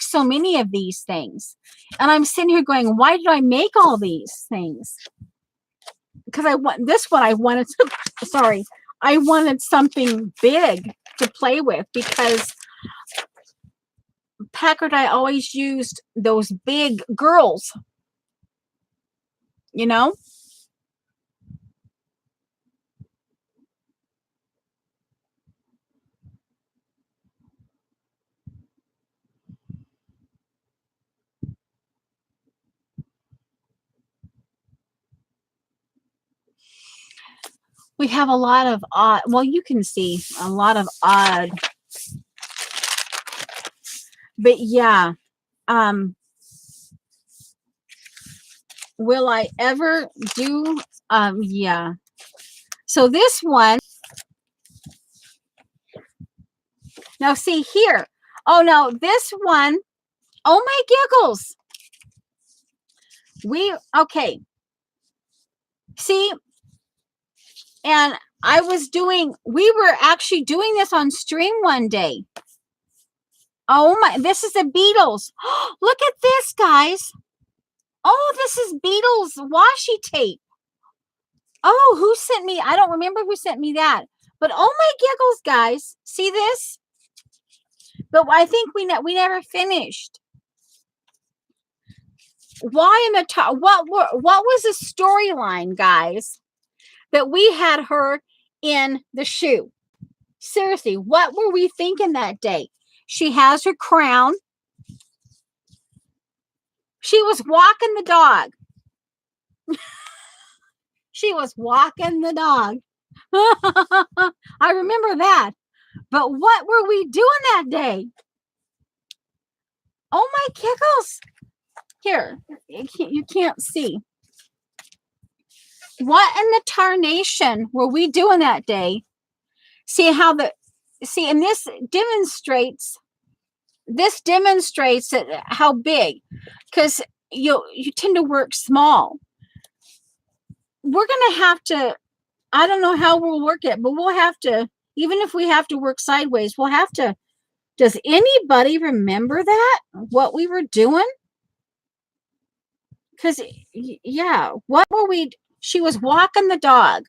so many of these things. And I'm sitting here going, why did I make all these things? Because I want this one. I wanted to, sorry. I wanted something big to play with because Packard, I always used those big girls, you know? We have a lot of odd, well, you can see a lot of odd, but yeah, will I ever do, yeah. So this one, now see here, oh no, this one, oh my giggles. Okay. See, and we were actually doing this on stream one day. Oh my, this is the Beatles. Look at this, guys. Oh, this is Beatles washi tape. Oh, who sent me? I don't remember who sent me that. But oh my giggles, guys. See this? But I think we never finished. Why in the top? What was the storyline, guys? That we had her in the shoe. Seriously, what were we thinking that day? She has her crown. She was walking the dog. She was walking the dog. I remember that. But what were we doing that day? Oh my giggles. Here, you can't see. What in the tarnation were we doing that day? See, and this demonstrates how big, because you tend to work small. We're gonna have to, I don't know how we'll work it, but we'll have to, even if we have to work sideways, we'll have to. Does anybody remember that? What we were doing? Because, yeah, what were we? She was walking the dog.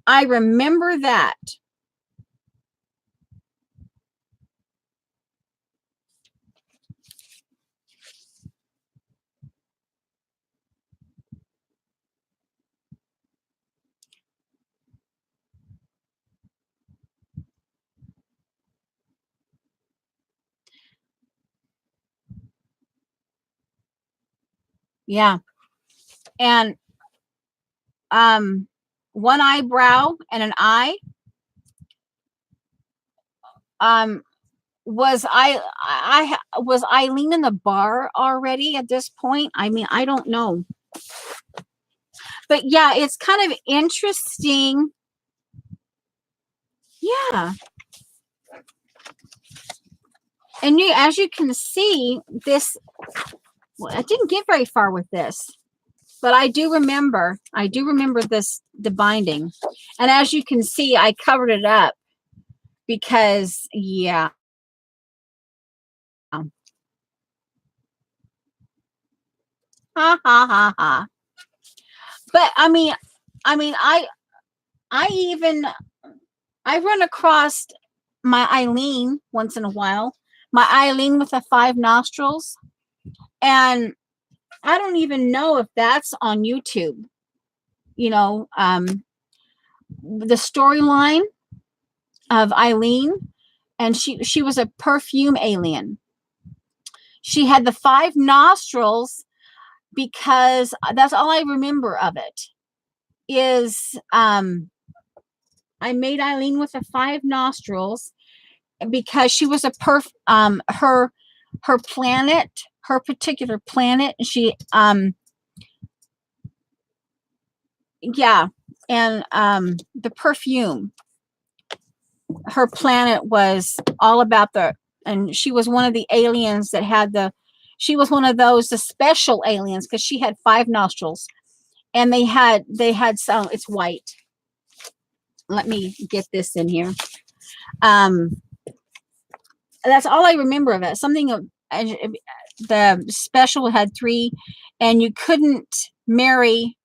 I remember that. Yeah. And one eyebrow and an eye. Was was Eileen in the bar already at this point? I mean, I don't know. But yeah, it's kind of interesting. Yeah. And as you can see, this, well, I didn't get very far with this, but I do remember this, the binding. And as you can see, I covered it up because, yeah. Ha ha ha ha. But I even I run across my Eileen once in a while. My Eileen with the 5 nostrils, and I don't even know if that's on YouTube. You know, the storyline of Eileen, and she was a perfume alien. She had the 5 nostrils because that's all I remember of it. Is I made Eileen with the 5 nostrils because she was a her planet, her particular planet. She yeah, and the perfume. Her planet was all about and she was one of the aliens that had she was one of those the special aliens because she had 5 nostrils, and they had some. It's white. Let me get this in here. That's all I remember of it. Something of the special had 3, and you couldn't marry.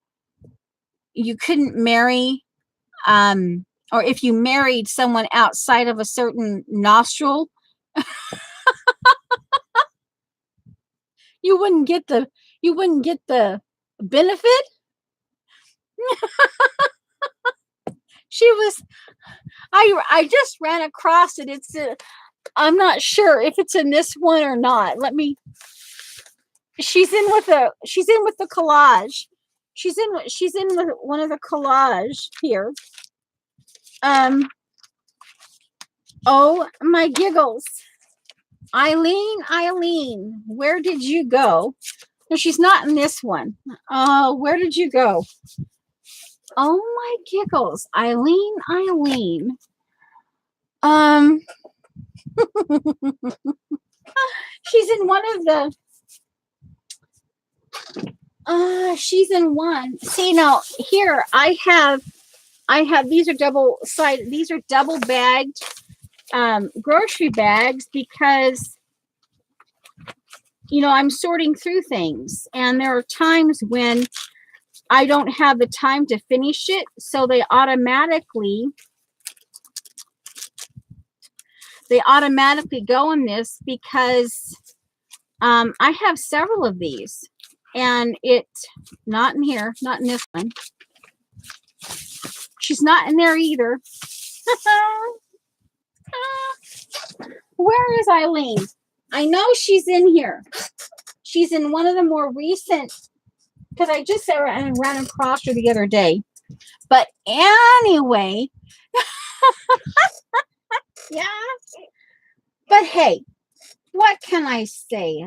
Or if you married someone outside of a certain nostril, you wouldn't get the benefit. She was I just ran across it. It's I'm not sure if it's in this one or not. She's in with the collage. She's in with one of the collage here. Oh my giggles. Eileen, where did you go? No, she's not in this one. Where did you go? Oh my giggles. Eileen. She's in one of the she's in one. See, now here I have these are double bagged grocery bags because I'm sorting through things, and there are times when I don't have the time to finish it, so they automatically go in this because I have several of these, and not in here, not in this one. She's not in there either. Where is Eileen? I know she's in here. She's in one of the more recent, because I just ran across her the other day. But anyway, yeah. But hey, what can I say?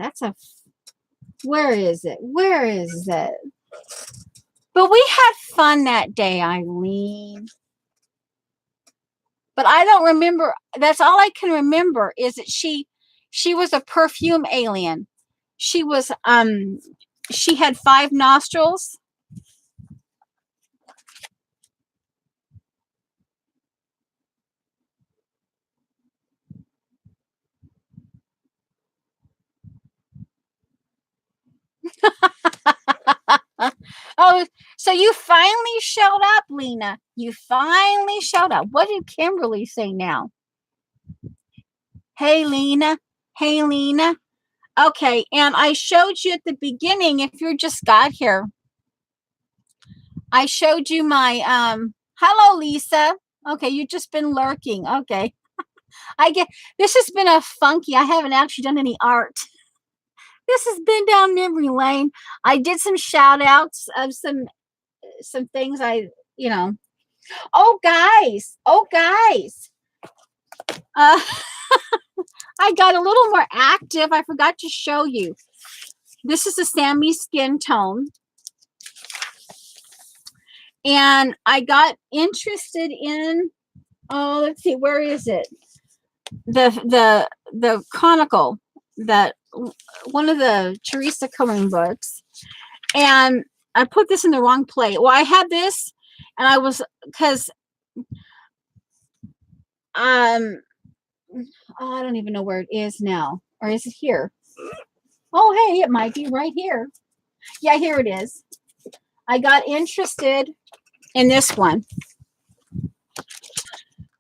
Where is it? But we had fun that day, Eileen. But I don't remember. That's all I can remember is that she was a perfume alien. She was she had 5 nostrils. Oh, so you finally showed up, Lena. You finally showed up. What did Kimberly say now? Hey, Lena. Hey, Lena. Okay, and I showed you at the beginning, if you just got here, I showed you my hello, Lisa. Okay, you've just been lurking. Okay. I get this has been a funky. I haven't actually done any art. This has been down memory lane. I did some shout outs of some things Oh guys. Uh I got a little more active. I forgot to show you. This is a Sammy skin tone. And I got interested in let's see, where is it? The Chronicle, that one of the Teresa coloring books, and I put this in the wrong plate. Well, I had this, and I was because I don't even know where it is now, or is it here? Oh, hey, it might be right here. Yeah, here it is. I got interested in this one.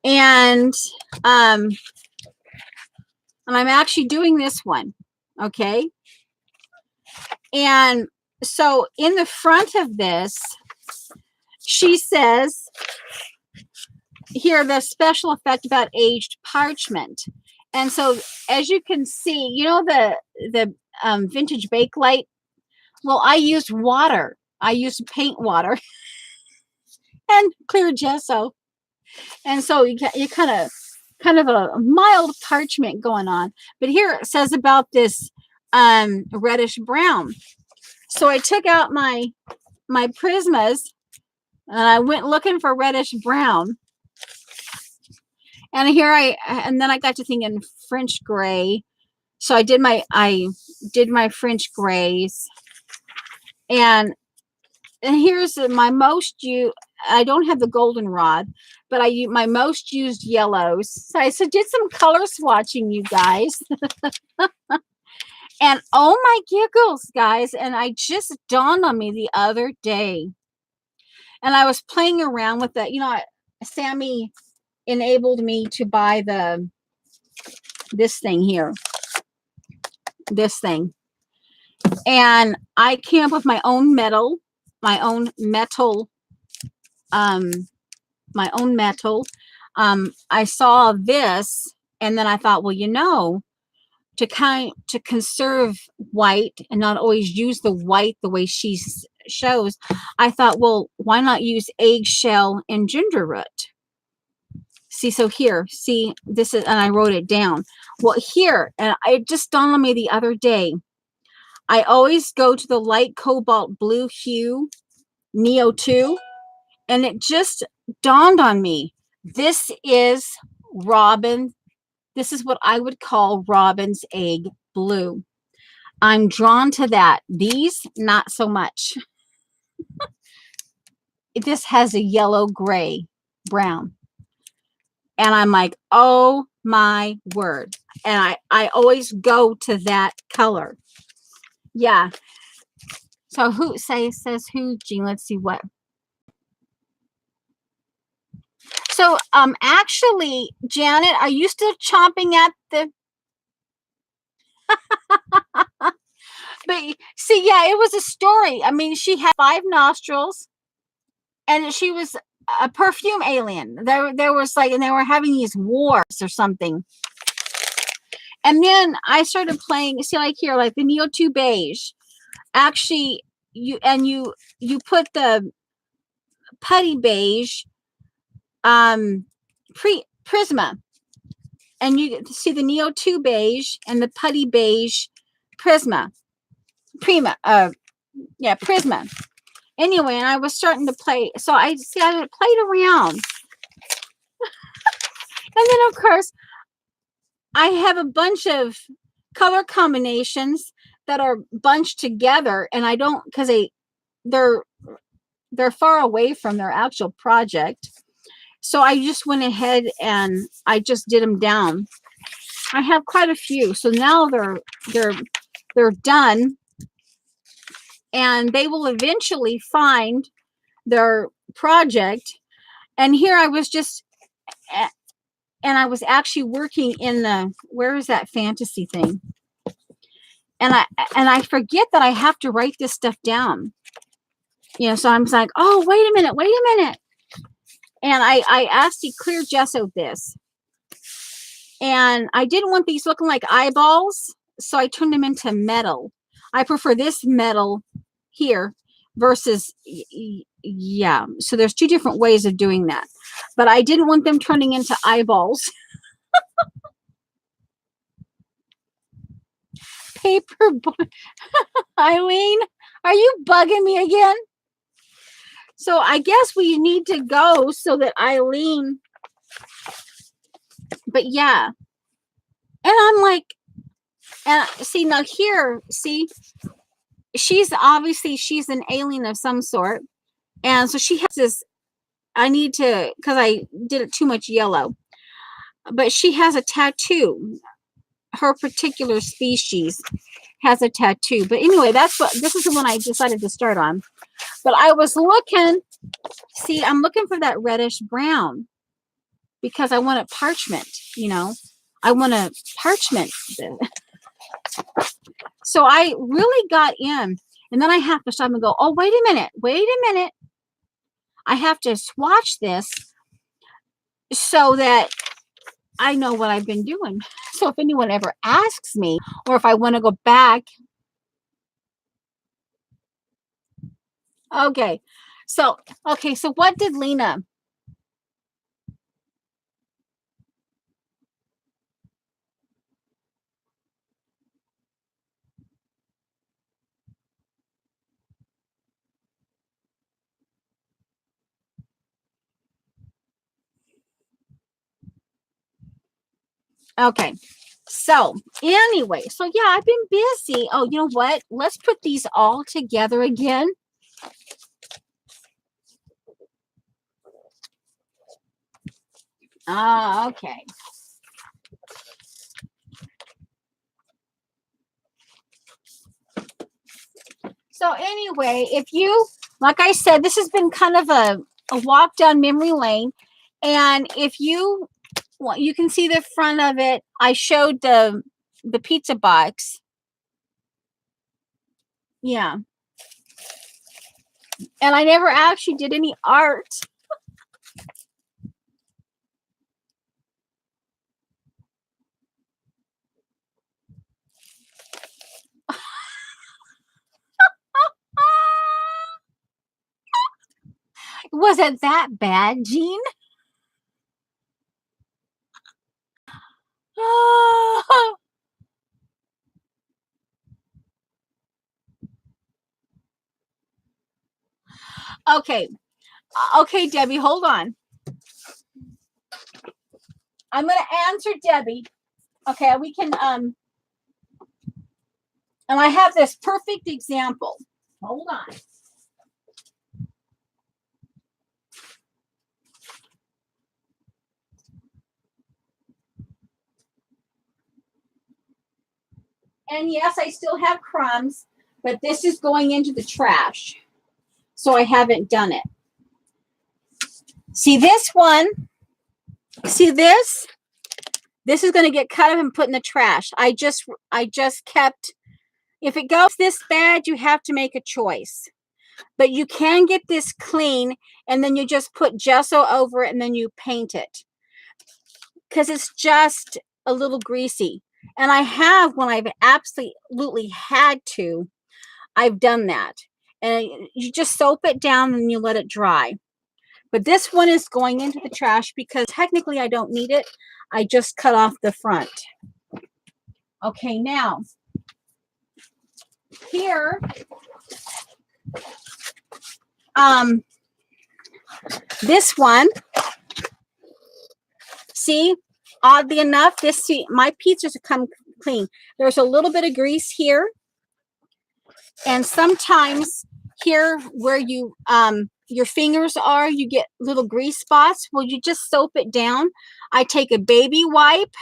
And I'm actually doing this one. Okay. And so in the front of this, she says here, the special effect about aged parchment. And so as you can see, you know, the vintage Bakelite. Well, I used water. I used paint water and clear gesso. And so you kind of a mild parchment going on. But here it says about this reddish brown. So I took out my Prismas and I went looking for reddish brown. And and then I got to thinking French gray. So I did my French grays. And here's my most I don't have the goldenrod, but my most used yellows. So I did some color swatching, you guys. And oh my giggles, guys. And I just dawned on me the other day. And I was playing around with that. You know, Sammy enabled me to buy this thing here. This thing. And I came up with my own metal. I saw this and then I thought, well, you know, to conserve white and not always use the white the way she shows, I thought, well, why not use eggshell and ginger root? See, so here, see, this is, and I wrote it down. Well, here, and it just dawned on me the other day, I always go to the light cobalt blue hue, Neo 2, and it just dawned on me. This is Robin. This is what I would call Robin's egg blue. I'm drawn to that. These, not so much. This has a yellow, gray, brown. And I'm like, oh my word. And I always go to that color. Yeah. So who says who, Jean? Let's see what. So actually, Janet, are you still chomping at the but see, yeah, it was a story. I mean, she had 5 nostrils and she was a perfume alien. There was like, and they were having these wars or something. And then I started playing, see, like here, like the Neo 2 beige. Actually, you put the putty beige Prisma, and you see the Neo 2 beige and the putty beige Prisma. Prisma. Anyway, and I was starting to play, so I played around. And then of course I have a bunch of color combinations that are bunched together, and I don't, because they're far away from their actual project. So I just went ahead and I just did them down. I have quite a few. So now they're done, and they will eventually find their project. And here I was just, and I was actually working in the, where is that fantasy thing? And I forget that I have to write this stuff down. You know, so I'm like, oh, wait a minute. And I asked you clear gesso this. And I didn't want these looking like eyeballs, so I turned them into metal. I prefer this metal here versus, yeah. So there's 2 different ways of doing that. But I didn't want them turning into eyeballs. Paper Eileen, are you bugging me again? So I guess we need to go so that Eileen, but yeah. And I'm like, and see, now here, see, she's an alien of some sort. And so she has this, I need to, because I did it too much yellow, but she has a tattoo, her particular species. has a tattoo. But anyway, this is the one I decided to start on. But I was looking, see, I'm looking for that reddish brown because I want a parchment, you know. I want a parchment. So I really got in, and then I have to stop and go, oh, wait a minute. I have to swatch this so that I know what I've been doing. So if anyone ever asks me, or if I want to go back. Okay. So what did Lena? Okay. So anyway, so yeah, I've been busy. Oh, you know what? Let's put these all together again. Okay. So anyway, if you, like I said, this has been kind of a walk down memory lane. And if you, well, you can see the front of it. I showed the pizza box. Yeah. And I never actually did any art. Was it that bad, Jean? Okay. Okay, Debbie, hold on. I'm going to answer Debbie. Okay, we can, and I have this perfect example. Hold on. And yes, I still have crumbs, but this is going into the trash. So I haven't done it. See this one? See this? This is going to get cut up and put in the trash. I just kept, if it goes this bad, you have to make a choice. But you can get this clean, and then you just put gesso over it, and then you paint it. Because it's just a little greasy. And I have, when I've absolutely had to, I've done that. And you just soap it down and you let it dry. But this one is going into the trash because technically I don't need it. I just cut off the front. Okay, now here, this one, see, oddly enough, my pizzas have come clean. There's a little bit of grease here, and sometimes here where you your fingers are, you get little grease spots. Well, you just soap it down. I take a baby wipe.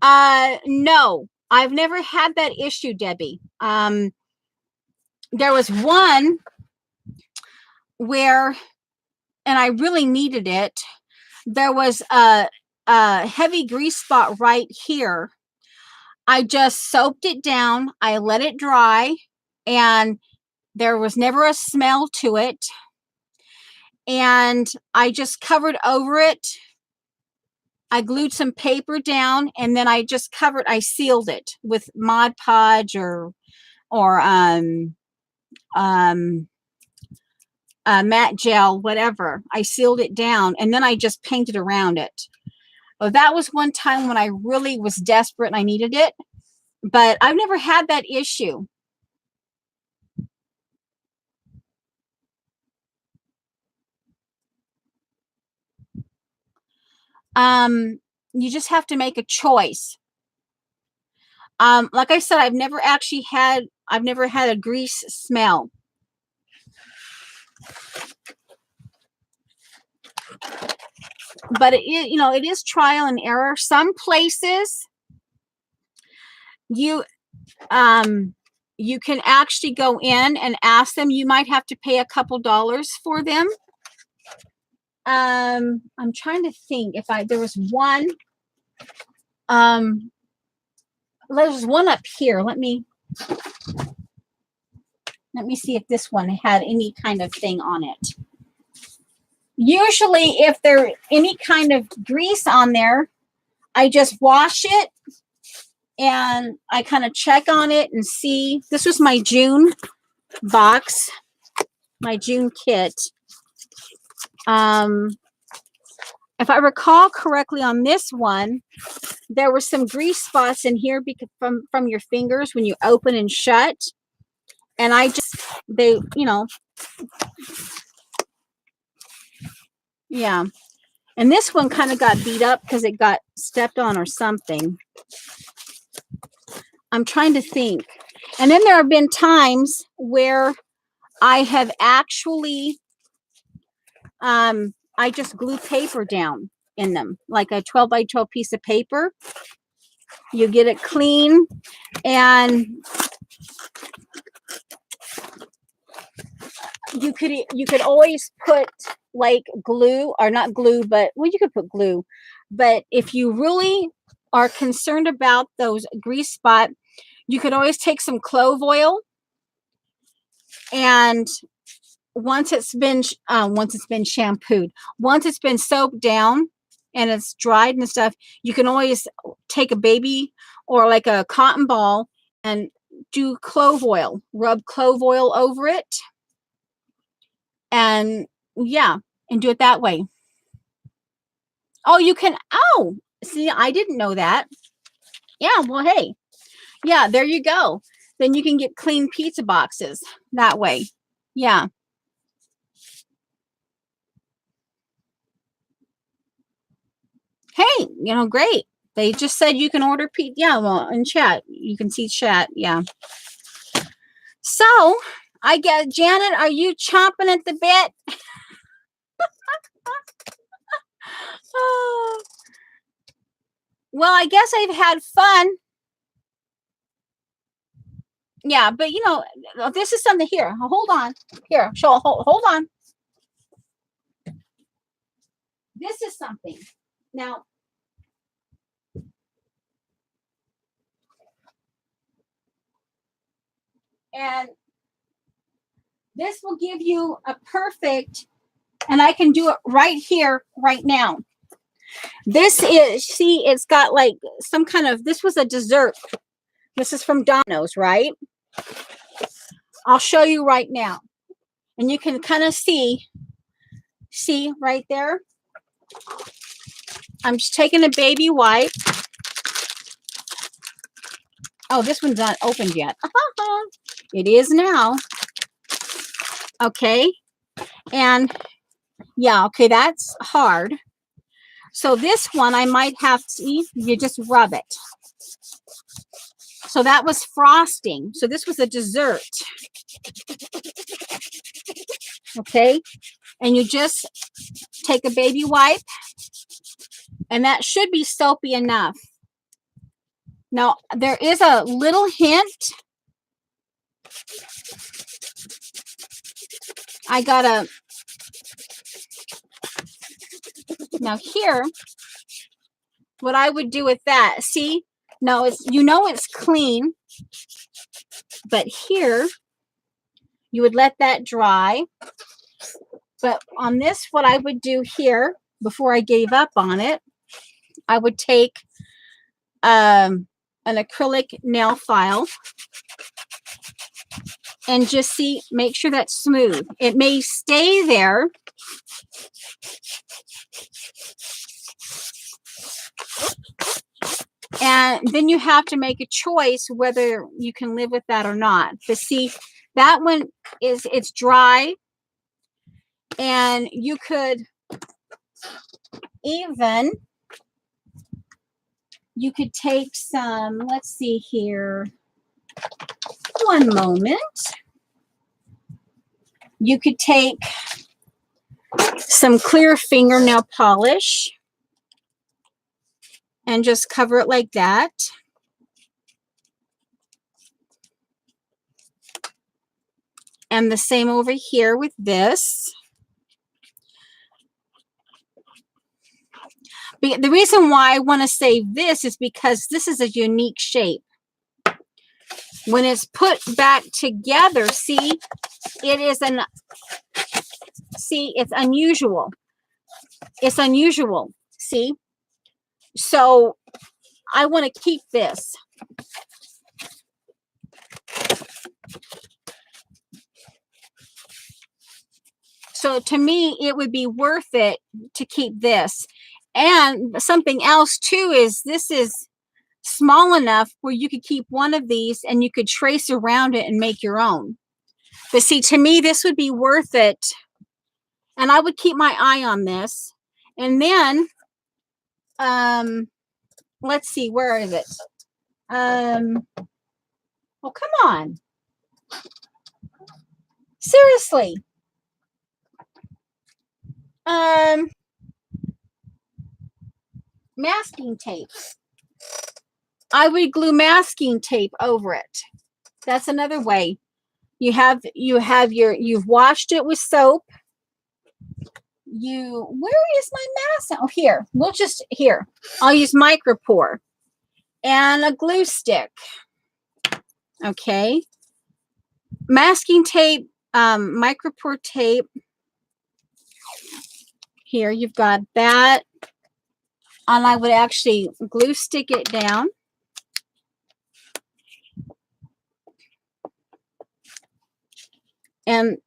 No, I've never had that issue, Debbie. There was one where, and I really needed it. There was a heavy grease spot right here. I just soaped it down. I let it dry, and there was never a smell to it. And I just covered over it. I glued some paper down, and then I just I sealed it with Mod Podge or matte gel, whatever. I sealed it down, and then I just painted around it. Well, that was one time when I really was desperate and I needed it, but I've never had that issue. You just have to make a choice. Like I said, I've never had a grease smell. But it is trial and error. Some places you you can actually go in and ask them. You might have to pay a couple dollars for them. I'm trying to think if there was one. There's one up here. Let me see if this one had any kind of thing on it. Usually if there's any kind of grease on there, I just wash it and I kind of check on it and see. This was my June box, my June kit. If I recall correctly on this one, there were some grease spots in here because from your fingers when you open and shut. And I just, yeah. And this one kind of got beat up because it got stepped on or something. I'm trying to think. And then there have been times where I have actually, I just glue paper down in them, like a 12 by 12 piece of paper. You get it clean, and you could always put like glue, or not glue, but well, you could put glue. But if you really are concerned about those grease spot, you could always take some clove oil, and once it's been shampooed, once it's been soaked down and it's dried and stuff, you can always take a baby or like a cotton ball and do clove oil, rub clove oil over it, and yeah, and do it that way. Oh, you can. Oh, see, I didn't know that. Yeah, well, hey, yeah, there you go. Then you can get clean pizza boxes that way. Yeah. Hey, great. They just said you can order pizza. Yeah, well, in chat, you can see chat. Yeah. So, I guess, Janet, are you chomping at the bit? Oh. Well, I guess I've had fun. Yeah, but this is something here. Hold on. Here, hold on. This is something. Now, and this will give you a perfect, and I can do it right here, right now. This is, see, it's got like some kind of, this was a dessert. This is from Domino's, right? I'll show you right now. And you can kind of see right there. I'm just taking a baby wipe. Oh, this one's not opened yet. It is now. Okay. And yeah, okay, that's hard. So this one I might have to, you just rub it. So that was frosting. So this was a dessert. Okay. And you just take a baby wipe, and that should be soapy enough. Now, there is a little hint. I gotta, now here, what I would do with that, see, now it's, it's clean, but here, you would let that dry. But on this, what I would do here, before I gave up on it, I would take an acrylic nail file and just make sure that's smooth. It may stay there. And then you have to make a choice whether you can live with that or not. But see, that one it's dry, and you could even, you could take some, let's see here, one moment. You could take some clear fingernail polish and just cover it like that. And the same over here with this. The reason why I want to save this is because this is a unique shape. When it's put back together, see, it's unusual. It's unusual, see? So I want to keep this. So to me, it would be worth it to keep this. And something else too is this is small enough where you could keep one of these and you could trace around it and make your own. But see, to me, this would be worth it. And I would keep my eye on this. And then, let's see, where is it? Oh, come on. Seriously. Masking tape. I would glue masking tape over it. That's another way. You've washed it with soap. Where is my mask? Oh, here. Here. I'll use micropore and a glue stick. Okay. Masking tape, micropore tape. Here, you've got that. And I would actually glue stick it down. And,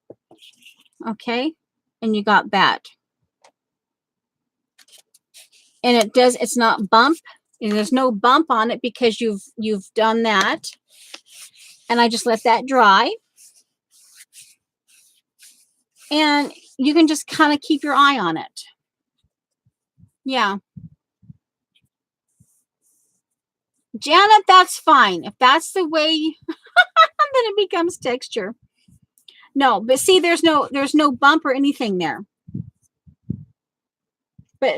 okay, and you got that. And it's not bump. And there's no bump on it because you've done that. And I just let that dry. And you can just kind of keep your eye on it. Yeah. Janet, that's fine. If that's the way, then it becomes texture. No, but see, there's no bump or anything there. But,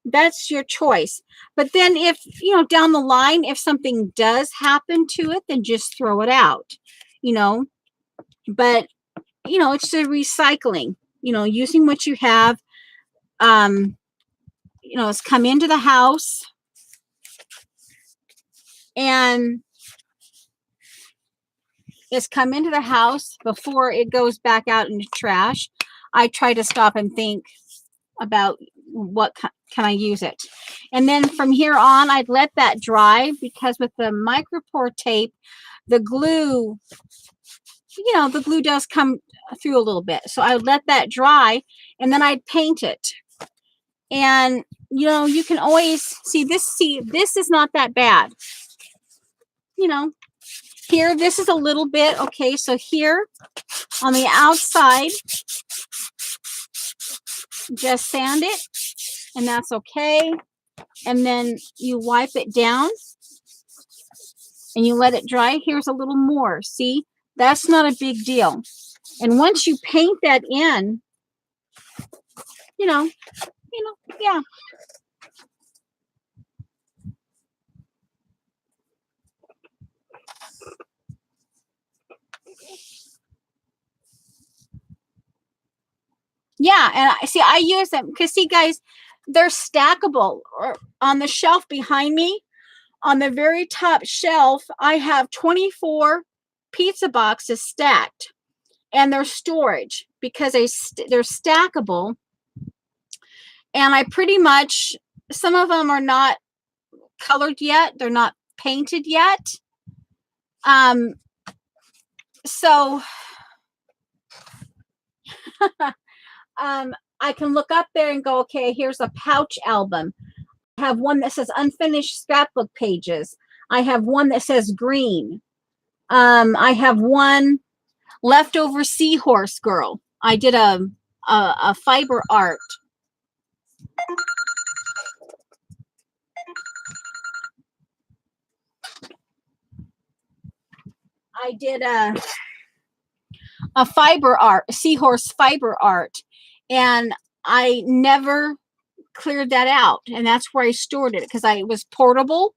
that's your choice. But then if, down the line, if something does happen to it, then just throw it out, But, it's the recycling, using what you have. It's come into the house. And it's come into the house before it goes back out into trash. I try to stop and think about what can I use it. And then from here on, I'd let that dry because with the micropore tape, the glue, the glue does come through a little bit. So I would let that dry and then I'd paint it. And, you can always see, this is not that bad. Here, this is a little bit. Okay, so here on the outside, just sand it, and that's okay. And then you wipe it down, and you let it dry. Here's a little more. See, that's not a big deal. And once you paint that in, yeah. Yeah, and I use them because see, guys, they're stackable. Or on the shelf behind me, on the very top shelf, I have 24 pizza boxes stacked, and they're storage because they're stackable. And I pretty much, some of them are not colored yet; they're not painted yet. So. I can look up there and go, okay, here's a pouch album. I have one that says unfinished scrapbook pages. I have one that says green. I have one leftover seahorse girl. I did a fiber art. I did a fiber art, seahorse fiber art. And I never cleared that out. And that's where I stored it because it was portable.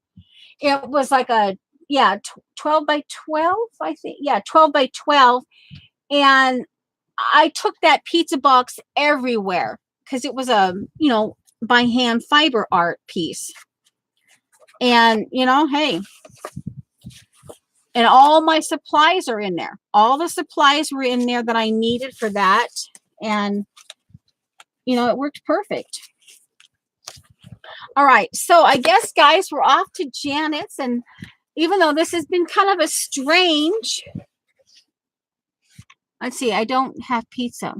It was like 12 by 12, I think. Yeah, 12 by 12. And I took that pizza box everywhere because it was a, by hand fiber art piece. And, hey, and all my supplies are in there. All the supplies were in there that I needed for that. And, it worked perfect. All right. So I guess, guys, we're off to Janet's. And even though this has been kind of a strange, let's see, I don't have pizza.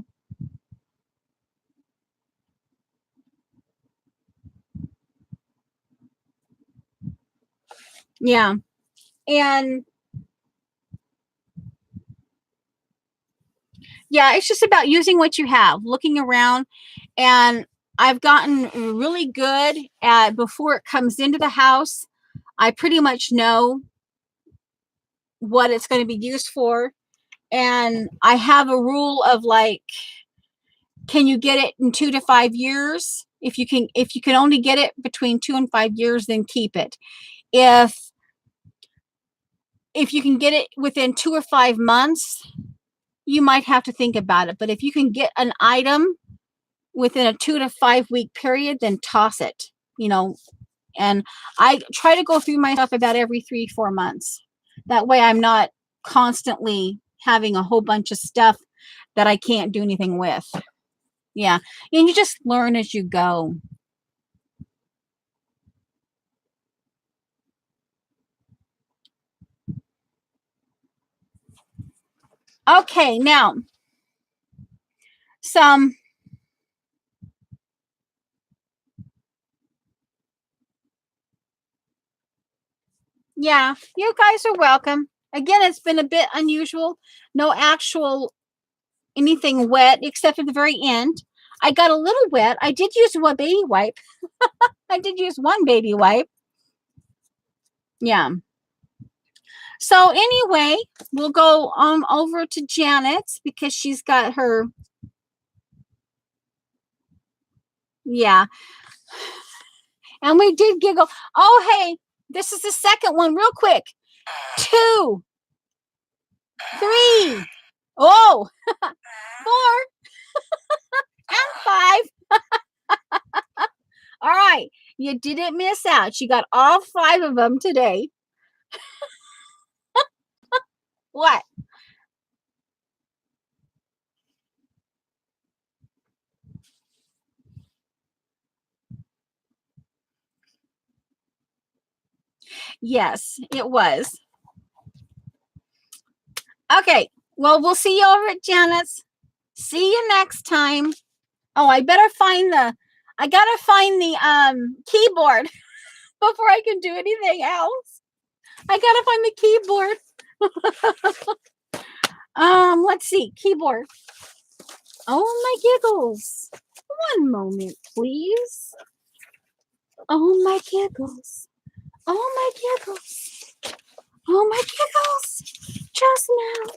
Yeah. And yeah, it's just about using what you have, looking around. And I've gotten really good at, before it comes into the house, I pretty much know what it's going to be used for. And I have a rule of like, can you get it in 2 to 5 years? If you can only get it between 2 and 5 years, then keep it. If you can get it within 2 or 5 months, you might have to think about it. But if you can get an item within a 2 to 5 week period, then toss it, and I try to go through my stuff about every 3-4 months. That way I'm not constantly having a whole bunch of stuff that I can't do anything with. Yeah. And you just learn as you go. Okay, now yeah, you guys are welcome. Again, it's been a bit unusual. No actual anything wet except at the very end. I got a little wet. I did use one baby wipe. I did use one baby wipe. Yeah. So anyway, we'll go over to Janet's because she's got her. Yeah. And we did giggle. Oh, hey, this is the second one real quick. 2, 3, oh, 4, and 5. All right. You didn't miss out. You got all 5 of them today. What? Yes, it was. Okay. Well, we'll see you over at Janet's. See you next time. Oh, I gotta find the keyboard before I can do anything else. I gotta find the keyboard. Let's see, keyboard. Oh my giggles. One moment, please. Oh my giggles. Oh my giggles. Oh my giggles. Just now.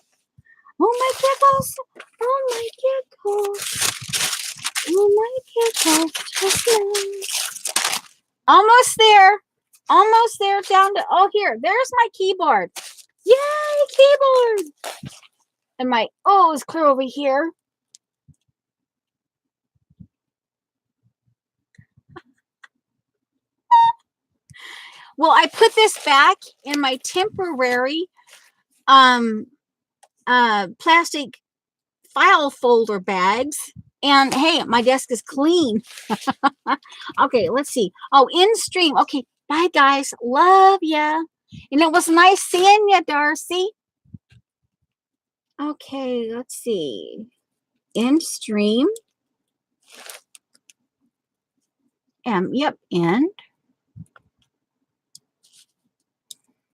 Oh my giggles. Oh my giggles. Oh my giggles. Just now. Almost there. Almost there down to, oh, here. There's my keyboard. Yay, keyboard. And my O is clear over here. Well, I put this back in my temporary plastic file folder bags. And hey, my desk is clean. Okay, let's see. Oh, in stream. Okay, bye guys. Love ya. And it was nice seeing you, Darcy. Okay, let's see. In stream. Yep, end.